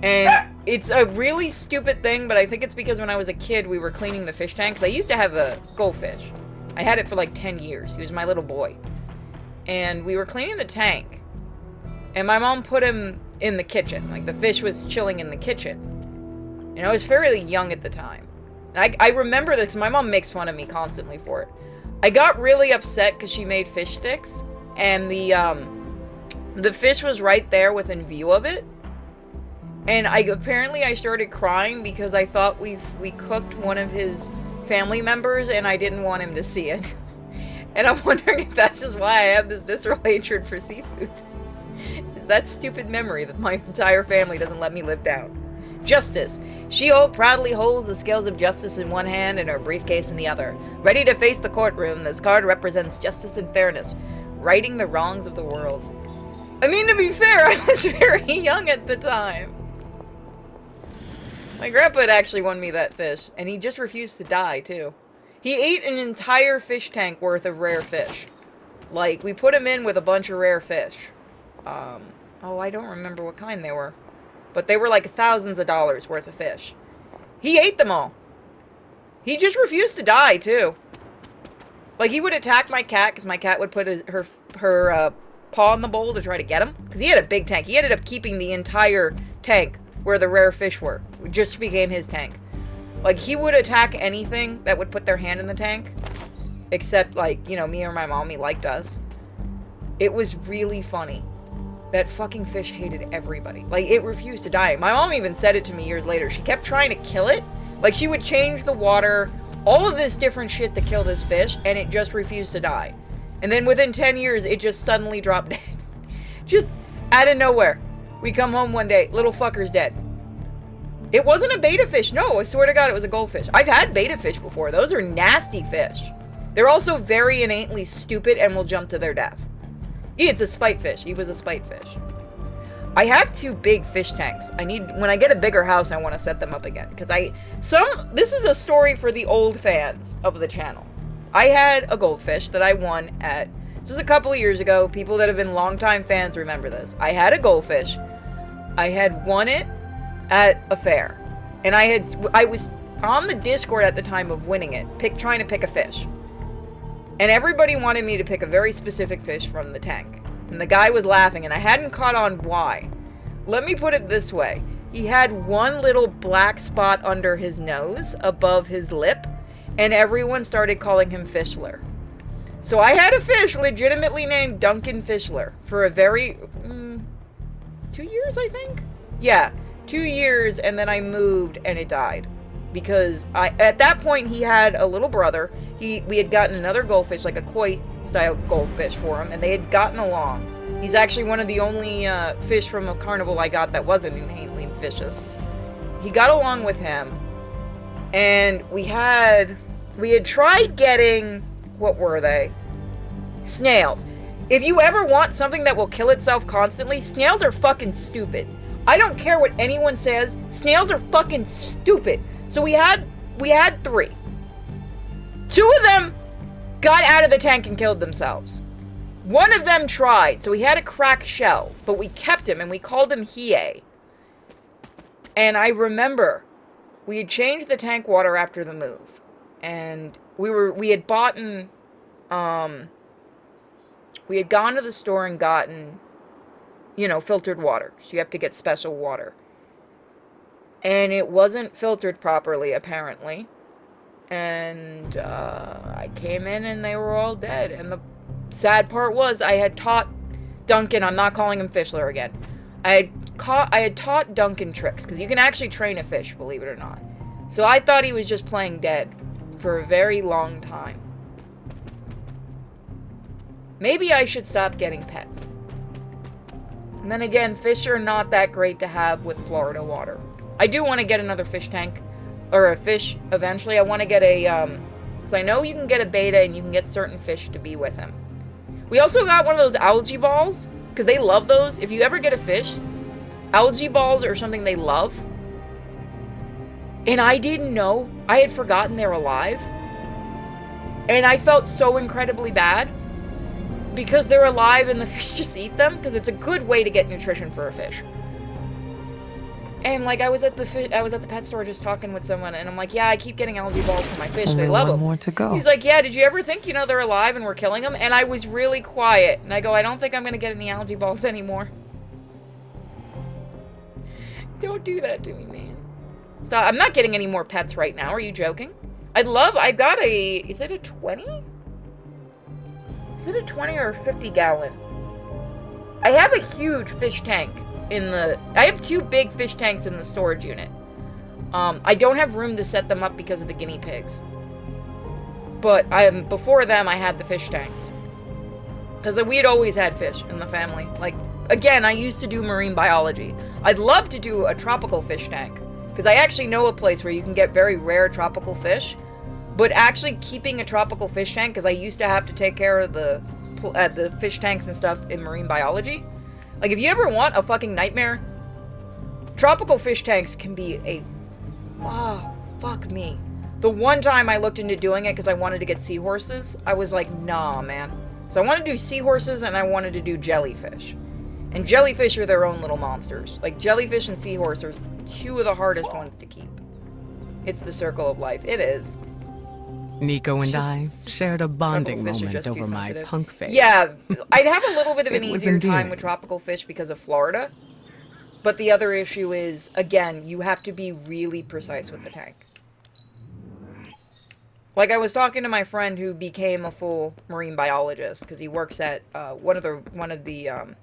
S1: And it's a really stupid thing, but I think it's because when I was a kid, we were cleaning the fish tanks. I used to have a goldfish. I had it for like 10 years. He was my little boy. And we were cleaning the tank. And my mom put him in the kitchen. Like, the fish was chilling in the kitchen. And I was fairly young at the time. I remember this. My mom makes fun of me constantly for it. I got really upset because she made fish sticks, and the fish was right there within view of it. And apparently I started crying because I thought we cooked one of his family members and I didn't want him to see it. And I'm wondering if that's just why I have this visceral hatred for seafood. Is that stupid memory that my entire family doesn't let me live down. Justice. She-Hulk proudly holds the scales of justice in one hand and her briefcase in the other. Ready to face the courtroom, this card represents justice and fairness, righting the wrongs of the world. I mean, to be fair, I was very young at the time. My grandpa had actually won me that fish, and he just refused to die, too. He ate an entire fish tank worth of rare fish. Like, we put him in with a bunch of rare fish. Oh, I don't remember what kind they were. But they were like thousands of dollars worth of fish. He ate them all. He just refused to die, too. Like, he would attack my cat, because my cat would put her paw in the bowl to try to get him. Because he had a big tank. He ended up keeping the entire tank where the rare fish were. It just became his tank. Like, he would attack anything that would put their hand in the tank. Except, like, you know, me or my mommy liked us. It was really funny. That fucking fish hated everybody. Like, it refused to die. My mom even said it to me years later. She kept trying to kill it. Like, she would change the water, all of this different shit to kill this fish, and it just refused to die. And then within 10 years, it just suddenly dropped dead. Just out of nowhere. We come home one day, little fucker's dead. It wasn't a betta fish. No, I swear to God, it was a goldfish. I've had betta fish before. Those are nasty fish. They're also very innately stupid and will jump to their death. It's a spite fish. He was a spite fish. I have 2 big fish tanks. When I get a bigger house, I want to set them up again. Because this is a story for the old fans of the channel. I had a goldfish that I won at, this was a couple of years ago. People that have been longtime fans remember this. I had a goldfish. I had won it at a fair. And I was on the Discord at the time of winning it, trying to pick a fish. And everybody wanted me to pick a very specific fish from the tank. And the guy was laughing, and I hadn't caught on why. Let me put it this way. He had one little black spot under his nose, above his lip, and everyone started calling him Fishler. So I had a fish legitimately named Duncan Fishler for a very... 2 years, I think? Yeah, 2 years, and then I moved, and it died. Because at that point, he had a little brother. We had gotten another goldfish, like a koi-style goldfish for him, and they had gotten along. He's actually one of the only fish from a carnival I got that wasn't innately vicious. He got along with him, and we had tried getting, what were they? Snails. If you ever want something that will kill itself constantly, snails are fucking stupid. I don't care what anyone says, snails are fucking stupid. So we had 3. 2 of them got out of the tank and killed themselves. One of them tried, so he had a cracked shell, but we kept him and we called him Hiei. And I remember we had changed the tank water after the move, and we had gone to the store and gotten, you know, filtered water, because you have to get special water. And it wasn't filtered properly, apparently. And I came in and they were all dead. And the sad part was I had taught Duncan, I'm not calling him Fishler again. I had taught Duncan tricks, because you can actually train a fish, believe it or not. So I thought he was just playing dead for a very long time. Maybe I should stop getting pets. And then again, fish are not that great to have with Florida water. I do want to get another fish tank, or a fish eventually. I want to get because I know you can get a betta and you can get certain fish to be with him. We also got one of those algae balls, because they love those. If you ever get a fish, algae balls are something they love. And I didn't know. I had forgotten they're alive. And I felt so incredibly bad, because they're alive and the fish just eat them, because it's a good way to get nutrition for a fish. And like I was at the pet store just talking with someone, and I'm like, yeah, I keep getting algae balls for my fish. They love them.
S2: More to go.
S1: He's like, yeah, did you ever think, you know, they're alive and we're killing them? And I was really quiet. And I go, I don't think I'm going to get any algae balls anymore. Don't do that to me, man. Stop. I'm not getting any more pets right now. Are you joking? I got is it a 20? Is it a 20 or a 50 gallon? I have a huge fish tank in the... I have 2 big fish tanks in the storage unit. I don't have room to set them up because of the guinea pigs. But before them, I had the fish tanks. Because we had always had fish in the family. Like, again, I used to do marine biology. I'd love to do a tropical fish tank. Because I actually know a place where you can get very rare tropical fish. But actually keeping a tropical fish tank, because I used to have to take care of the fish tanks and stuff in marine biology. Like, if you ever want a fucking nightmare, tropical fish tanks can be a... Oh, fuck me. The one time I looked into doing it because I wanted to get seahorses, I was like, nah, man. So I wanted to do seahorses and I wanted to do jellyfish. And jellyfish are their own little monsters. Like, jellyfish and seahorse are 2 of the hardest ones to keep. It's the circle of life. It is.
S17: Nico and I shared a bonding
S1: fish are
S17: moment
S1: just too
S17: over my
S1: sensitive.
S17: punk face.
S1: Yeah, I'd have a little bit of an
S17: It was
S1: easier time
S17: endearing.
S1: with tropical fish because of Florida. But the other issue is, again, you have to be really precise with the tank. Like, I was talking to my friend who became a full marine biologist because he works at one of the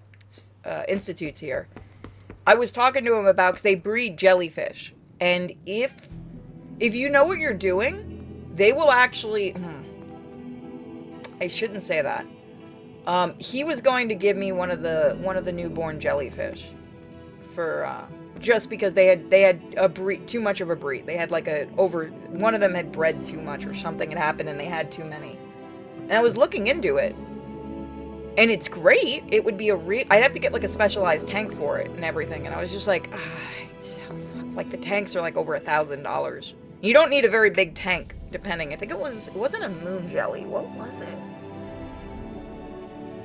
S1: institutes here. I was talking to him about, because they breed jellyfish, and if you know what you're doing, they will actually... I shouldn't say that. He was going to give me one of the newborn jellyfish for just because they had a breed, too much of a breed. They had like one of them had bred too much or something had happened and they had too many. And I was looking into it, and it's great. It would be I'd have to get like a specialized tank for it and everything. And I was just like, like the tanks are like over $1,000. You don't need a very big tank, depending. I think it wasn't a moon jelly. What was it?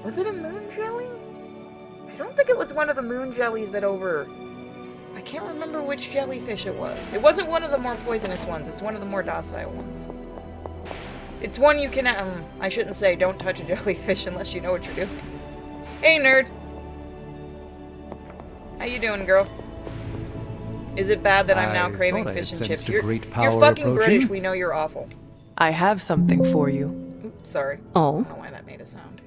S1: Was it a moon jelly? I don't think it was one of the moon jellies that I can't remember which jellyfish it was. It wasn't one of the more poisonous ones. It's one of the more docile ones. It's one you can, I shouldn't say don't touch a jellyfish unless you know what you're doing. Hey, nerd. How you doing, girl? Is it bad that I'm now craving fish and chips? You're fucking British. We know you're awful.
S2: I have something for you.
S1: Oops, sorry.
S5: Oh?
S1: I don't know why that made a sound.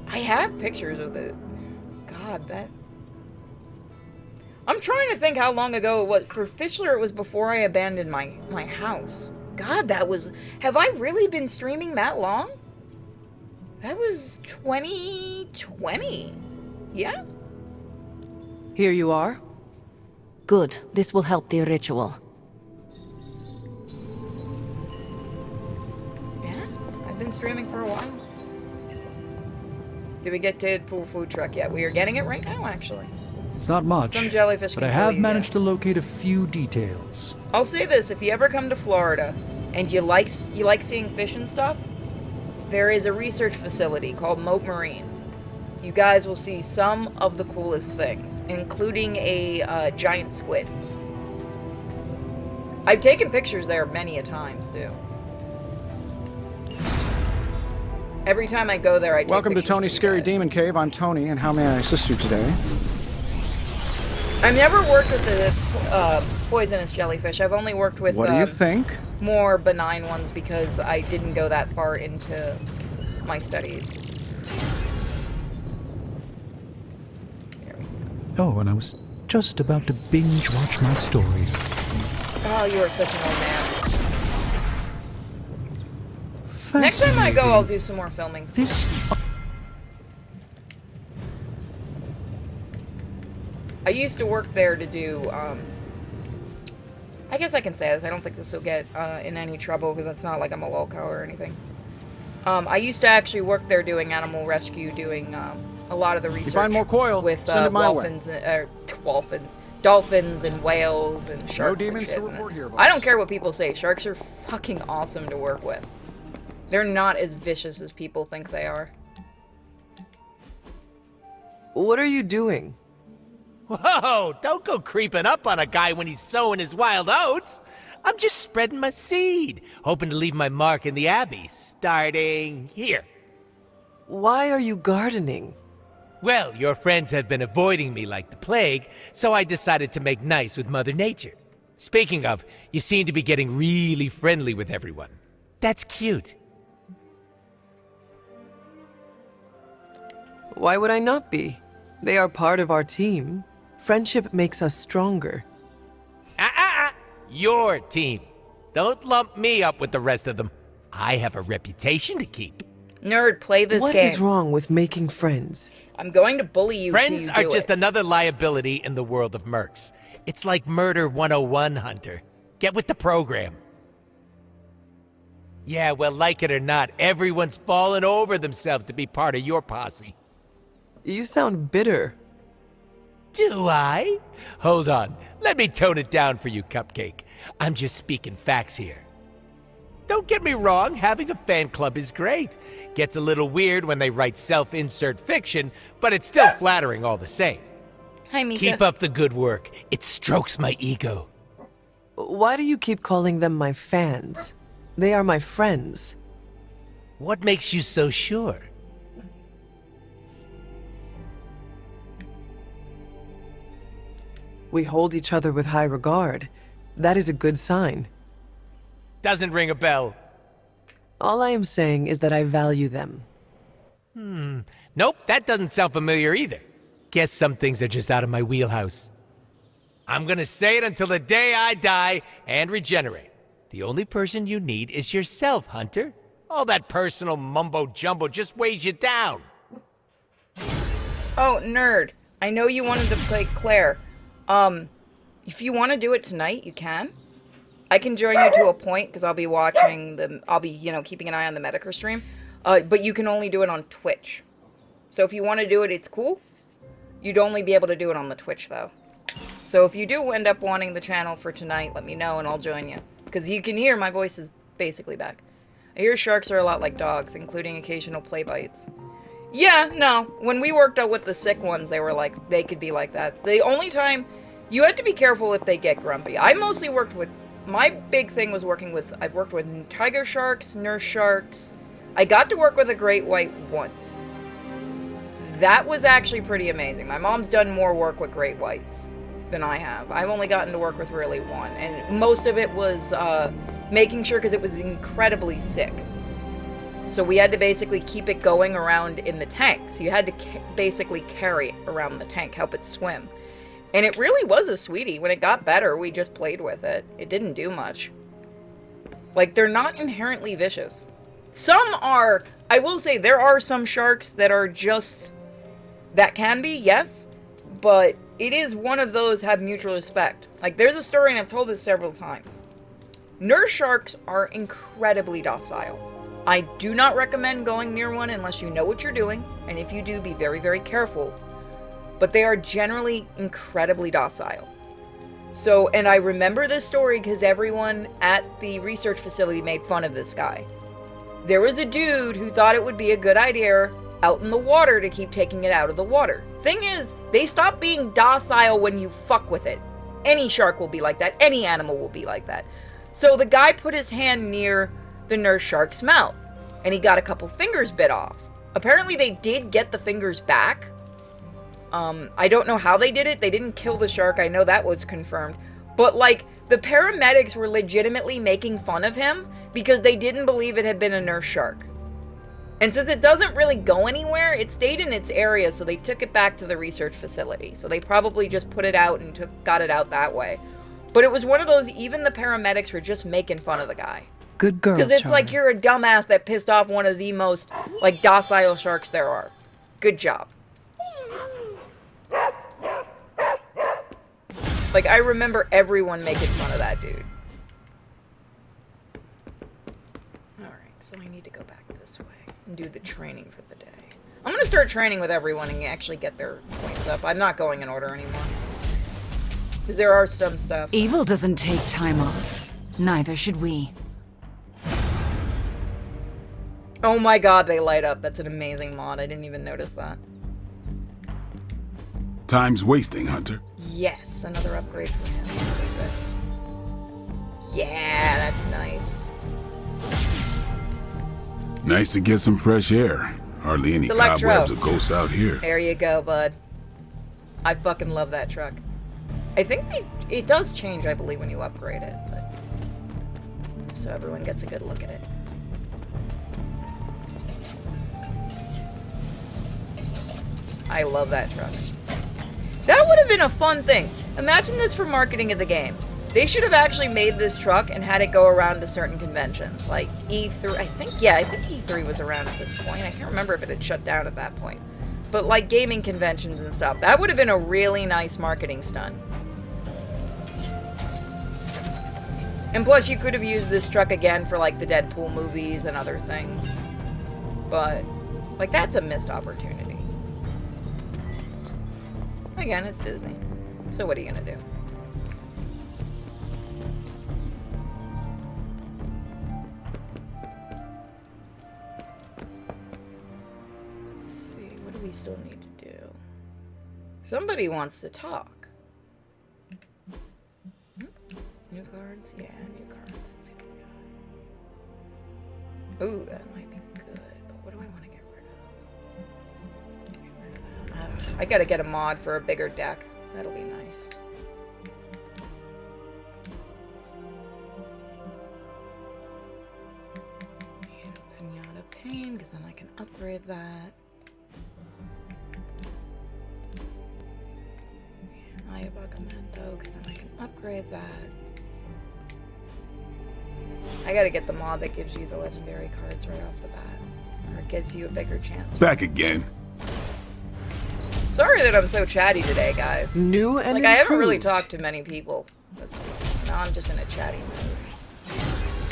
S1: I have pictures of it. God, that... I'm trying to think how long ago it was. For Fischler, it was before I abandoned my house. God, that was... Have I really been streaming that long? That was 2020. Yeah?
S2: Here you are.
S5: Good. This will help the ritual.
S1: Yeah, I've been streaming for a while. Did we get to Pool Food Truck yet? We are getting it right now, actually.
S7: It's not much,
S1: Some jellyfish
S7: but
S1: can
S7: I
S1: kill
S7: have
S1: you,
S7: managed to locate a few details.
S1: I'll say this, if you ever come to Florida and you like seeing fish and stuff, there is a research facility called Moat Marine. You guys will see some of the coolest things, including a giant squid. I've taken pictures there many a times, too. Every time I go there, I take
S13: Welcome to
S1: pictures
S13: Tony's
S1: for you
S13: Scary
S1: guys.
S13: Demon Cave. I'm Tony, and how may I assist you today?
S1: I've never worked with the poisonous jellyfish. I've only worked with
S13: What do you think?
S1: more benign ones because I didn't go that far into my studies.
S7: Oh, and I was just about to binge watch my stories.
S1: Oh, you are such an old man. Next time I go, I'll do some more filming. I used to work there to do, I guess I can say this. I don't think this will get in any trouble because it's not like I'm a lolcow or anything. I used to actually work there doing animal rescue, doing a lot of the research.
S13: You find more coil,
S1: with
S13: send it my way.
S1: Dolphins and whales and sharks.
S13: No demons
S1: and
S13: to
S1: shit.
S13: report here, boss.
S1: I don't care what people say. Sharks are fucking awesome to work with. They're not as vicious as people think they are.
S2: What are you doing?
S3: Whoa, don't go creeping up on a guy when he's sowing his wild oats. I'm just spreading my seed, hoping to leave my mark in the Abbey, starting here.
S2: Why are you gardening?
S3: Well, your friends have been avoiding me like the plague, so I decided to make nice with Mother Nature. Speaking of, you seem to be getting really friendly with everyone. That's cute.
S2: Why would I not be? They are part of our team. Friendship makes us stronger.
S3: Your team. Don't lump me up with the rest of them. I have a reputation to keep.
S1: Nerd, play this
S2: What
S1: game.
S2: is wrong with making friends?
S1: I'm going to bully you.
S3: Friends
S1: till you
S3: are
S1: do
S3: just
S1: it.
S3: another liability in the world of mercs. It's like Murder 101, Hunter. Get with the program. Yeah, well, like it or not, everyone's fallen over themselves to be part of your posse.
S2: You sound bitter.
S3: Do I? Hold on. Let me tone it down for you, Cupcake. I'm just speaking facts here. Don't get me wrong, having a fan club is great. Gets a little weird when they write self-insert fiction, but it's still flattering all the same.
S1: Hi, Mika.
S3: Keep up the good work. It strokes my ego.
S2: Why do you keep calling them my fans? They are my friends.
S3: What makes you so sure?
S2: We hold each other with high regard. That is a good sign.
S3: Doesn't ring a bell.
S2: All I am saying is that I value them.
S3: Nope, that doesn't sound familiar either. Guess some things are just out of my wheelhouse. I'm gonna say it until the day I die and regenerate. The only person you need is yourself, Hunter. All that personal mumbo-jumbo just weighs you down.
S1: Oh, Nerd. I know you wanted to play Claire. If you want to do it tonight, you can. I can join you to a point, because I'll be watching keeping an eye on the Medicare stream. But you can only do it on Twitch. So if you want to do it, it's cool. You'd only be able to do it on the Twitch, though. So if you do end up wanting the channel for tonight, let me know and I'll join you. Because you can hear my voice is basically back. I hear sharks are a lot like dogs, including occasional play bites. Yeah, no. When we worked out with the sick ones, they could be like that. The only time, you had to be careful if they get grumpy. I mostly worked with, my big thing was I've worked with tiger sharks, nurse sharks. I got to work with a great white once. That was actually pretty amazing. My mom's done more work with great whites than I have. I've only gotten to work with really one. And most of it was making sure, because it was incredibly sick. So we had to basically keep it going around in the tank. So you had to basically carry it around the tank, help it swim. And it really was a sweetie. When it got better, we just played with it. It didn't do much. Like, they're not inherently vicious. Some are, I will say, there are some sharks that are just, that can be, yes. But it is one of those have mutual respect. Like, there's a story, and I've told this several times. Nurse sharks are incredibly docile. I do not recommend going near one unless you know what you're doing, and if you do, be very, very careful. But they are generally incredibly docile. So, and I remember this story because everyone at the research facility made fun of this guy. There was a dude who thought it would be a good idea out in the water to keep taking it out of the water. Thing is, they stop being docile when you fuck with it. Any shark will be like that. Any animal will be like that. So the guy put his hand near the nurse shark's mouth, and he got a couple fingers bit off. Apparently they did get the fingers back. I don't know how they did it. They didn't kill the shark. I know that was confirmed. But, like, the paramedics were legitimately making fun of him because they didn't believe it had been a nurse shark. And since it doesn't really go anywhere, it stayed in its area, so they took it back to the research facility. So they probably just put it out and got it out that way. But it was one of those, even the paramedics were just making fun of the guy.
S2: Good girl,
S1: Because it's
S2: Charlie.
S1: like you're a dumbass that pissed off one of the most, like, docile sharks there are. Good job. Like, I remember everyone making fun of that dude. Alright, so I need to go back this way and do the training for the day. I'm gonna start training with everyone and actually get their points up. I'm not going in order anymore. Because there are some stuff.
S12: Evil doesn't take time off. Neither should we.
S1: Oh my god, they light up. That's an amazing mod. I didn't even notice that.
S8: Time's wasting, Hunter.
S1: Yes, another upgrade for him. Perfect. Yeah, that's nice.
S8: Nice to get some fresh air. Hardly any
S1: Electro.
S8: cobwebs or ghosts out here.
S1: There you go, bud. I fucking love that truck. I think It does change, I believe, when you upgrade it, but so everyone gets a good look at it. I love that truck. That would have been a fun thing. Imagine this for marketing of the game. They should have actually made this truck and had it go around to certain conventions, like E3. I think E3 was around at this point. I can't remember if it had shut down at that point. But like gaming conventions and stuff. That would have been a really nice marketing stunt. And plus, you could have used this truck again for like the Deadpool movies and other things. But, like, that's a missed opportunity. Again, it's Disney. So what are you gonna do? Let's see, what do we still need to do? Somebody wants to talk. New cards? Yeah, new cards. Let's see what we got. Ooh, that might be good, but what do I want to get rid of? I gotta get a mod for a bigger deck. That'll be nice. And Pinata Pain, because then I can upgrade that. And Ayabagamento, because then I can upgrade that. I gotta get the mod that gives you the legendary cards right off the bat. Or it gives you a bigger chance.
S8: Back again.
S1: Sorry that I'm so chatty today, guys.
S2: New and
S1: like, I haven't really
S2: improved.
S1: talked to many people. Now I'm just in a chatty mood.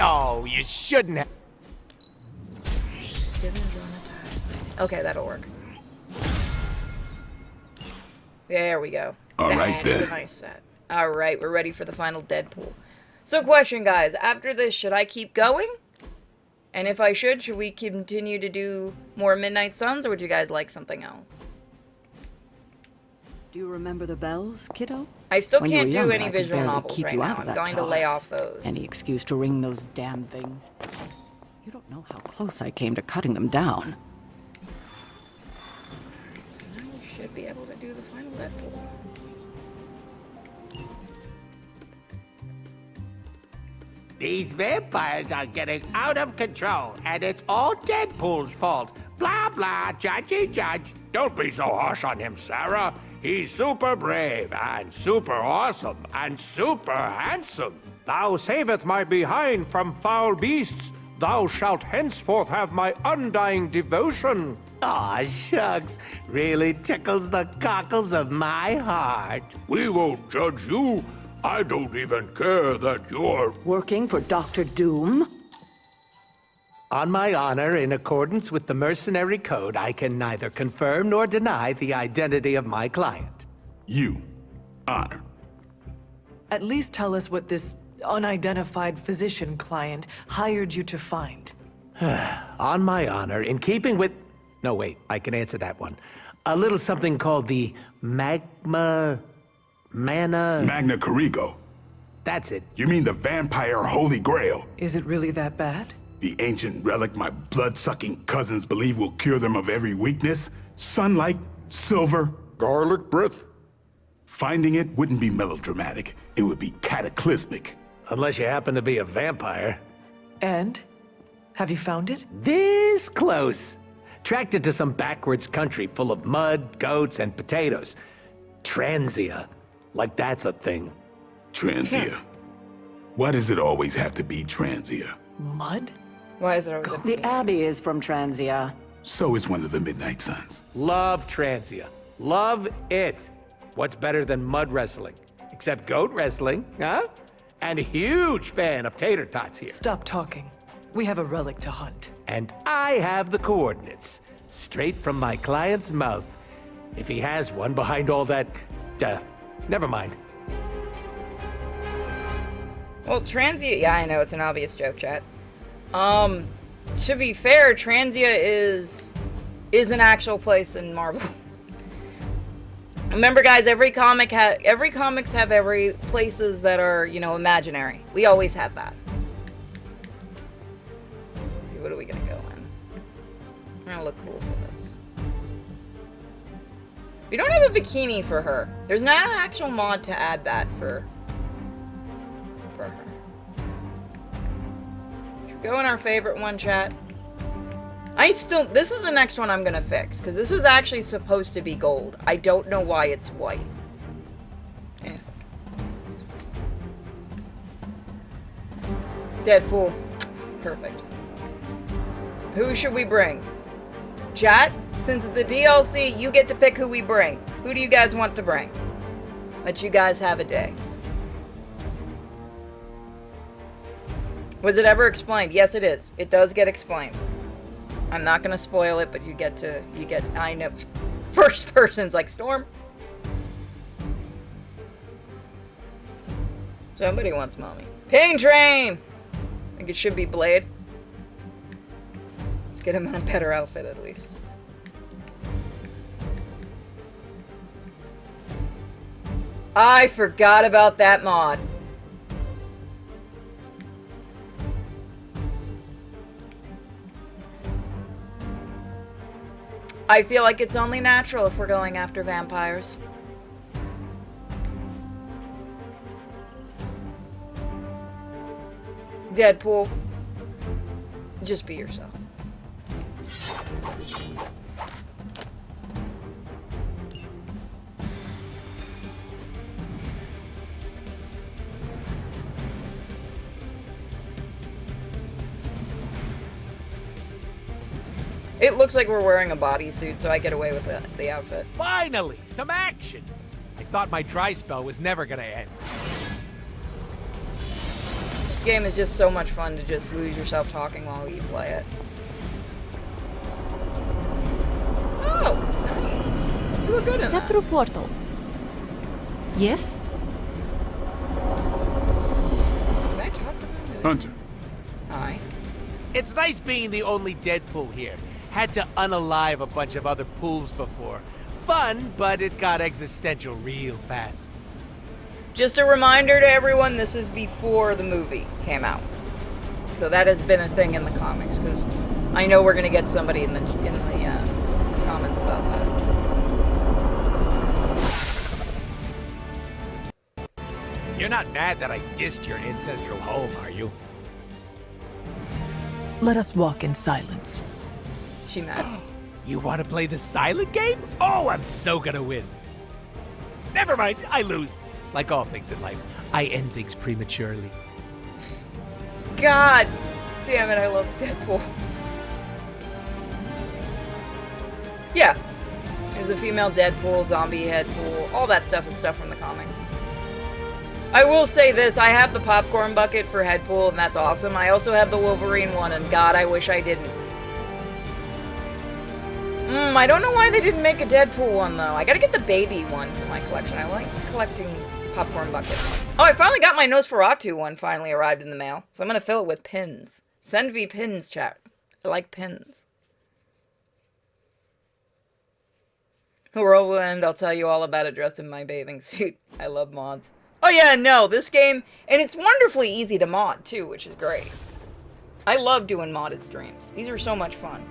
S3: Oh, you shouldn't have.
S1: Okay, that'll work. There we go.
S8: All right,
S1: That's a
S8: then.
S1: nice set. All right, we're ready for the final Deadpool. So question, guys. After this, should I keep going? And if I should we continue to do more Midnight Suns, or would you guys like something else?
S4: Do you remember the bells, kiddo?
S1: I still
S4: When you were
S1: can't do
S4: younger,
S1: any
S4: I could
S1: visual
S4: barely
S1: novels
S4: keep
S1: right
S4: you
S1: now.
S4: out of
S1: I'm
S4: that
S1: going to
S4: talk.
S1: lay off those.
S4: Any excuse to ring those damn things. You don't know how close I came to cutting them down.
S1: So now we should be able to do the final Deadpool.
S3: These vampires are getting out of control, and it's all Deadpool's fault. Blah, blah, judgy judge. Don't be so harsh on him, Sarah. He's super brave, and super awesome, and super handsome. Thou saveth my behind from foul beasts. Thou shalt henceforth have my undying devotion. Aw, shucks. Really tickles the cockles of my heart. We won't judge you. I don't even care that you're...
S4: Working for Dr. Doom?
S3: On my honor, in accordance with the mercenary code, I can neither confirm nor deny the identity of my client.
S8: You. Honor.
S2: At least tell us what this unidentified physician client hired you to find.
S3: On my honor, in keeping with... No, wait, I can answer that one. A little something called the Magna
S8: Carrigo.
S3: That's it.
S8: You mean the vampire Holy Grail?
S2: Is it really that bad?
S8: The ancient relic my blood-sucking cousins believe will cure them of every weakness? Sunlight, silver, garlic breath. Finding it wouldn't be melodramatic. It would be cataclysmic.
S3: Unless you happen to be a vampire.
S2: And? Have you found it?
S3: This close. Tracked it to some backwards country full of mud, goats, and potatoes. Transia. Like that's a thing.
S8: Transia. Why does it always have to be Transia?
S2: Mud?
S1: Why is it always a...
S4: The Abbey is from Transia.
S8: So is one of the Midnight Suns.
S3: Love Transia. Love it. What's better than mud wrestling? Except goat wrestling, huh? And a huge fan of tater tots here.
S2: Stop talking. We have a relic to hunt.
S3: And I have the coordinates. Straight from my client's mouth. If he has one behind all that... never mind.
S1: Well, Transia... Yeah, I know, it's an obvious joke, chat. To be fair, Transia is an actual place in Marvel. Remember, guys, every comics have every places that are, you know, imaginary. We always have that. Let's see, what are we gonna go in? I'm gonna look cool for this. We don't have a bikini for her. There's not an actual mod to add that for for her. Should we go in our favorite one, chat? This is the next one I'm gonna fix, because this is actually supposed to be gold. I don't know why it's white. Deadpool. Perfect. Who should we bring? Chat, since it's a DLC, you get to pick who we bring. Who do you guys want to bring? Let you guys have a day. Was it ever explained? Yes, it is. It does get explained. I'm not gonna spoil it, but I know. First person's like, Storm. Somebody wants mommy. Pain Train! I think it should be Blade. Let's get him in a better outfit at least. I forgot about that mod. I feel like it's only natural if we're going after vampires. Deadpool, just be yourself. It looks like we're wearing a bodysuit, so I get away with the outfit.
S3: Finally, some action! I thought my dry spell was never gonna end.
S1: This game is just so much fun to just lose yourself talking while you play it. Oh, nice. You look good in
S5: Step
S1: that.
S5: through portal. Yes?
S1: Can I talk to them?
S8: Hunter.
S1: Hi.
S3: It's nice being the only Deadpool here. Had to unalive a bunch of other pools before. Fun, but it got existential real fast.
S1: Just a reminder to everyone, this is before the movie came out. So that has been a thing in the comics, because I know we're going to get somebody in the comments about that.
S3: You're not mad that I dissed your ancestral home, are you?
S2: Let us walk in silence.
S1: She mad.
S3: You want to play the silent game? Oh, I'm so gonna win. Never mind, I lose. Like all things in life, I end things prematurely.
S1: God damn it, I love Deadpool. Yeah. There's a female Deadpool, zombie Deadpool, all that stuff is stuff from the comics. I will say this, I have the popcorn bucket for Deadpool, and that's awesome. I also have the Wolverine one, and God, I wish I didn't. I don't know why they didn't make a Deadpool one, though. I gotta get the baby one for my collection. I like collecting popcorn buckets. Oh, I finally got my Nosferatu one finally arrived in the mail. So I'm gonna fill it with pins. Send me pins, chat. I like pins. Whirlwind, I'll tell you all about it dressed in my bathing suit. I love mods. Oh yeah, no, this game, and it's wonderfully easy to mod, too, which is great. I love doing modded streams. These are so much fun.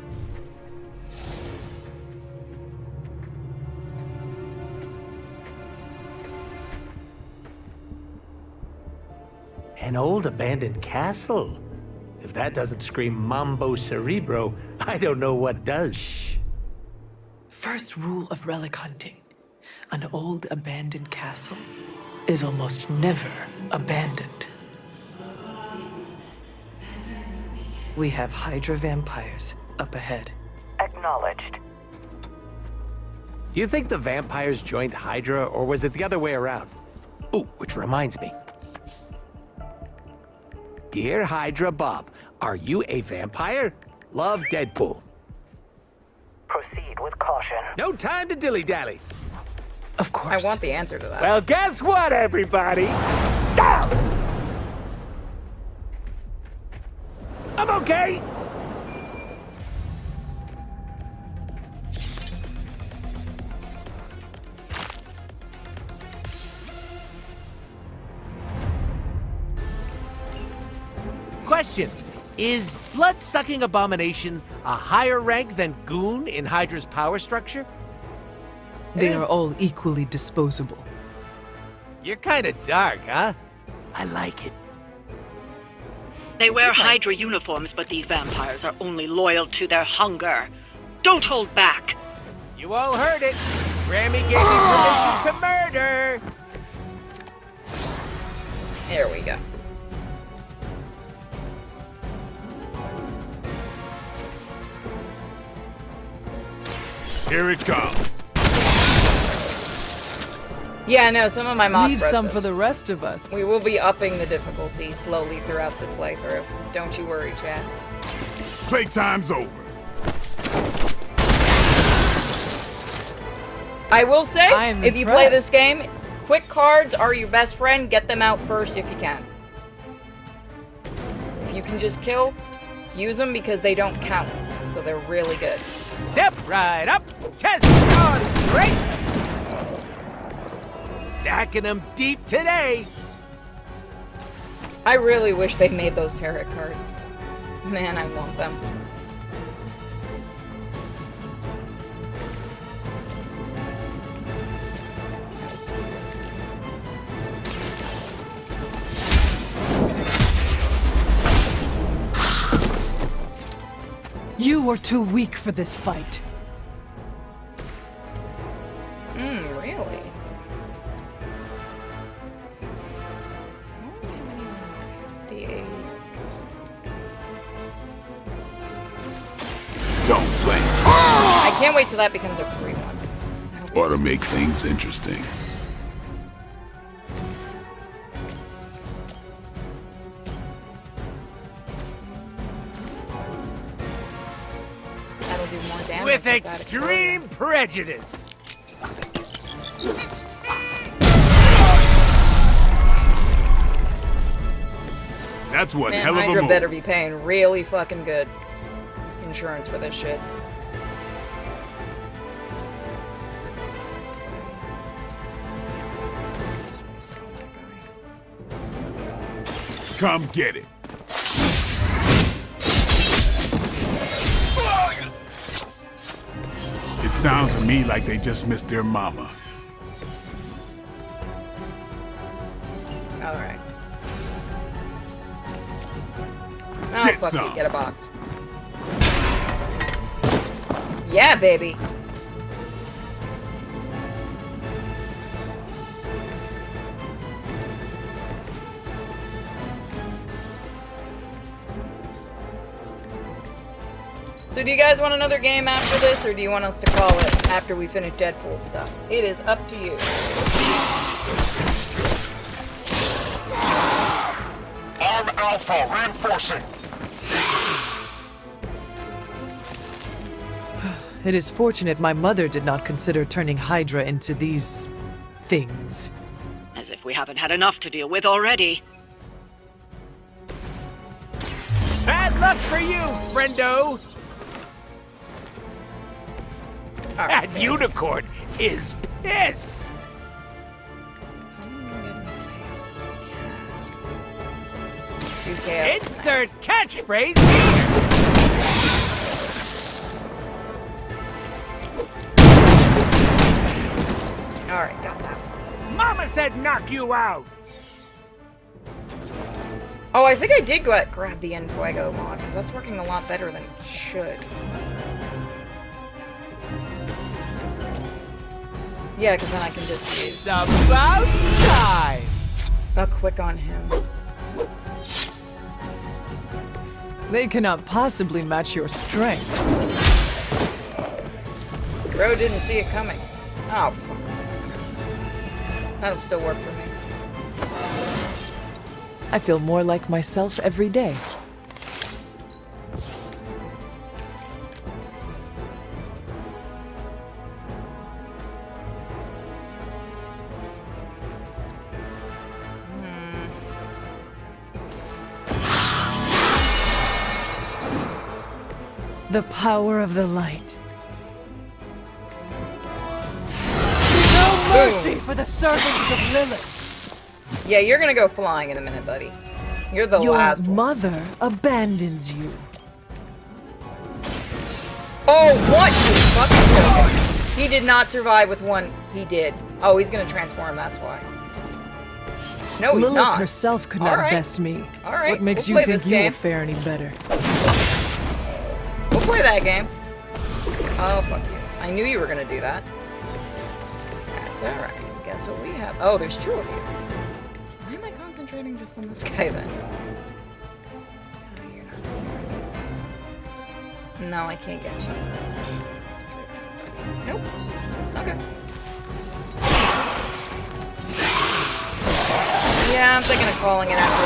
S3: An old abandoned castle? If that doesn't scream Mambo Cerebro, I don't know what does. Shh.
S2: First rule of relic hunting. An old abandoned castle is almost never abandoned. We have Hydra vampires up ahead.
S9: Acknowledged.
S3: Do you think the vampires joined Hydra, or was it the other way around? Ooh, which reminds me. Dear Hydra Bob, are you a vampire? Love, Deadpool.
S9: Proceed with caution.
S3: No time to dilly-dally.
S2: Of course.
S1: I want the answer to that.
S3: Well, guess what, everybody? Down! I'm okay. Question. Is blood-sucking abomination a higher rank than Goon in Hydra's power structure?
S2: They are all equally disposable.
S3: You're kinda dark, huh? I like it.
S10: They wear Hydra uniforms, but these vampires are only loyal to their hunger. Don't hold back.
S3: You all heard it. Grammy gave me permission to murder.
S1: There we go.
S8: Here it comes.
S1: Yeah, no, some of my mods
S2: Leave
S1: broke
S2: some
S1: this.
S2: for the rest of us.
S1: We will be upping the difficulty slowly throughout the playthrough. Don't you worry, chat.
S8: Playtime's over.
S1: I will say,
S2: I'm
S1: if you play
S2: impressed.
S1: this game, quick cards are your best friend. Get them out first if you can. If you can just kill, use them because they don't count. So they're really good.
S3: Step right up. Chest on straight. Stacking them deep today.
S1: I really wish they made those tarot cards. Man, I want them.
S2: You were too weak for this fight.
S1: Really?
S8: Don't blink.
S1: I can't wait till that becomes a free one.
S8: Ought to make things interesting.
S1: That'll do more damage.
S3: With
S1: that
S3: extreme prejudice.
S8: That's one
S1: Man,
S8: hell of a
S1: Hydra
S8: move.
S1: better be paying really fucking good insurance for this shit.
S8: Come get it. It sounds to me like they just missed their mama.
S1: Alright. Oh,
S8: Get
S1: fuck
S8: some.
S1: it. Get a box. Yeah, baby. So do you guys want another game after this, or do you want us to call it after we finish Deadpool stuff? It is up to you.
S18: Arm Alpha reinforcing.
S2: It is fortunate my mother did not consider turning Hydra into these things.
S10: As if we haven't had enough to deal with already.
S3: Bad luck for you, friendo. That unicorn is pissed. Insert catchphrase here.
S1: Alright, got that.
S3: Mama said knock you out.
S1: Oh, I think I did grab the Enfuego mod, because that's working a lot better than it should. Yeah, because then I can just use...
S3: It's about time.
S1: A quick on him.
S2: They cannot possibly match your strength.
S1: Bro didn't see it coming. Oh, fuck. That'll still work for me.
S2: I feel more like myself every day. The power of the light. No mercy for the servants of Lilith.
S1: Yeah, you're gonna go flying in a minute, buddy. You're the
S2: Your
S1: last one.
S2: mother abandons you.
S1: Oh, what? You fucking joking. He did not survive with one. He did. Oh, he's gonna transform, that's why. No, he's
S2: Lilith
S1: not.
S2: herself could
S1: All
S2: not
S1: right.
S2: best me.
S1: All right,
S2: What makes
S1: we'll
S2: you
S1: play
S2: think
S1: this
S2: you
S1: game.
S2: will fare any better?
S1: We'll play that game. Oh, fuck you. I knew you were gonna do that. That's alright. Guess what we have? Oh, there's two of you. Why am I concentrating just on this guy then? No, I can't get you. Nope. Okay. Yeah, I'm thinking of calling it after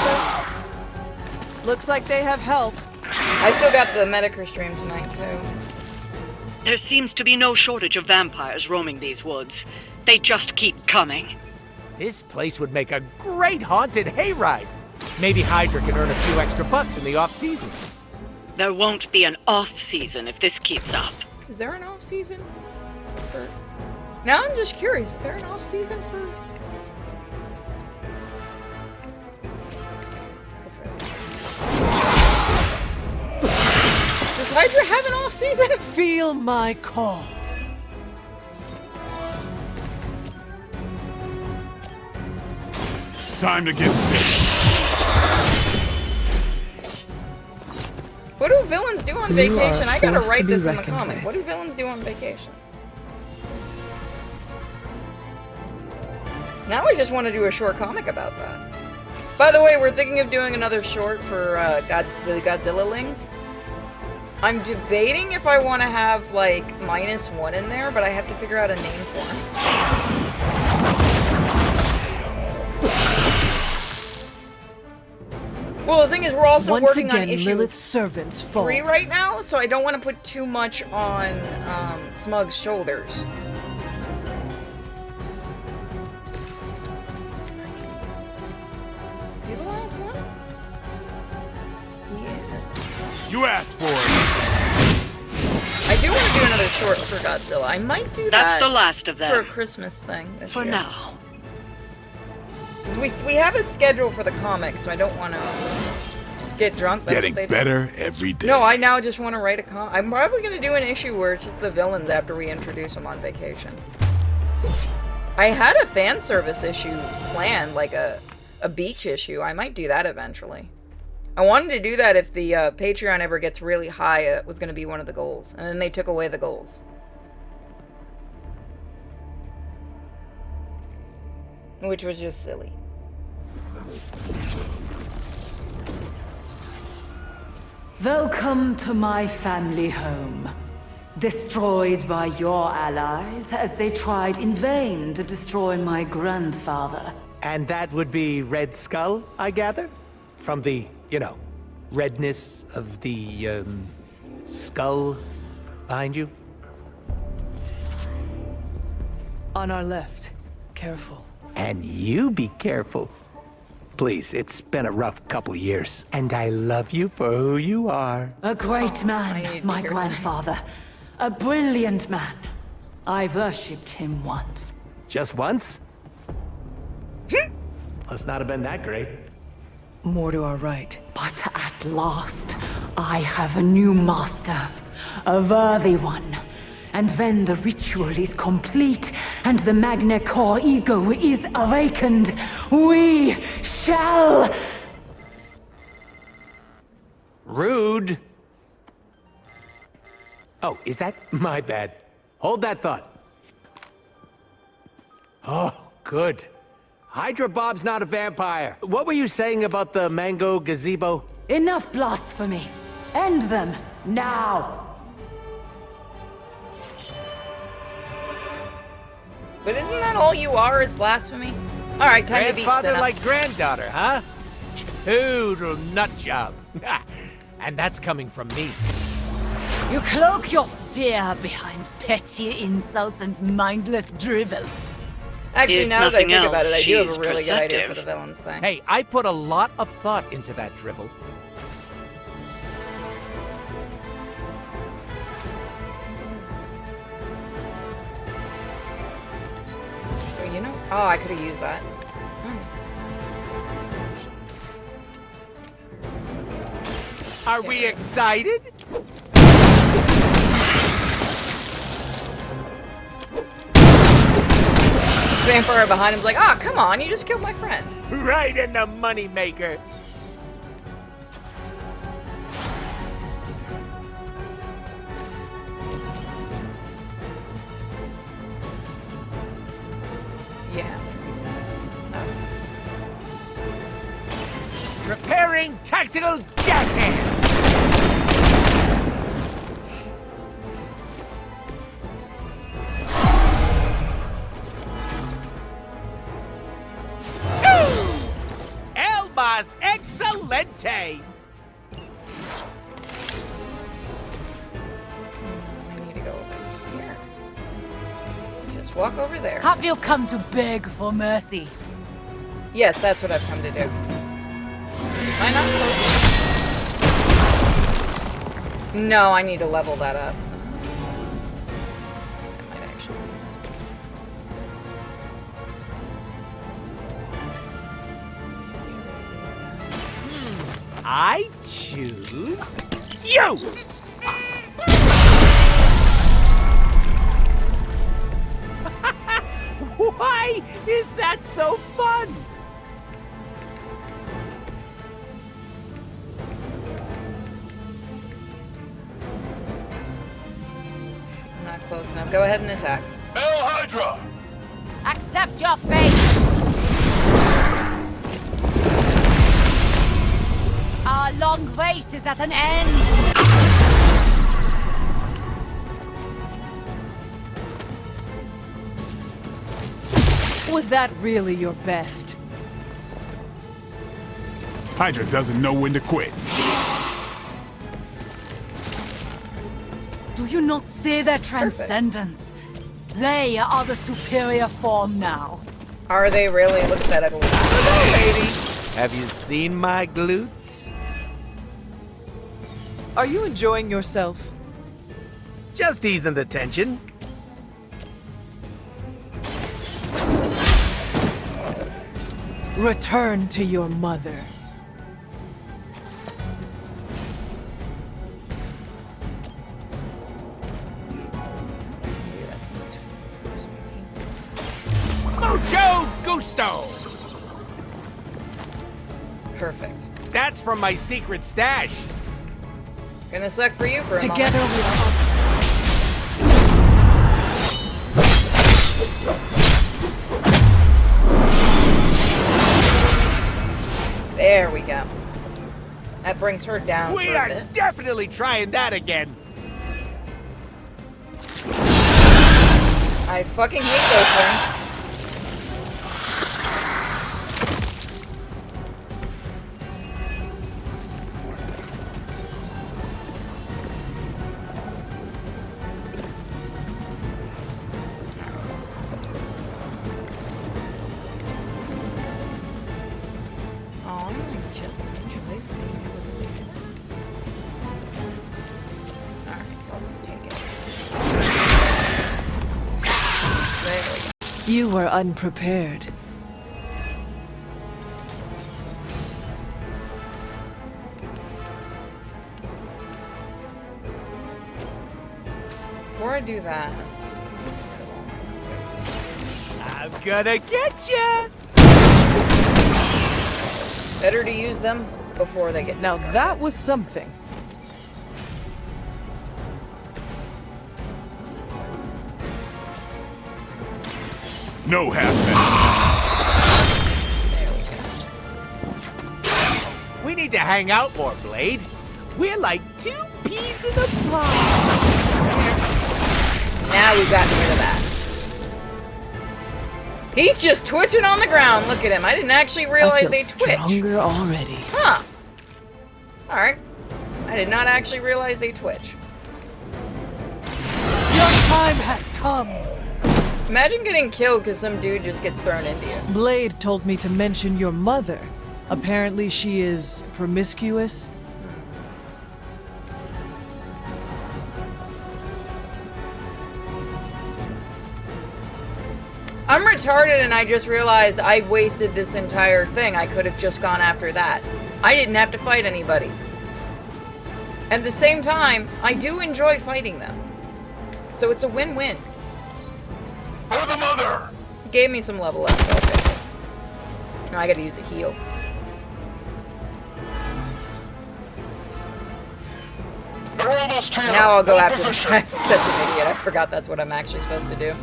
S1: this.
S2: Looks like they have help.
S1: I still got the Medicare stream tonight, too.
S10: There seems to be no shortage of vampires roaming these woods. They just keep coming.
S3: This place would make a great haunted hayride. Maybe Hydra can earn a few extra bucks in the off-season.
S10: There won't be an off-season if this keeps up.
S1: Is there an off-season for... Now I'm just curious. Is there an off-season for... Does Hydra have an off-season?
S2: Feel my call.
S8: Time to get sick.
S1: What do villains do on
S2: You
S1: vacation?
S2: are
S1: I gotta
S2: forced to
S1: write
S2: be
S1: this in the
S2: reckoned
S1: comic.
S2: with.
S1: What do villains do on vacation? Now I just want to do a short comic about that. By the way, we're thinking of doing another short for the Godzilla-lings. I'm debating if I want to have, like, -1 in there, but I have to figure out a name for him. Well, the thing is, we're also
S2: Once
S1: working
S2: again,
S1: on issue
S2: Lilith's servants fall.
S1: 3 right now, so I don't want to put too much on Smug's shoulders. Is he the last one? Yeah.
S8: You asked for it.
S1: I do want to do another short for Godzilla. I might do that.
S10: That's the last of them.
S1: For a Christmas thing this
S10: For
S1: year.
S10: now.
S1: 'Cause we have a schedule for the comics, so I don't want to get drunk. That's
S8: Getting
S1: what they do.
S8: better every day.
S1: No, I now just want to write a I'm probably going to do an issue where it's just the villains after we introduce them on vacation. I had a fan service issue planned, like a beach issue. I might do that eventually. I wanted to do that if the Patreon ever gets really high. It was going to be one of the goals. And then they took away the goals. Which was just silly.
S19: Welcome to my family home. Destroyed by your allies as they tried in vain to destroy my grandfather.
S3: And that would be Red Skull, I gather? From the, redness of the, skull behind you?
S2: On our left. Careful.
S3: And you be careful. Please, it's been a rough couple of years. And I love you for who you are.
S19: A great man, my grandfather. A brilliant man. I worshipped him once.
S3: Just once? Must not have been that great.
S2: More to our right.
S19: But at last, I have a new master. A worthy one. And when the ritual is complete and the Magna Core ego is awakened, we shall...
S3: Rude. Oh, is that my bad? Hold that thought. Oh, good. Hydra Bob's not a vampire. What were you saying about the mango gazebo?
S19: Enough blasphemy. End them, now.
S1: But isn't that all you are is blasphemy? Alright, time to be
S3: Grandfather
S1: Sinna.
S3: like granddaughter, huh? Total nut job. And that's coming from me.
S20: You cloak your fear behind petty insults and mindless drivel.
S1: Actually,
S10: If
S1: now that I
S10: nothing
S1: think about it,
S10: else,
S1: I do have
S10: she's
S1: a really good idea for
S10: perceptive.
S1: the villains thing.
S3: Hey, I put a lot of thought into that dribble.
S1: So, oh, I could have used that.
S3: Are we excited?
S1: Vampire behind him's like, ah, come on, you just killed my friend.
S3: Right in the moneymaker.
S1: Yeah.
S3: Preparing tactical jazz hand. Elmas excelente.
S1: I need to go over here. Just walk over there.
S20: Have you come to beg for mercy?
S1: Yes, that's what I've come to do. Am I not close? No, I need to level that up. I might actually.
S3: I choose you. Why is that so fun?
S1: Not close enough. Go ahead and attack.
S18: Hail Hydra!
S20: Accept your fate! Our long wait is at an end!
S2: Was that really your best?
S8: Hydra doesn't know when to quit.
S20: Do you not see their transcendence? They are the superior form now.
S1: Are they really? Look at that evolution.
S3: Lady, have you seen my glutes?
S2: Are you enjoying yourself?
S3: Just easing the tension.
S2: Return to your mother.
S3: Mucho gusto!
S1: Perfect.
S3: That's from my secret stash.
S1: Gonna suck for you for a
S2: Together
S1: moment.
S2: we are.
S1: There we go. That brings her down
S3: We
S1: for a
S3: are
S1: bit.
S3: definitely trying that again.
S1: I fucking hate those things. Oh, I'm gonna just enjoy being able to do that. Alright, so I'll just take it. There we go.
S2: You were unprepared.
S1: Before I do that,
S3: I'm gonna get ya!
S1: better to use them before they get
S2: Now
S1: discarded.
S2: that was something.
S8: No half-men.
S3: We need to hang out more, Blade. We're like two peas in a pod.
S1: Now we've gotten rid of that. He's just twitching on the ground. Look at him. I didn't actually realize
S2: I feel
S1: they twitch.
S2: stronger already.
S1: Huh. Alright. I did not actually realize they twitch.
S2: Your time has come.
S1: Imagine getting killed because some dude just gets thrown into you.
S2: Blade told me to mention your mother. Apparently she is promiscuous.
S1: I'm retarded and I just realized I wasted this entire thing. I could have just gone after that. I didn't have to fight anybody. At the same time, I do enjoy fighting them. So it's a win-win.
S18: For the mother!
S1: gave me some level up, so I'll take it. Now I gotta use a heal. Now I'll go after them. I'm such an idiot. I forgot that's what I'm actually supposed to do.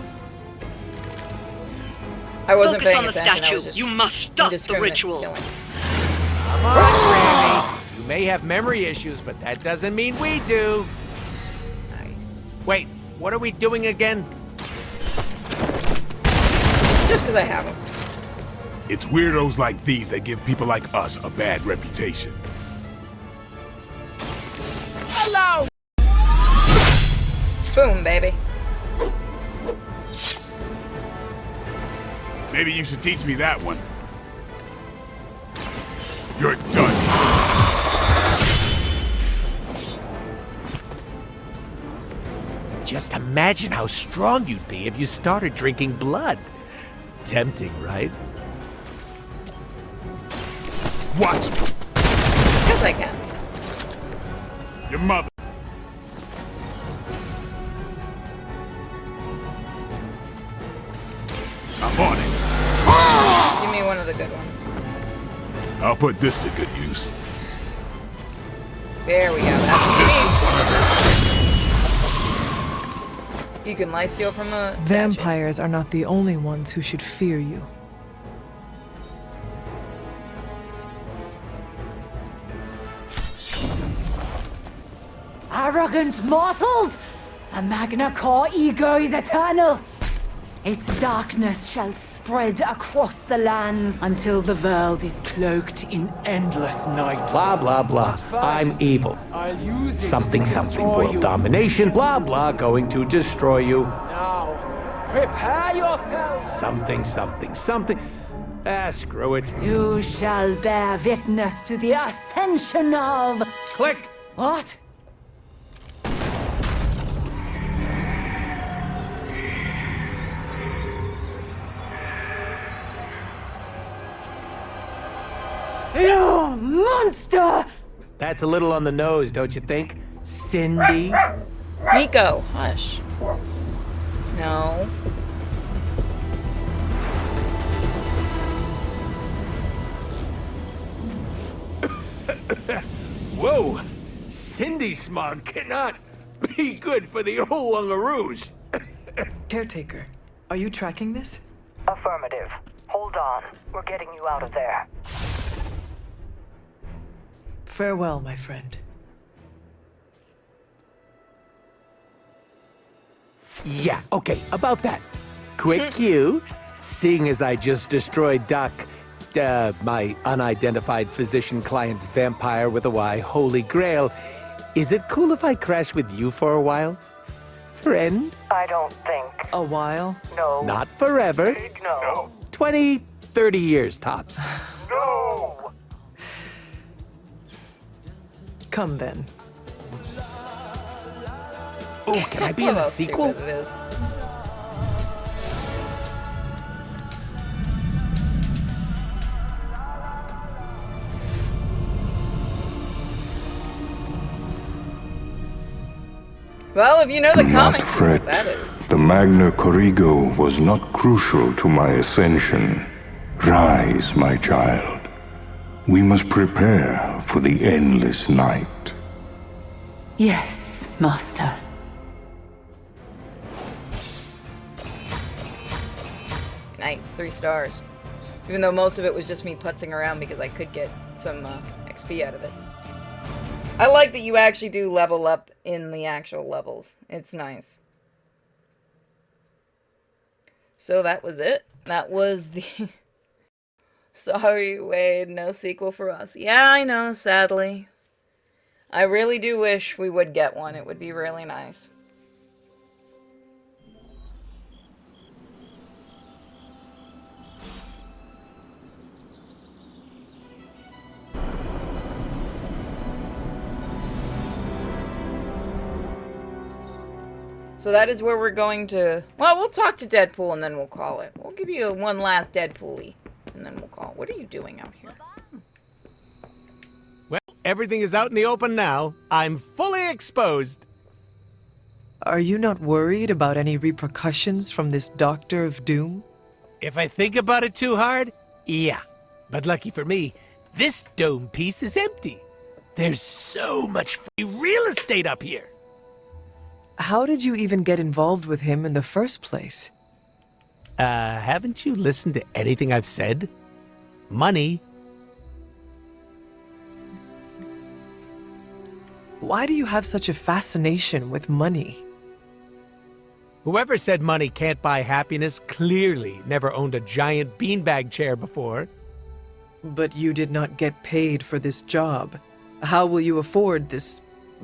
S1: I wasn't
S10: Focus
S1: paying
S10: on the
S1: attention. I
S10: statue.
S1: was just
S10: You must stop the ritual.
S1: killing.
S3: Come on, Randy. You may have memory issues, but that doesn't mean we do.
S1: Nice.
S3: Wait, what are we doing again?
S1: Just because I have them.
S8: It's weirdos like these that give people like us a bad reputation.
S3: Hello!
S1: Boom, baby.
S8: Maybe you should teach me that one. You're done.
S3: Just imagine how strong you'd be if you started drinking blood. Tempting, right?
S8: Watch me.
S1: Because I can.
S8: Your mother. I'm on it.
S1: Give me one of the good ones.
S8: I'll put this to good use.
S1: There we go. That's you can lifesteal from a statue.
S2: Vampires are not the only ones who should fear you.
S19: Arrogant mortals! The Magna Core ego is eternal. Its darkness shall spread across the lands until the world is cloaked in endless night.
S3: Blah, blah, blah. I'm evil.
S19: I'll use it
S3: Something,
S19: to
S3: something,
S19: destroy
S3: world
S19: you.
S3: domination, blah, blah, going to destroy you.
S19: Now, prepare yourselves.
S3: Something, something, something. Ah, screw it.
S19: You shall bear witness to the ascension of...
S3: Click!
S19: What? You monster!
S3: That's a little on the nose, don't you think? Cindy?
S1: Nico, hush. No.
S3: Whoa! Cindy smog cannot be good for the old Lungaroos.
S2: Caretaker, are you tracking this?
S9: Affirmative. Hold on. We're getting you out of there.
S2: Farewell, my friend.
S3: Yeah, okay, about that. Quick cue. Seeing as I just destroyed my unidentified physician client's vampire with a Y, Holy Grail, is it cool if I crash with you for a while? Friend?
S9: I don't think.
S2: A while?
S9: No.
S3: Not forever.
S9: Big no.
S3: 20, 30 years tops.
S9: No!
S2: Come then.
S3: Oh, can I be in the
S1: How
S3: sequel?
S1: stupid it is. Well, if you know the
S18: Do not
S1: comics, you know what
S18: fret.
S1: that is.
S18: The Magna Corrigo was not crucial to my ascension. Rise, my child. We must prepare for the endless night.
S19: Yes, Master.
S1: Nice, 3 stars. Even though most of it was just me putzing around because I could get some XP out of it. I like that you actually do level up in the actual levels. It's nice. So that was it. That was the... Sorry, Wade, no sequel for us. Yeah, I know, sadly. I really do wish we would get one. It would be really nice. So that is where we're going to... Well, we'll talk to Deadpool and then we'll call it. We'll give you one last Deadpool-y, and then we'll call it. What are you doing out here?
S3: Well, everything is out in the open now. I'm fully exposed.
S2: Are you not worried about any repercussions from this Doctor of Doom?
S3: If I think about it too hard, yeah. But lucky for me, this dome piece is empty. There's so much free real estate up here.
S2: How did you even get involved with him in the first place?
S3: Haven't you listened to anything I've said? Money.
S2: Why do you have such a fascination with money?
S3: Whoever said money can't buy happiness clearly never owned a giant beanbag chair before.
S2: But you did not get paid for this job. How will you afford this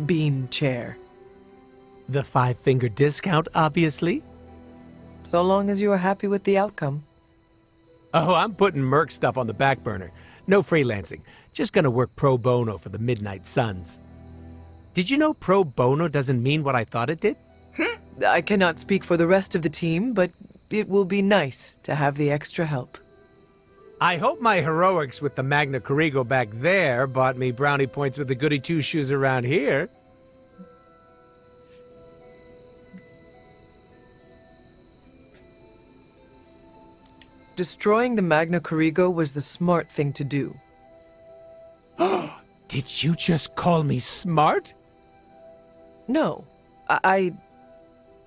S2: bean chair?
S3: The 5-finger discount, obviously.
S2: So long as you are happy with the outcome.
S3: Oh, I'm putting Merc stuff on the back burner. No freelancing. Just gonna work pro bono for the Midnight Suns. Did you know pro bono doesn't mean what I thought it did?
S2: I cannot speak for the rest of the team, but it will be nice to have the extra help.
S3: I hope my heroics with the Magna Corrigo back there bought me brownie points with the goody two-shoes around here.
S2: Destroying the Magna Corrigo was the smart thing to do.
S3: Did you just call me smart?
S2: No, I...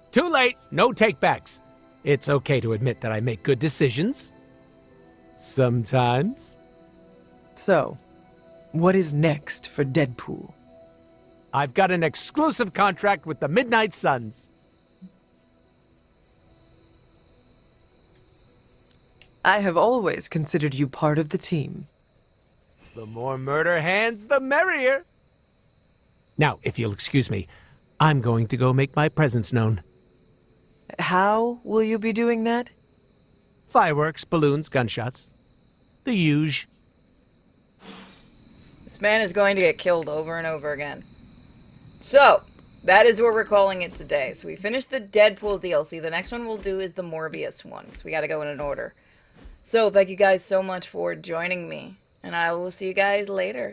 S3: Too late. No takebacks. It's okay to admit that I make good decisions. Sometimes.
S2: So, what is next for Deadpool?
S3: I've got an exclusive contract with the Midnight Suns.
S2: I have always considered you part of the team.
S3: The more murder hands, the merrier. Now, if you'll excuse me, I'm going to go make my presence known.
S2: How will you be doing that?
S3: Fireworks, balloons, gunshots. The huge.
S1: This man is going to get killed over and over again. So, that is what we're calling it today. So we finished the Deadpool DLC. The next one we'll do is the Morbius one. So we gotta go in an order. So, thank you guys so much for joining me. And I will see you guys later.